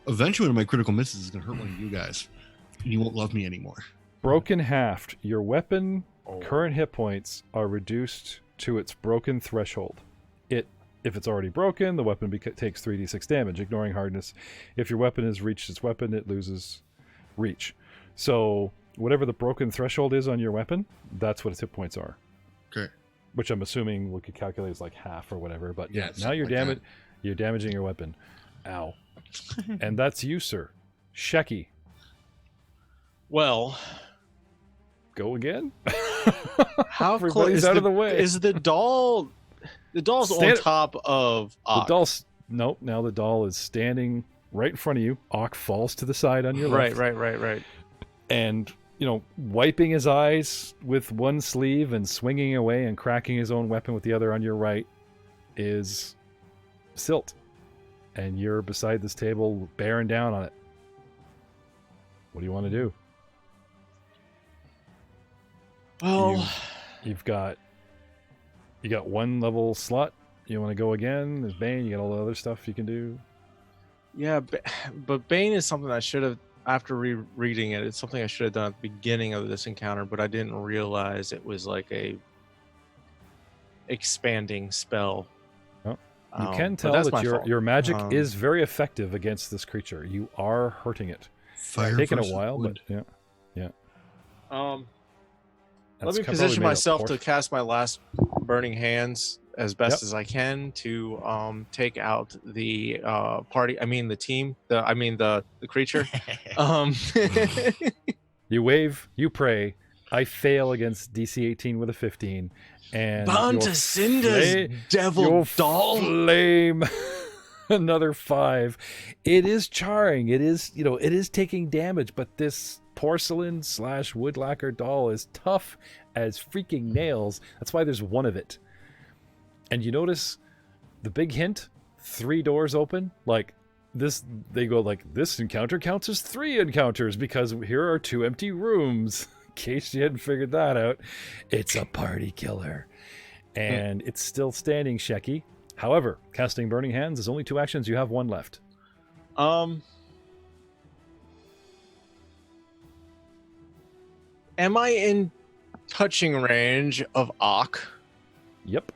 Eventually, one of my critical misses is going to hurt one of you guys. And you won't love me anymore. Broken haft. Your weapon Oh. current hit points are reduced to its broken threshold. If it's already broken, the weapon takes 3d6 damage, ignoring hardness. If your weapon has reached its weapon, it loses reach. So whatever the broken threshold is on your weapon, that's what its hit points are. Okay. Which I'm assuming we could calculate as like half or whatever. But Yeah, now you're something like you're damaging your weapon. Ow. And that's you, sir. Shecky. Well, Go again? how close Everybody's out of the way. is the doll? The doll's on Stand- top of The Ock. doll's nope. Now the doll is standing right in front of you. Ock falls to the side on your left. Right. And wiping his eyes with one sleeve and swinging away and cracking his own weapon with the other on your right is Silt. And you're beside this table, bearing down on it. What do you want to do? Well, You got one level slot. You want to go again? There's Bane. You got all the other stuff you can do. yeah, but Bane is something I should have. After rereading it, it's something I should have done at the beginning of this encounter, but I didn't realize it was like a expanding spell. Oh, You can but tell that's that my fault. your magic Um, is very effective against this creature. You are hurting it. Fire It's taken a versus while, wood. but yeah. Let That's me probably position made up myself for- to cast my last burning hands as best Yep. as I can to take out the party. I mean the team. The creature. You wave, you pray, I fail against DC 18 with a 15, and Bound your to Cinder's devil your doll. flame another 5. It is charring. It is, it is taking damage, but this porcelain / wood lacquer doll is tough as freaking nails. That's why there's one of it. And you notice the big hint, 3 doors open, like this, they go like, this encounter counts as 3 encounters because here are 2 empty rooms. In case you hadn't figured that out, it's a party killer. And it's still standing, Shecky. However, casting Burning Hands is only 2 actions. You have 1 left. Am I in touching range of Ock? Yep.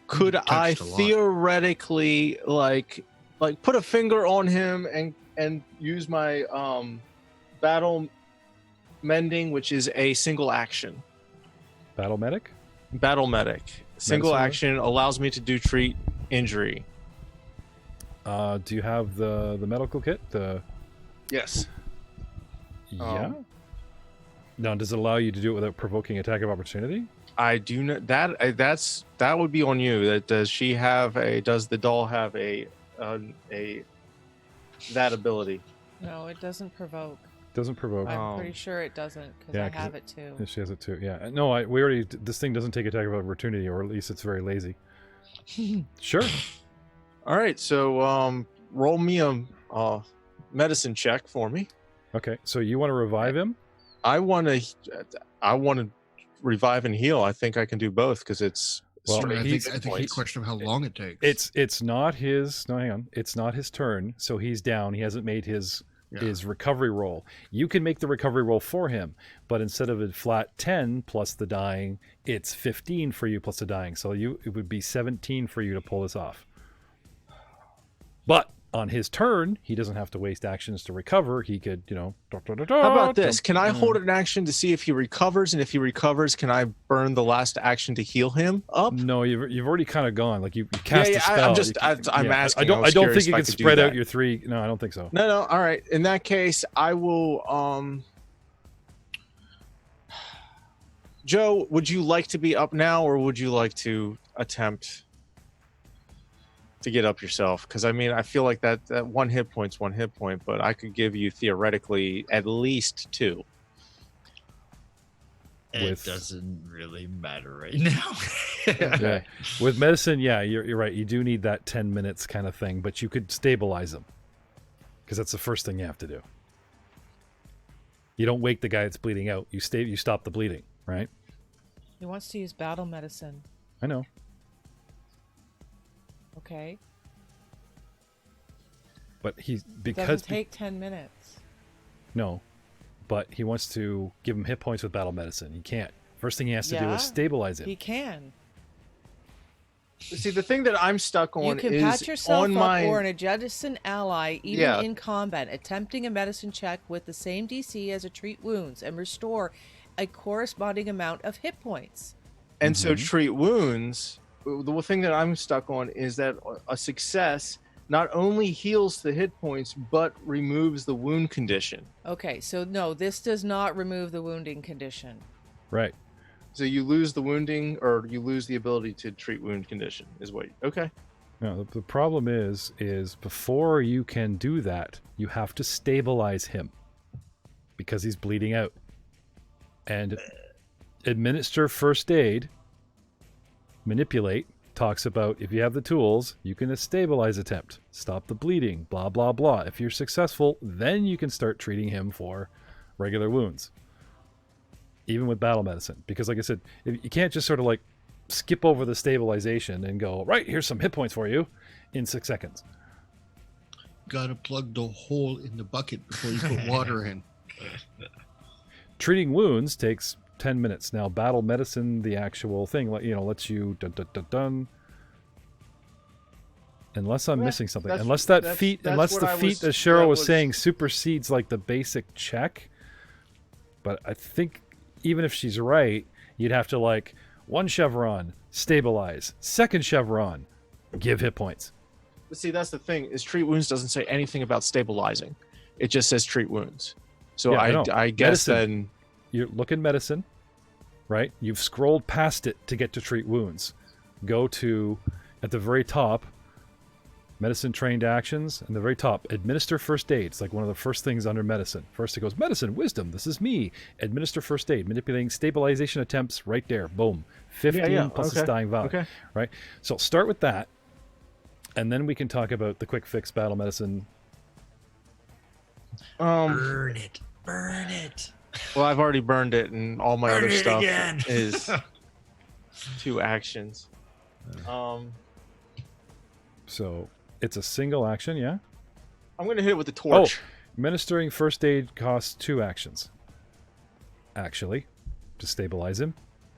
Could I touched a lot. theoretically like put a finger on him and use my battle mending, which is a single action? Battle medic? Battle medic. Single Medicine? action allows me to do treat injury. Do you have the medical kit? Yes. Yeah. Now, does it allow you to do it without provoking attack of opportunity? I do not. That would be on you. Does the doll have a that ability? No, it doesn't provoke. Doesn't provoke. I'm pretty sure it doesn't because yeah, I 'cause have it too. Yeah, she has it too. Yeah. No, we already. This thing doesn't take attack of opportunity, or at least it's very lazy. Sure. All right. So roll me a medicine check for me. Okay. So you want to revive him? I want to revive and heal. I think I can do both because it's. Well, straight I hit think it's a points. question of how long it takes. It's not his. No, hang on. It's not his turn. So he's down. He hasn't made his recovery roll. You can make the recovery roll for him, but instead of a flat 10 plus the dying, it's 15 for you plus the dying. So it would be 17 for you to pull this off. But on his turn, he doesn't have to waste actions to recover. He could, How about this? Can I hold an action to see if he recovers? And if he recovers, can I burn the last action to heal him up? No, you've already kind of gone. Like you cast a spell. I'm asking. I don't think you I can could do spread out that. your 3. No, I don't think so. No. All right. In that case, I will. Joe, would you like to be up now, or would you like to attempt to get up yourself? Because I feel like that 1 hit point's 1 hit point, but I could give you theoretically at least 2. It doesn't really matter right now. Yeah. With medicine, you're right. You do need that 10 minutes kind of thing, but you could stabilize him because that's the first thing you have to do. You don't wake the guy that's bleeding out. You stop the bleeding, right? He wants to use battle medicine. I know. Okay. But It doesn't take 10 minutes. No, but he wants to give him hit points with battle medicine. He can't. First thing he has to do is stabilize it. He can. See, the thing that I'm stuck on You can is patch yourself on up my. or an adjacent ally, even in combat, attempting a medicine check with the same DC as a treat wounds and restore a corresponding amount of hit points. And so treat wounds. The thing that I'm stuck on is that a success not only heals the hit points but removes the wound condition. Okay, so no, this does not remove the wounding condition. Right. So you lose the wounding, or you lose the ability to treat wound condition. Is what? Okay. No, the problem is before you can do that, you have to stabilize him because he's bleeding out, and administer first aid. Manipulate talks about if you have the tools, you can stabilize attempt, stop the bleeding, blah blah blah. If you're successful, then you can start treating him for regular wounds, even with battle medicine. Because like I said, you can't just sort of like skip over the stabilization and go, right, here's some hit points for you in 6 seconds. Gotta plug the hole in the bucket before you put water in. Treating wounds takes 10 minutes. Now, battle medicine, the actual thing, lets you dun. Unless I'm missing something. Unless the feat that Cheryl was saying supersedes like the basic check. But I think even if she's right, you'd have to like 1 chevron, stabilize, 2nd chevron, give hit points. See, that's the thing, is treat wounds doesn't say anything about stabilizing. It just says treat wounds. So Yeah, I guess medicine. then You look in medicine, right? You've scrolled past it to get to treat wounds. Go to, at the very top, medicine trained actions, and the very top, administer first aid. It's like one of the first things under medicine. First it goes, medicine, wisdom, this is me. Administer first aid, manipulating stabilization attempts, right there. Boom. 15 plus its dying value. Okay. Right? So start with that, and then we can talk about the quick fix battle medicine. Burn it. Burn it. Well, I've already burned it, and all my Burn other it stuff again. is 2 actions. So it's a single action, yeah? I'm gonna hit it with the torch. Administering first aid costs 2 actions. Actually, to stabilize him,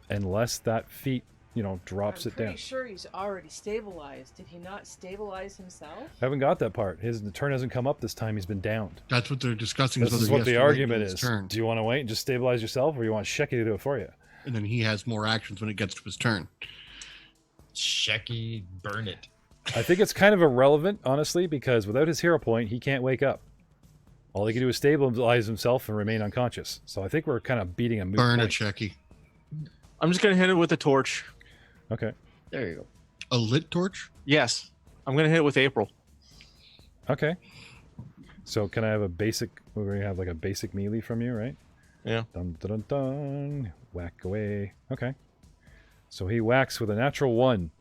unless that feat, drops it down. I'm pretty sure he's already stabilized. Did he not stabilize himself? I haven't got that part. His turn hasn't come up this time. He's been downed. That's what they're discussing. This is whether he what has the to wait argument till his is. turn. Do you want to wait and just stabilize yourself, or you want Shecky to do it for you? And then he has more actions when it gets to his turn. Shecky, burn it. I think it's kind of irrelevant, honestly, because without his hero point, he can't wake up. All he can do is stabilize himself and remain unconscious. So I think we're kind of beating a moot Burn point. it, Shecky. I'm just gonna hit it with the torch. Okay. There you go. A lit torch? Yes, I'm gonna hit it with April. Okay. So can I have a basic? We're going to have like a basic melee from you, right? Yeah. Dun dun dun dun. Whack away. Okay. So he whacks with a natural 1.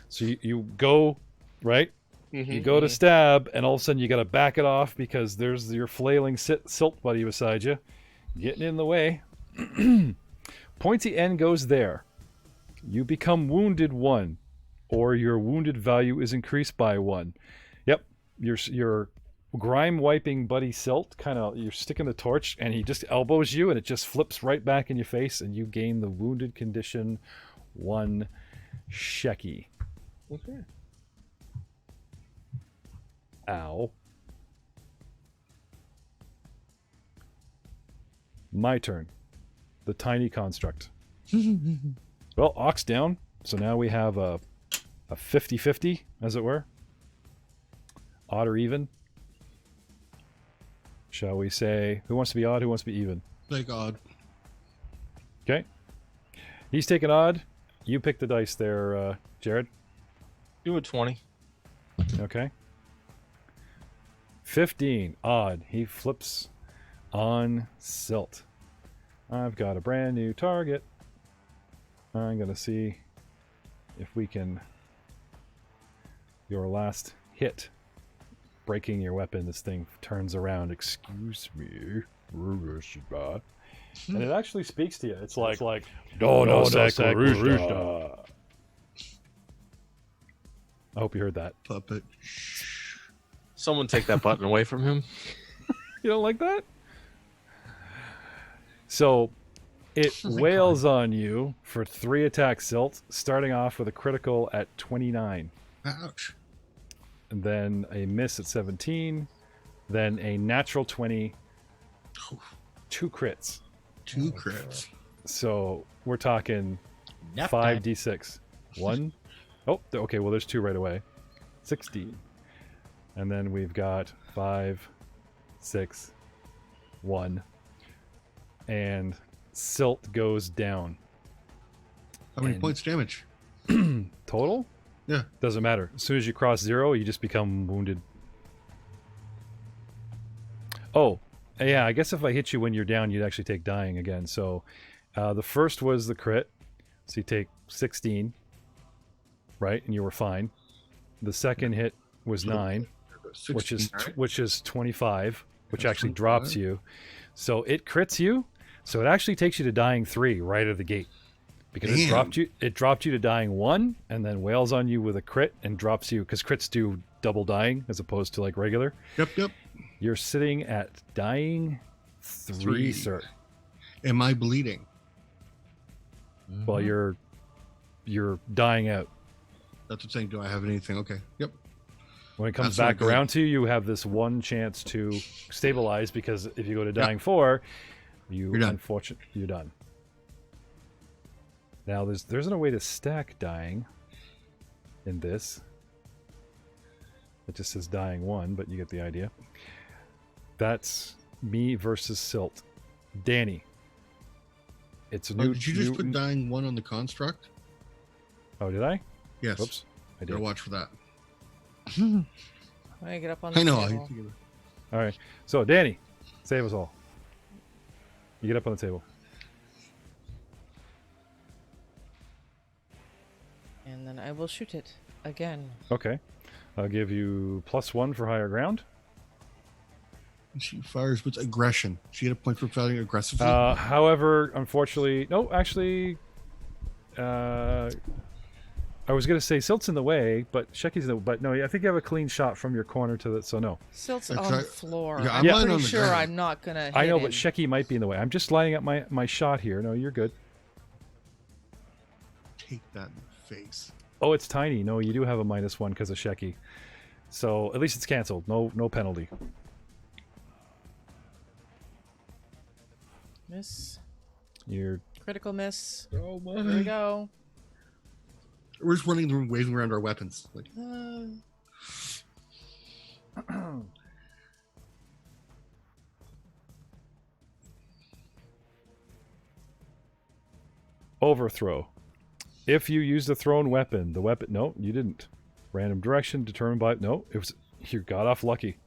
So you go, right? You go to stab, and all of a sudden you got to back it off because there's your flailing silt buddy beside you, getting in the way. Pointy end goes there. You become wounded 1, or your wounded value is increased by 1. Yep, your grime wiping buddy Silt you're sticking the torch, and he just elbows you, and it just flips right back in your face, and you gain the wounded condition 1 Shecky. Okay. Ow. My turn. The tiny construct. Well, Ox down. So now we have a 50-50, as it were. Odd or even. Shall we say, who wants to be odd, who wants to be even? Like odd. Okay. He's taking odd. You pick the dice there, Jared. Do a 20. Okay. 15, odd. He flips on Silt. I've got a brand new target. I'm going to see if we can... Your last hit. Breaking your weapon, this thing turns around. Excuse me. And it actually speaks to you. It's like no, I hope you heard that. Puppet. Someone take that button away from him. You don't like that? So it wails on you for 3 attacks, Silt, starting off with a critical at 29. Ouch. And then a miss at 17. Then a natural 20. 2 crits. 2 crits. So we're talking 5d6. 1. Oh, okay, well, there's 2 right away. 16. And then we've got 5, 6, 1. And Silt goes down. How many points damage? Total? Yeah. Doesn't matter. As soon as you cross 0, you just become wounded. Oh, yeah, I guess if I hit you when you're down, you'd actually take dying again. So the first was the crit. So you take 16, right? And you were fine. The second hit was 9, 16, which is 25, which actually drops you. So it crits you. So it actually takes you to dying 3 right out of the gate. Because it dropped you to dying 1, and then wails on you with a crit and drops you, because crits do double dying as opposed to like regular. Yep. You're sitting at dying 3, sir. Am I bleeding? Well, you're dying out. That's what I'm saying. Do I have anything? Okay. Yep. When it comes That's not back good. around to you, you have this 1 chance to stabilize, because if you go to dying 4, you're done. You're done. Now, there's no way to stack dying in this. It just says dying 1, but you get the idea. That's me versus Silt. Danny. It's a new. Did you just put dying 1 on the construct? Oh, did I? Yes. Whoops. I did. Gotta watch for that. I get up on the I know. table. All right. So, Danny, save us all. You get up on the table. And then I will shoot it again. Okay. I'll give you +1 for higher ground. She fires with aggression. She had a point for firing aggressively. However, unfortunately, no, actually, I was going to say Silt's in the way, but Sheki's in the but no, I think you have a clean shot from your corner to the, so no. Silt's on the floor. Yeah, I'm I'm pretty on the sure ground. I'm not going to hit I know, him. but Sheki might be in the way. I'm just lining up my shot here. No, you're good. Take that in the face. Oh, it's tiny. No, you do have a -1 because of Sheki. So at least it's canceled. No penalty. Miss. You're Critical miss. Oh my. Here we go. We're just running the room, waving around our weapons. Like, overthrow. If you use the thrown weapon, the weapon. No, you didn't. Random direction determined by. No, it was. You got off lucky.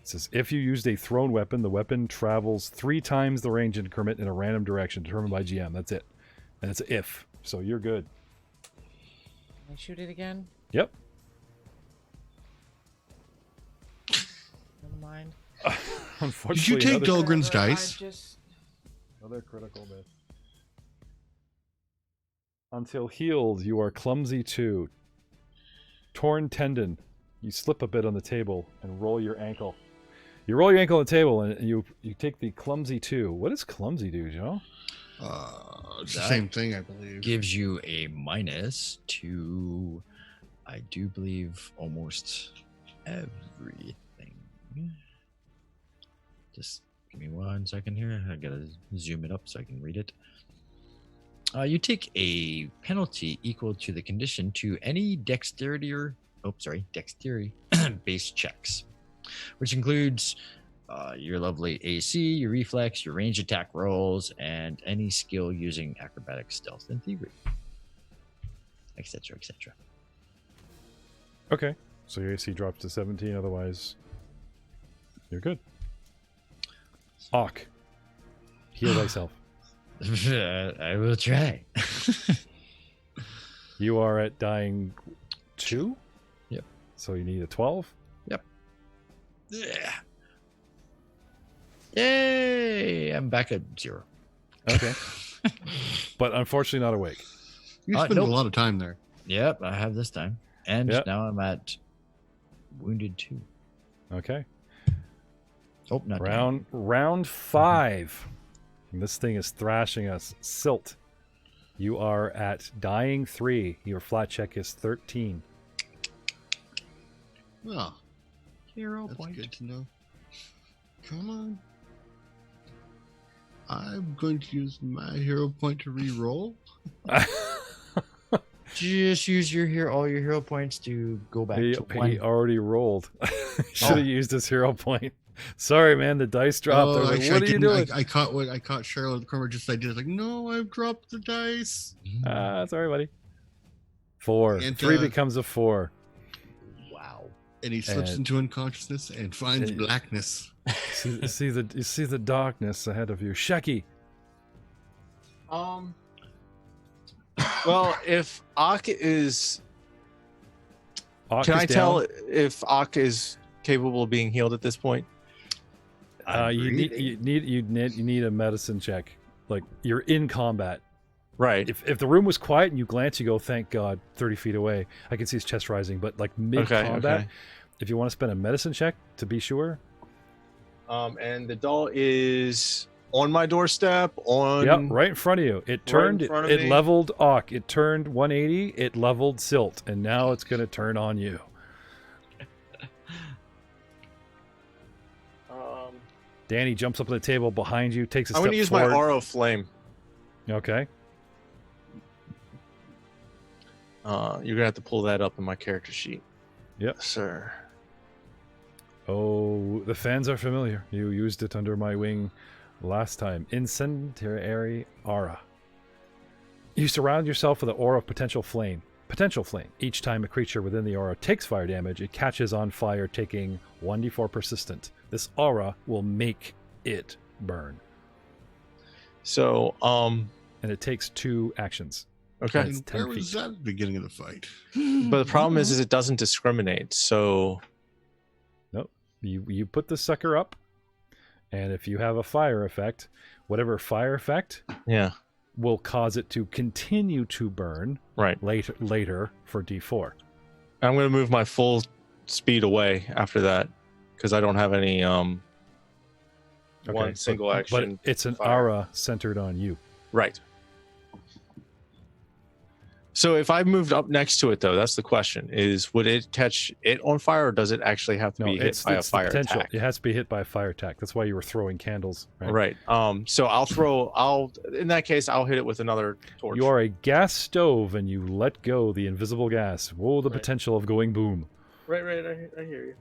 It says if you used a thrown weapon, the weapon travels 3 times the range increment in a random direction determined by GM. That's it. And it's a if. So you're good. Can I shoot it again? Yep. Never mind. Unfortunately, did you take another, Dahlgren's Whatever, dice? another critical miss. Until healed, you are clumsy 2. Torn tendon. You slip a bit on the table and roll your ankle. You roll your ankle on the table and you take the clumsy 2. What does clumsy do, Joe? It's the That same thing, I believe. gives you a minus to, I do believe, almost everything. Just give me 1 second here. I gotta zoom it up so I can read it. You take a penalty equal to the condition to any dexterity based checks, which includes your lovely AC, your reflex, your range attack rolls, and any skill using acrobatic, stealth, and thievery, etc., etc. Okay. So your AC drops to 17, otherwise you're good. Awk. Heal thyself. I will try. You are at dying 2? Yep. So you need a 12? Yep. Yeah. Yay! I'm back at 0. Okay. But unfortunately not awake. You spend a nope. lot of time there. Yep, I have this time. And Yep. now I'm at wounded 2. Okay. Oh, not down. Round 5. And this thing is thrashing us. Silt. You are at dying 3. Your flat check is 13. Oh, Hero that's point. good to know. Come on. I'm going to use my hero point to re-roll. Just use all your hero points to go back to 1. He already rolled. Should have used his hero point. Sorry, man. The dice dropped. I was like, what are you doing? I caught Cheryl at the corner just as I did. Like, no, I've dropped the dice. Sorry, buddy. 4. And, 3 becomes a 4. Wow. And he slips And- into unconsciousness and finds blackness. You see the darkness ahead of you. Sheki. Well, if Ak is, Awk can is I down. tell if Ak is capable of being healed at this point? You need a medicine check. Like you're in combat. Right. If the room was quiet and you glance, you go, thank God, 30 feet away. I can see his chest rising, but like mid combat, if you want to spend a medicine check to be sure. And the doll is on my doorstep. Yep, right in front of you. It turned. front of It me. leveled Awk. It turned 180. It leveled Silt, and now it's going to turn on you. Danny jumps up on the table behind you, takes a I'm step going to use forward. my Aura Flame. Okay. You're going to have to pull that up in my character sheet. Yep. Sir. Oh, the fans are familiar. You used it under my wing last time. Incendiary Aura. You surround yourself with an aura of potential flame. Potential flame. Each time a creature within the aura takes fire damage, it catches on fire, taking 1d4 persistent. This aura will make it burn. So, and it takes 2 actions. Okay. And where was that at the beginning of the fight? But the problem is it doesn't discriminate. So, nope. You put the sucker up, and if you have a fire effect, whatever fire effect, will cause it to continue to burn. Right. Later for D4. I'm going to move my full speed away after that because I don't have any one single action. But it's an aura centered on you. Right. So if I moved up next to it, though, that's the question: is would it catch it on fire, or does it actually have to be hit by a fire attack? It has to be hit by a fire attack. That's why you were throwing candles. Right. So in that case, I'll hit it with another torch. You are a gas stove, and you let go the invisible gas. Whoa, the potential of going boom. Right. I hear you.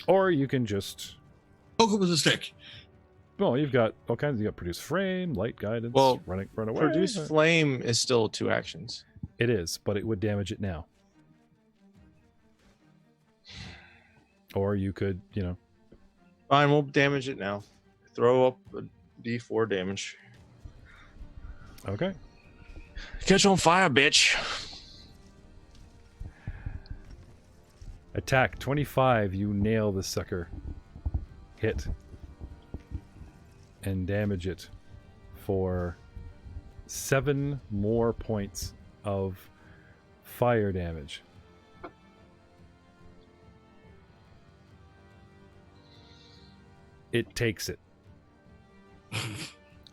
Or you can just poke it with a stick. Well, you've got all kinds. You got produce flame, light guidance, run away. Produce flame is still 2 actions. It is, but it would damage it now. Or you could, Fine, we'll damage it now. Throw up a D4 damage. Okay. Catch on fire, bitch. Attack 25. You nail the sucker. Hit. And damage it for 7 more points of fire damage. It takes it.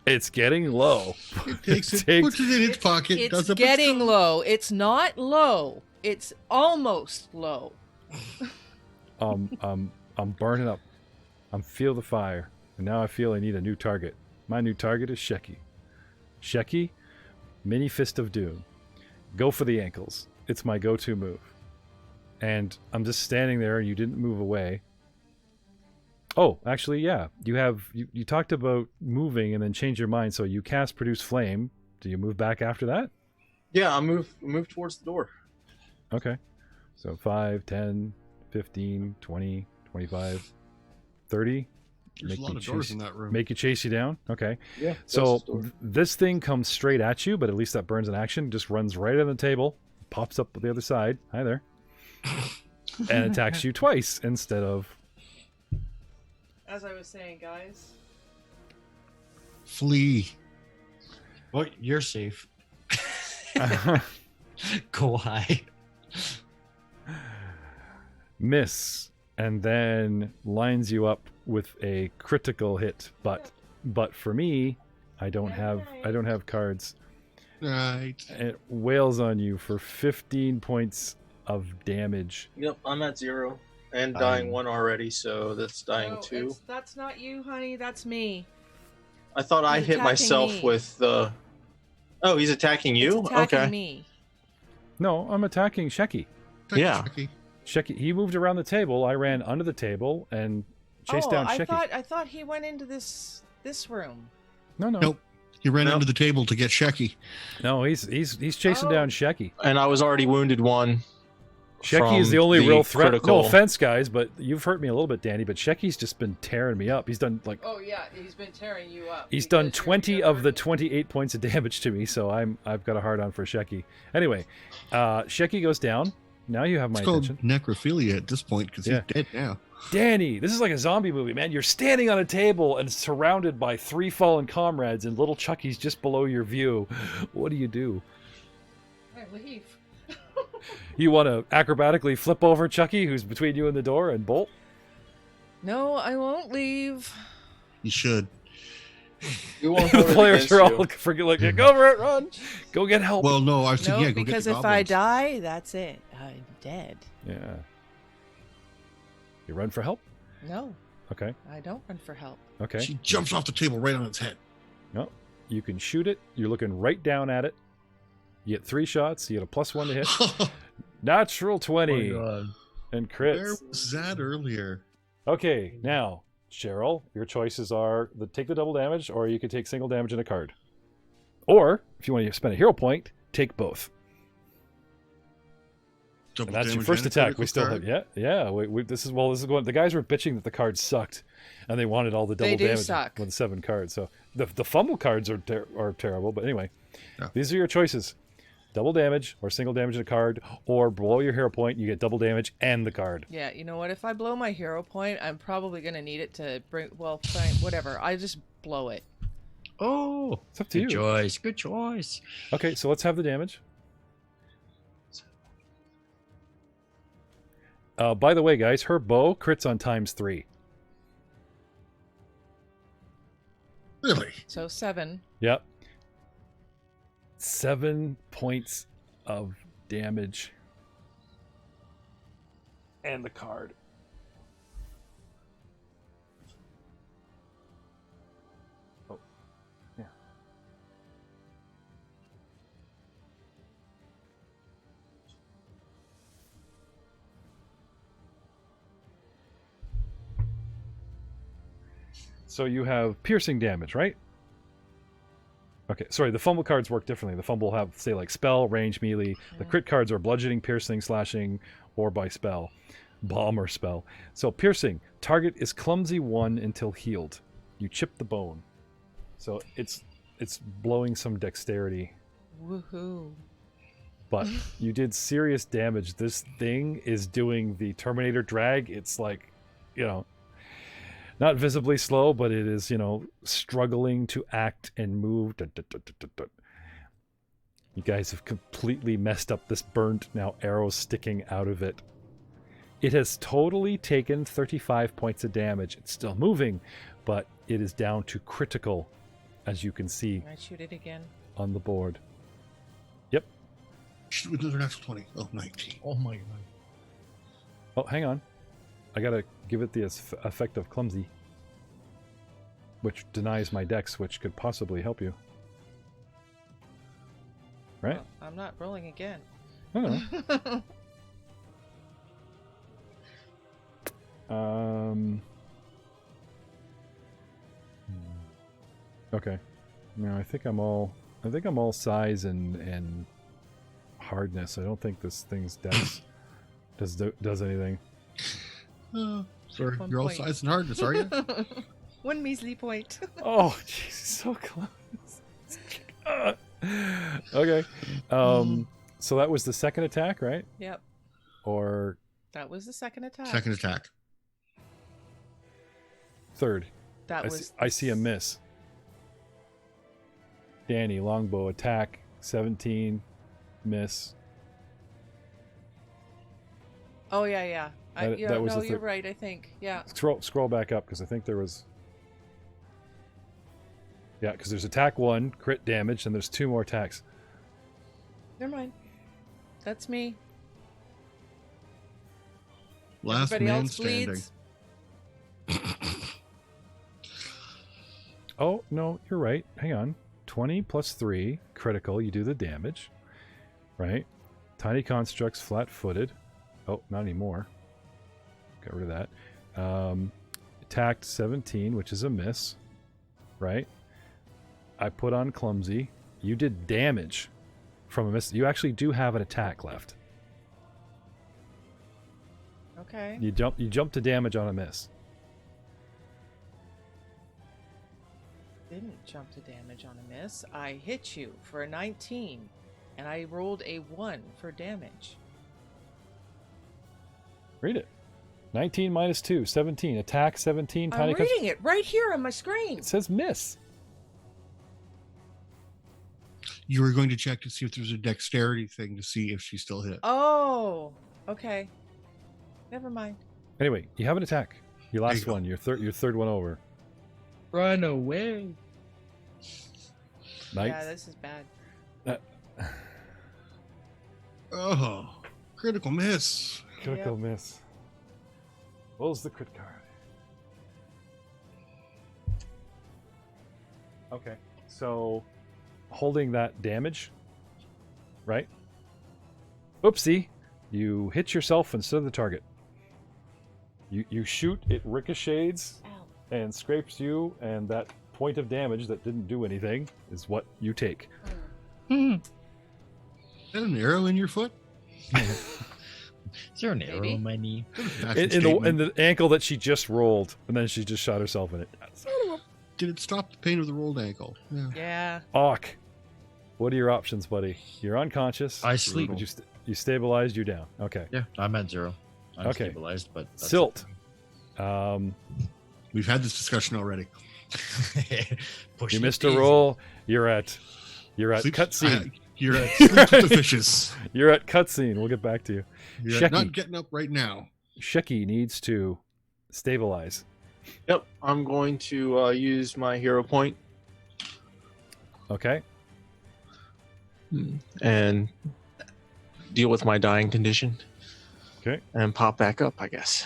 It's getting low. It takes it, puts it in its pocket. It's getting low. It's not low. It's almost low. I'm burning up. I'm feel the fire. And now I feel I need a new target. My new target is Shecky. Shecky, Mini Fist of Doom. Go for the ankles. It's my go-to move. And I'm just standing there and you didn't move away. Oh, actually, yeah. You talked about moving and then change your mind, so you cast Produce Flame. Do you move back after that? Yeah, I'll move towards the door. Okay. So 5, 10, 15, 20, 25, 30. There's a lot of doors in that room. Make you chase you down? Okay. Yeah. So this thing comes straight at you, but at least that burns an action. Just runs right on the table, pops up the other side. Hi there. And attacks you twice instead of... As I was saying, guys. Flee. Well, you're safe. Go high. Miss. And then lines you up with a critical hit, but for me, I don't have cards. Right. It wails on you for 15 points of damage. Yep, I'm at 0 and dying 1 already, so that's dying 2. That's not you, honey. That's me. I thought I hit myself with the. Oh, he's attacking you? It's attacking okay. me. No, I'm attacking Shecky. Yeah. Shecky, he moved around the table. I ran under the table and chased down Shecky. I thought he went into this room. No. Nope. He ran under the table to get Shecky. No, he's chasing down Shecky. And I was already wounded 1. Shecky is the only real threat. Critical. No offense, guys, but you've hurt me a little bit, Danny. But Shecky's just been tearing me up. He's done Oh yeah, he's been tearing you up. He's done 20 of the 28 points of damage to me, so I've got a hard on for Shecky. Anyway, Shecky goes down. Now you have my attention. It's called necrophilia at this point because he's dead now. Danny, this is like a zombie movie, man. You're standing on a table and surrounded by 3 fallen comrades, and little Chucky's just below your view. What do? I leave. You want to acrobatically flip over Chucky, who's between you and the door, and bolt? No, I won't leave. You should. The players are all freaking like, go for it, run, go get help. Well, no, I was thinking, go because get the if goblins. I die, that's it. I'm dead. Yeah. You run for help? No. Okay. I don't run for help. Okay. She jumps off the table right on its head. No. You can shoot it. You're looking right down at it. You get 3 shots. You get a +1 to hit. Natural 20 God. and Where crits. was that earlier? Okay, now, Cheryl, your choices are take the double damage, or you could take single damage in a card. Or, if you want to spend a hero point, take both. Double And that's your damage first and a attack. critical We still card? have, this is going. The guys were bitching that the cards sucked, and they wanted all the double They do damage suck. with 7 cards. So the fumble cards are terrible. But anyway, Yeah. these are your choices: double damage or single damage in a card, or below your hero point, you get double damage and the card. Yeah, you know what? If I blow my hero point, I'm probably going to need it to bring... Well, fine, whatever. I just blow it. Oh, It's up to good you. choice. Good choice. Okay, so let's have the damage. By the way, guys, her bow crits on ×3. Really? So 7. Yep. 7 points of damage. And the card. Oh, yeah. So you have piercing damage, right? Okay, sorry, the fumble cards work differently. The fumble have, say, like spell, range, melee. The crit cards are bludgeoning, piercing, slashing, or by spell. Bomb or spell. So piercing, target is clumsy 1 until healed. You chip the bone. So it's blowing some dexterity. Woohoo. But you did serious damage. This thing is doing the Terminator drag. It's like, not visibly slow, but it is, struggling to act and move. You guys have completely messed up this burnt, now arrows sticking out of it. It has totally taken 35 points of damage. It's still moving, but it is down to critical, as you can see Can I shoot it again? on the board. Yep. Shoot with another natural 20. Oh, 19. Oh my god. Oh, hang on. I gotta give it the effect of clumsy, which denies my dex, which could possibly help you. Right? Well, I'm not rolling again. I don't know. Okay. No, I think I'm all size and hardness. I don't think this thing's dex does anything. Sorry, One you're all point. size and hardness, are you? 1 measly point. Oh, jeez, so close. Okay. So that was the second attack, right? Yep. Or That was the second attack. Second attack. third? That was. I see a miss. Danny, longbow attack, 17, miss. Oh yeah. That was the you're third. right. I think. Yeah. Scroll back up because I think there was. Yeah, because there's attack 1, crit damage, and there's 2 more attacks. Never mind. That's me. Last Everybody man else standing. bleeds. Oh, no, you're right. Hang on. 20 plus 3, critical, you do the damage. Right? Tiny constructs, flat-footed. Oh, not anymore. Got rid of that. Attacked 17, which is a miss. Right? I put on clumsy. You did damage from a miss. You actually do have an attack left. Okay. You jump to damage on a miss. Didn't jump to damage on a miss. I hit you for a 19, and I rolled a 1 for damage. Read it. 19 minus 2, 17. Attack 17. I'm Tiny reading it right here on my screen. It says miss. You were going to check to see if there's a dexterity thing to see if she still hit. Oh, okay. Never mind. Anyway, you have an attack. Your last you go. one. Your third one over. Run away. Nice. Yeah, this is bad. Oh, critical miss. Critical miss. Rolls the crit card. Okay. So, holding that damage, right? Oopsie. You hit yourself instead of the target. You shoot, it ricochets and scrapes you, and that point of damage that didn't do anything is what you take. Is that an arrow in your foot? Is there an arrow in my knee? In the ankle that she just rolled, and then she just shot herself in it. Did it stop the pain of the rolled ankle? Yeah. Ook, what are your options, buddy? You're unconscious. I sleep. But you stabilized, you're down. Okay. Yeah, I'm at 0. I'm Okay. stabilized, but that's Silt. We've had this discussion already. Push You it missed a easy. roll. You're at Sleep- cutscene. You're at sleep with the fishes. You're at cutscene. We'll get back to you. You're at not getting up right now. Sheki needs to stabilize. Yep, I'm going to use my hero point Okay. and deal with my dying condition. Okay. And pop back up, I guess.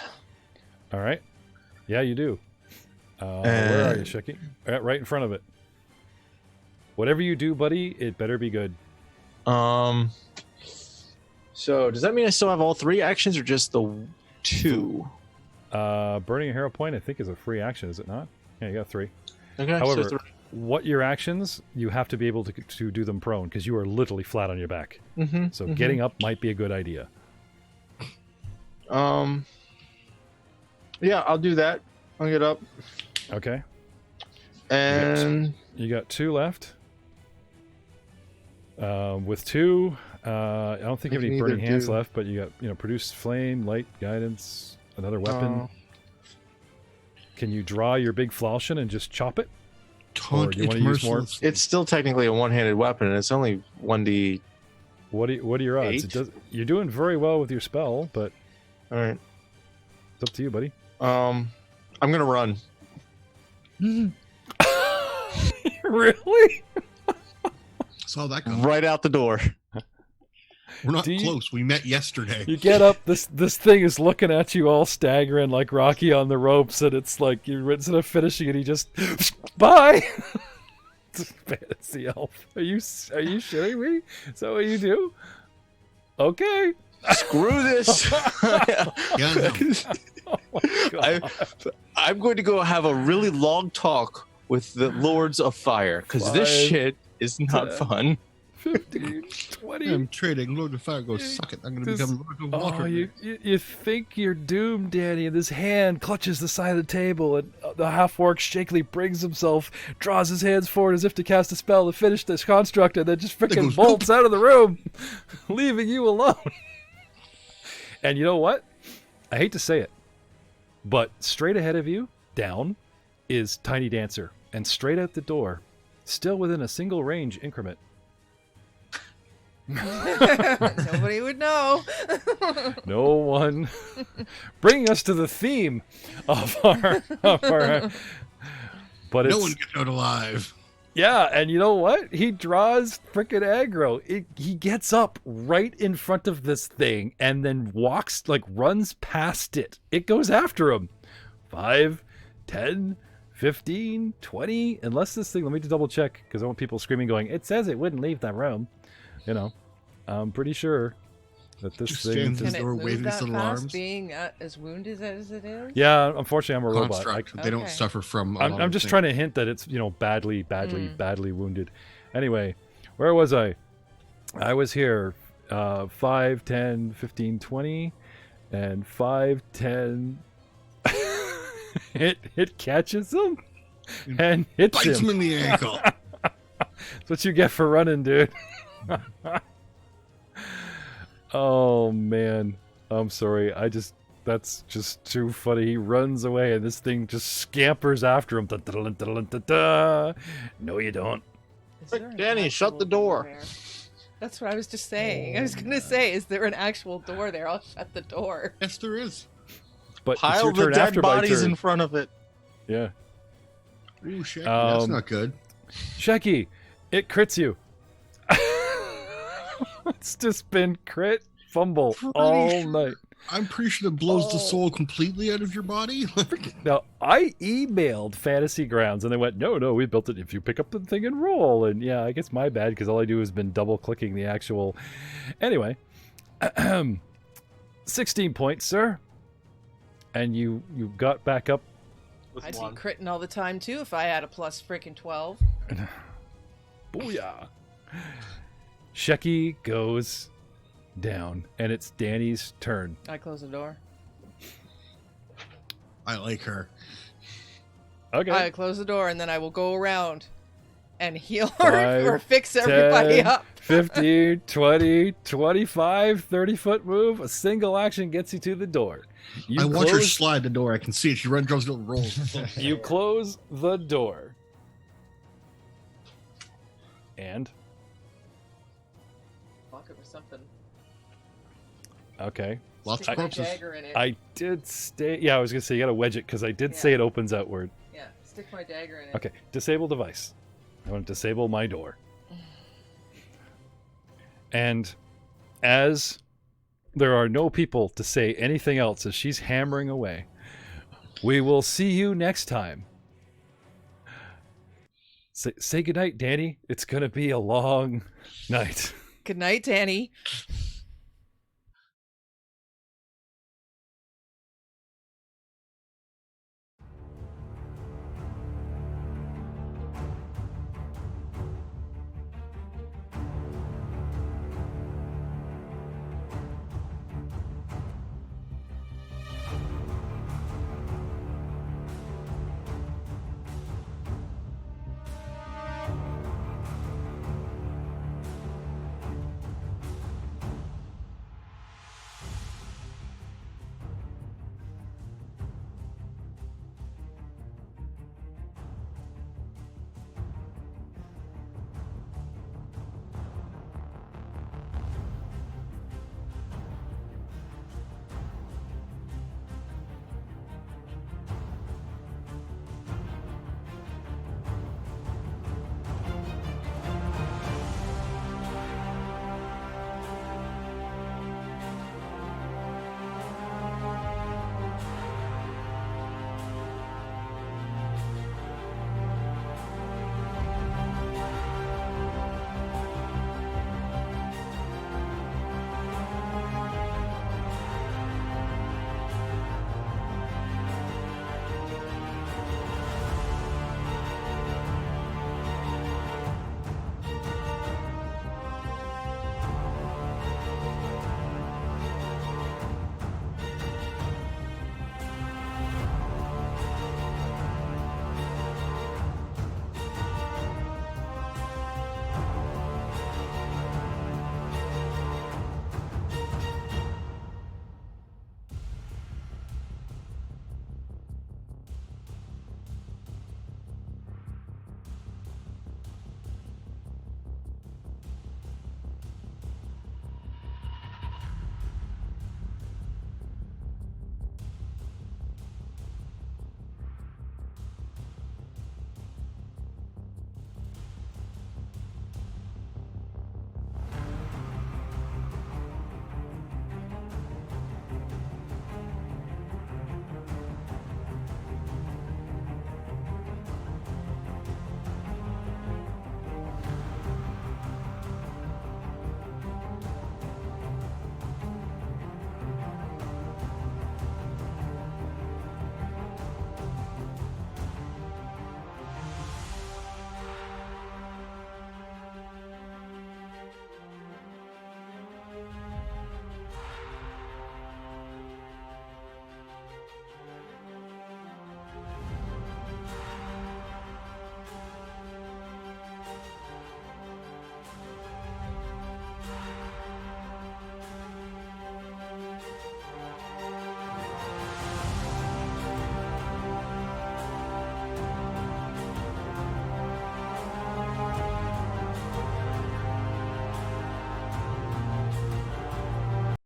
All right. Yeah, you do. Where are you, Sheki? Right in front of it. Whatever you do, buddy, it better be good. So does that mean I still have all 3 actions or just the 2? Burning a hero point, I think, is a free action, is it not? Yeah, you got 3. Okay. However, so what your actions, you have to be able to do them prone, because you are literally flat on your back. So getting up might be a good idea. Yeah, I'll do that. I'll get up. Okay. And You got 2 left. With 2, I don't think you have I any can burning either hands do- left, but you got, produce flame, light, guidance, another weapon. Can you draw your big falchion and just chop it? Taunt do you it wanna use more? mercilessly. it's still technically a one-handed weapon, and it's only 1d. What are your odds? 8? You're doing very well with your spell, but All right. it's up to you, buddy. I'm gonna run. Really? Saw that coming. Right out the door. We're not Do you- close. We met yesterday. You get up, this thing is looking at you all staggering like Rocky on the ropes, and it's like, you instead of finishing it, he just, bye! It's a fantasy elf. Are you shitting me? Is that what you do? Okay. Screw this. Yeah, no. Oh my God. I'm going to go have a really long talk with the Lords of Fire, because this 5, shit is not 10. fun. 15, 20. I'm trading. Lord of Fire goes, suck it. I'm going to This- become Lord of Water. Oh, you think you're doomed, Danny, and this hand clutches the side of the table, and the half-orc shakily brings himself, draws his hands forward as if to cast a spell to finish this construct, and then just freaking goes, bolts out of the room, leaving you alone. And you know what? I hate to say it, but straight ahead of you, down, is Tiny Dancer, and straight out the door, still within a single range increment, Nobody would know. no one. Bringing us to the theme of our but it's No one gets out alive. yeah, and you know what? He draws frickin' aggro. He gets up right in front of this thing and then runs past it. It goes after him. 5, 10, 15, 20. Unless this thing, let me just double check because I want people screaming going, it says it wouldn't leave the room. You know, I'm pretty sure that this Just thing. stands Can His it door move waving that its fast, little arms? being as wounded as it is? Yeah, unfortunately, I'm a robot. Construct. They don't Okay. suffer from. a lot I'm of just things. trying to hint that it's, badly wounded. Anyway, where was I? I was here 5, 10, 15, 20, and 5, 10. it catches him and hits Bites him him. in the ankle. That's what you get for running, dude. Oh, man. I'm sorry. That's just too funny. He runs away and this thing just scampers after him. Da-da-da-da-da-da. No, you don't. Is there an Danny, shut actual the door. there? That's what I was just saying. I was going to say, is there an actual door there? I'll shut the door. Yes, there is. But it's Pile your the turn dead after my bodies turn. in front of it. Yeah. Ooh, shit. That's Um, not good. Shecky, it crits you. It's just been crit fumble all Pretty sure. night. I'm pretty sure that blows the Oh. soul completely out of your body. Now, I emailed Fantasy Grounds and they went, no, we built it if you pick up the thing and roll. And yeah, I guess my bad because all I do has been double clicking the actual. Anyway, 16 points, sir. And you got back up. I'd be critting all the time too if I had a plus freaking 12. Booyah. Shecky goes down, and it's Danny's turn. I close the door. I like her. Okay. I close the door, and then I will go around and heal 5, or fix everybody 10, up. 15, 20, 25, 30-foot move. A single action gets you to the door. I watch her slide the door. I can see it. She runs, goes, rolls. You close the door. And? Lock it with something. Okay. Lots of corpses. Dagger in it. I did stay. Yeah, I was going to say you got to wedge it because I did say it opens outward. Yeah, stick my dagger in it. Okay. Disable device. I want to disable my door. And as there are no people to say anything else as she's hammering away, we will see you next time. Say goodnight, Danny. It's going to be a long night. Good night, Danny.